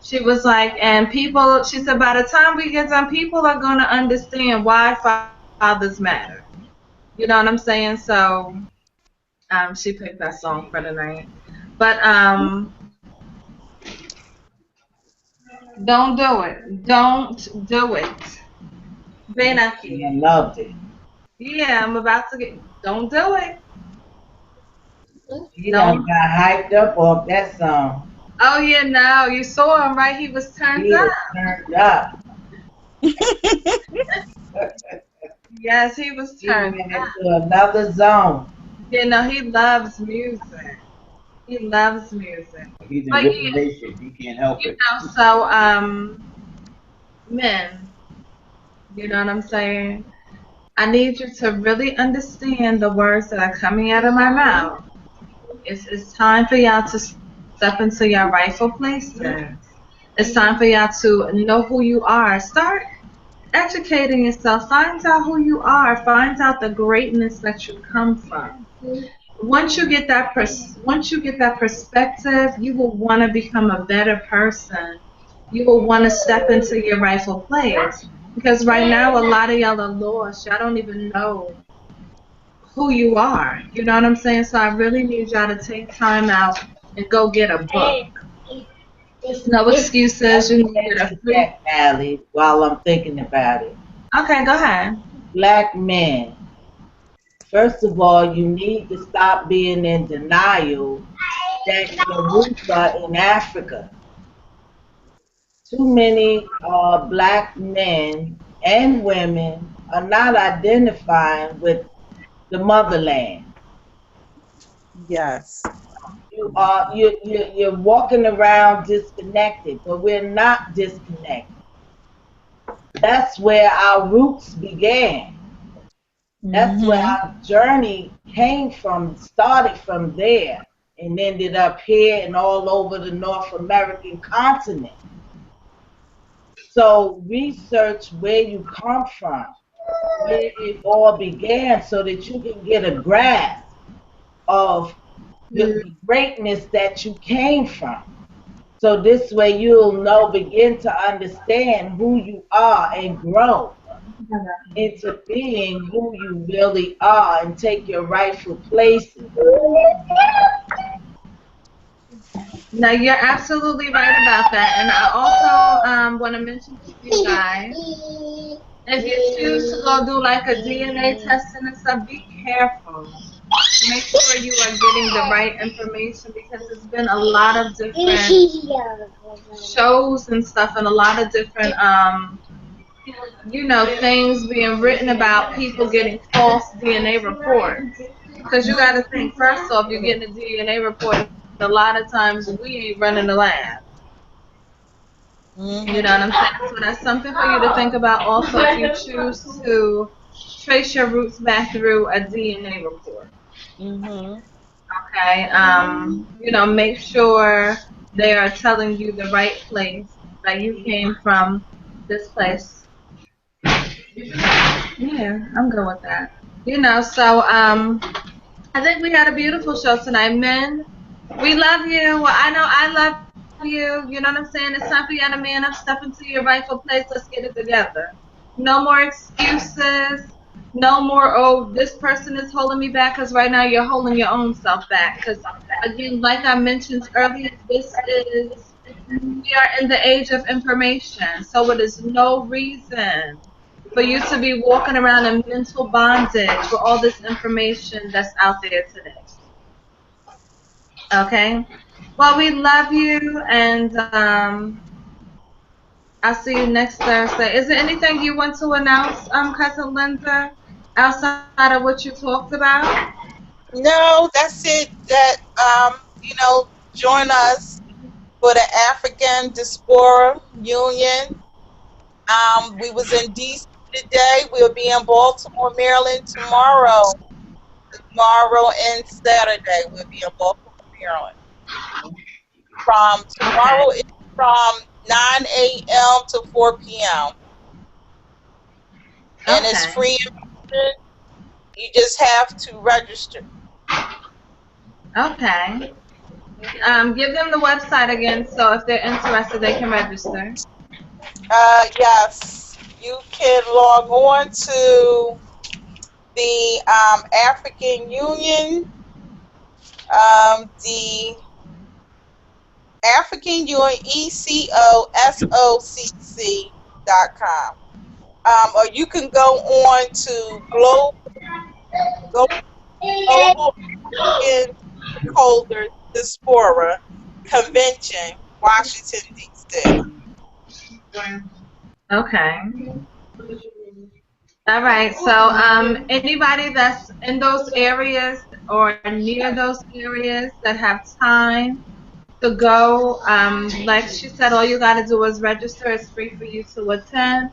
She was like, and people, she said, by the time we get done, people are going to understand why fathers matter. You know what I'm saying? So she picked that song for tonight. But don't do it. Don't do it. Ven I aquí. loved it. Yeah, I'm about to get. Don't do it. He done Don't. got hyped up off that song. Oh yeah, no, you saw him, right? He was turned He up. is turned up. Yes, he was He turned went up. into another zone. You know, he loves music. He loves music. He's in But Rhythm yeah, Nation. He can't help it. so men, you know what I'm saying? I need you to really understand the words that are coming out of my mouth. It's time for y'all to step into your rightful places. It's time for y'all to know who you are. Start educating yourself. Find out who you are. Find out the greatness that you come from. Once you get that perspective, you will want to become a better person. You will want to step into your rightful place. Because right now, a lot of y'all are lost. Y'all don't even know who you are. You know what I'm saying? So I really need y'all to take time out and go get a book. No excuses. You need to get a free. Interject, Allie, while I'm thinking about it. Okay, go ahead. Black men, first of all, you need to stop being in denial that your roots are in Africa. Too many black men and women are not identifying with the motherland. Yes. You're walking around disconnected, but we're not disconnected. That's where our roots began. That's where Mm-hmm. our journey came from, started from there, and ended up here and all over the North American continent. So research where you come from, where it all began, so that you can get a grasp of the greatness that you came from. So this way you'll know, begin to understand who you are and grow into being who you really are and take your rightful places. No, you're absolutely right about that. And I also want to mention to you guys, if you choose to go do like a DNA testing and stuff, be careful. Make sure you are getting the right information because there's been a lot of different shows and stuff and a lot of different things being written about people getting false DNA reports. Because you got to think, first off, you're getting a DNA report. A lot of times we ain't running the lab. You know what I'm saying? So that's something for you to think about also if you choose to trace your roots back through a DNA report. Mm-hmm. Okay. Make sure they are telling you the right place that you came from this place. Yeah, I'm good with that. So I think we had a beautiful show tonight. Men, we love you. Well, I know I love you. You know what I'm saying? It's time for you to man up, step into your rightful place. Let's get it together. No more excuses. No more, oh, this person is holding me back, because right now you're holding your own self back. Because, again, like I mentioned earlier, we are in the age of information. So it is no reason for you to be walking around in mental bondage with all this information that's out there today. Okay? Well, we love you, and I'll see you next Thursday. Is there anything you want to announce, Cousin Linda, outside of what you talked about? No, that's it. That join us for the African Diaspora Union. We was in DC today. We'll be in Baltimore, Maryland tomorrow. tomorrow and Saturday. We'll be in Baltimore, Maryland. From tomorrow is from 9 a.m. to 4 p.m. And it's Okay. free. You just have to register. Okay. Give them the website again, so if they're interested, they can register. Yes, you can log on to the African Union, the African Union ECOSOCC.com. Or you can go on to Global African Stakeholders Diaspora Convention, Washington, D.C. Okay. All right. So, anybody that's in those areas or near those areas that have time to go, like she said, all you got to do is register. It's free for you to attend.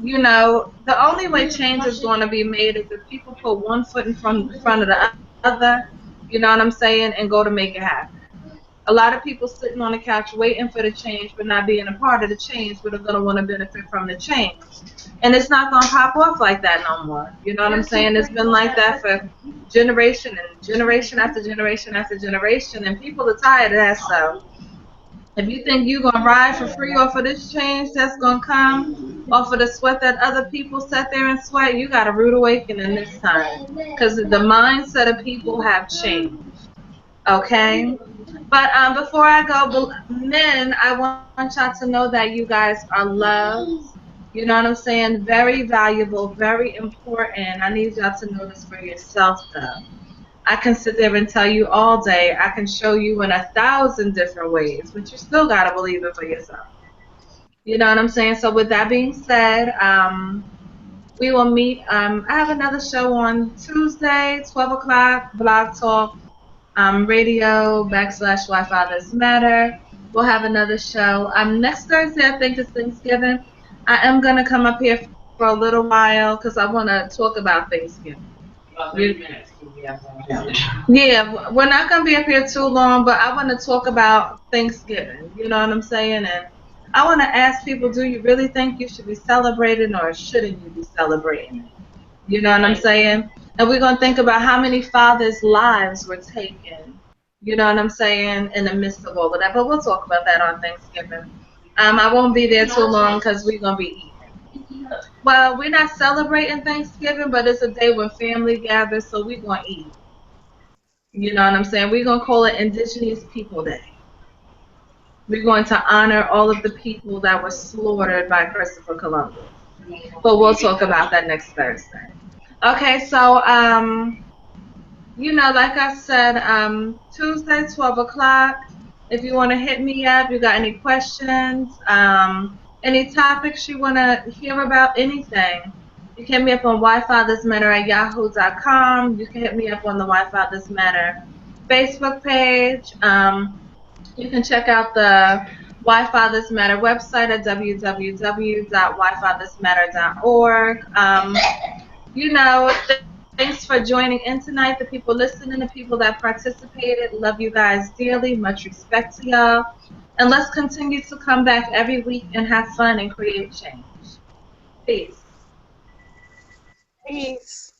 You know, the only way change is going to be made is if people put one foot in front of the other, you know what I'm saying, and go to make it happen. A lot of people sitting on the couch waiting for the change but not being a part of the change, but are going to want to benefit from the change. And it's not going to pop off like that no more. You know what I'm saying? It's been like that for generation and generation after generation after generation, and people are tired of that stuff. If you think you're going to ride for free off of this change that's going to come, off of the sweat that other people sat there and sweat, you got a rude awakening this time. Because the mindset of people have changed. Okay? But before I go, men, I want y'all to know that you guys are loved. You know what I'm saying? Very valuable, very important. I need y'all to know this for yourself, though. I can sit there and tell you all day. I can show you in 1,000 different ways, but you still got to believe it for yourself. You know what I'm saying? So with that being said, we will meet. I have another show on Tuesday, 12 o'clock, Blog Talk Radio / Why Fathers Matter. We'll have another show. Next Thursday, I think, is Thanksgiving. I am going to come up here for a little while because I want to talk about Thanksgiving. Yeah, we're not going to be up here too long, but I want to talk about Thanksgiving. You know what I'm saying? And I want to ask people, do you really think you should be celebrating or shouldn't you be celebrating? You know what I'm saying? And we're going to think about how many fathers' lives were taken, you know what I'm saying, in the midst of all of that. But we'll talk about that on Thanksgiving. I won't be there too long because we're going to be eating. Well, we're not celebrating Thanksgiving, but it's a day when family gathers, so we're going to eat. You know what I'm saying? We're going to call it Indigenous People Day. We're going to honor all of the people that were slaughtered by Christopher Columbus. But we'll talk about that next Thursday. Okay, so, you know, like I said, Tuesday, 12 o'clock. If you want to hit me up, you got any questions, any topics you want to hear about, anything, you can hit me up on whyfathersmatter@yahoo.com. You can hit me up on the Why Fathers Matter Facebook page. You can check out the Why Fathers Matter website at www.whyfathersmatter.org. You know, thanks for joining in tonight. The people listening, the people that participated, love you guys dearly. Much respect to y'all. And let's continue to come back every week and have fun and create change. Peace. Peace.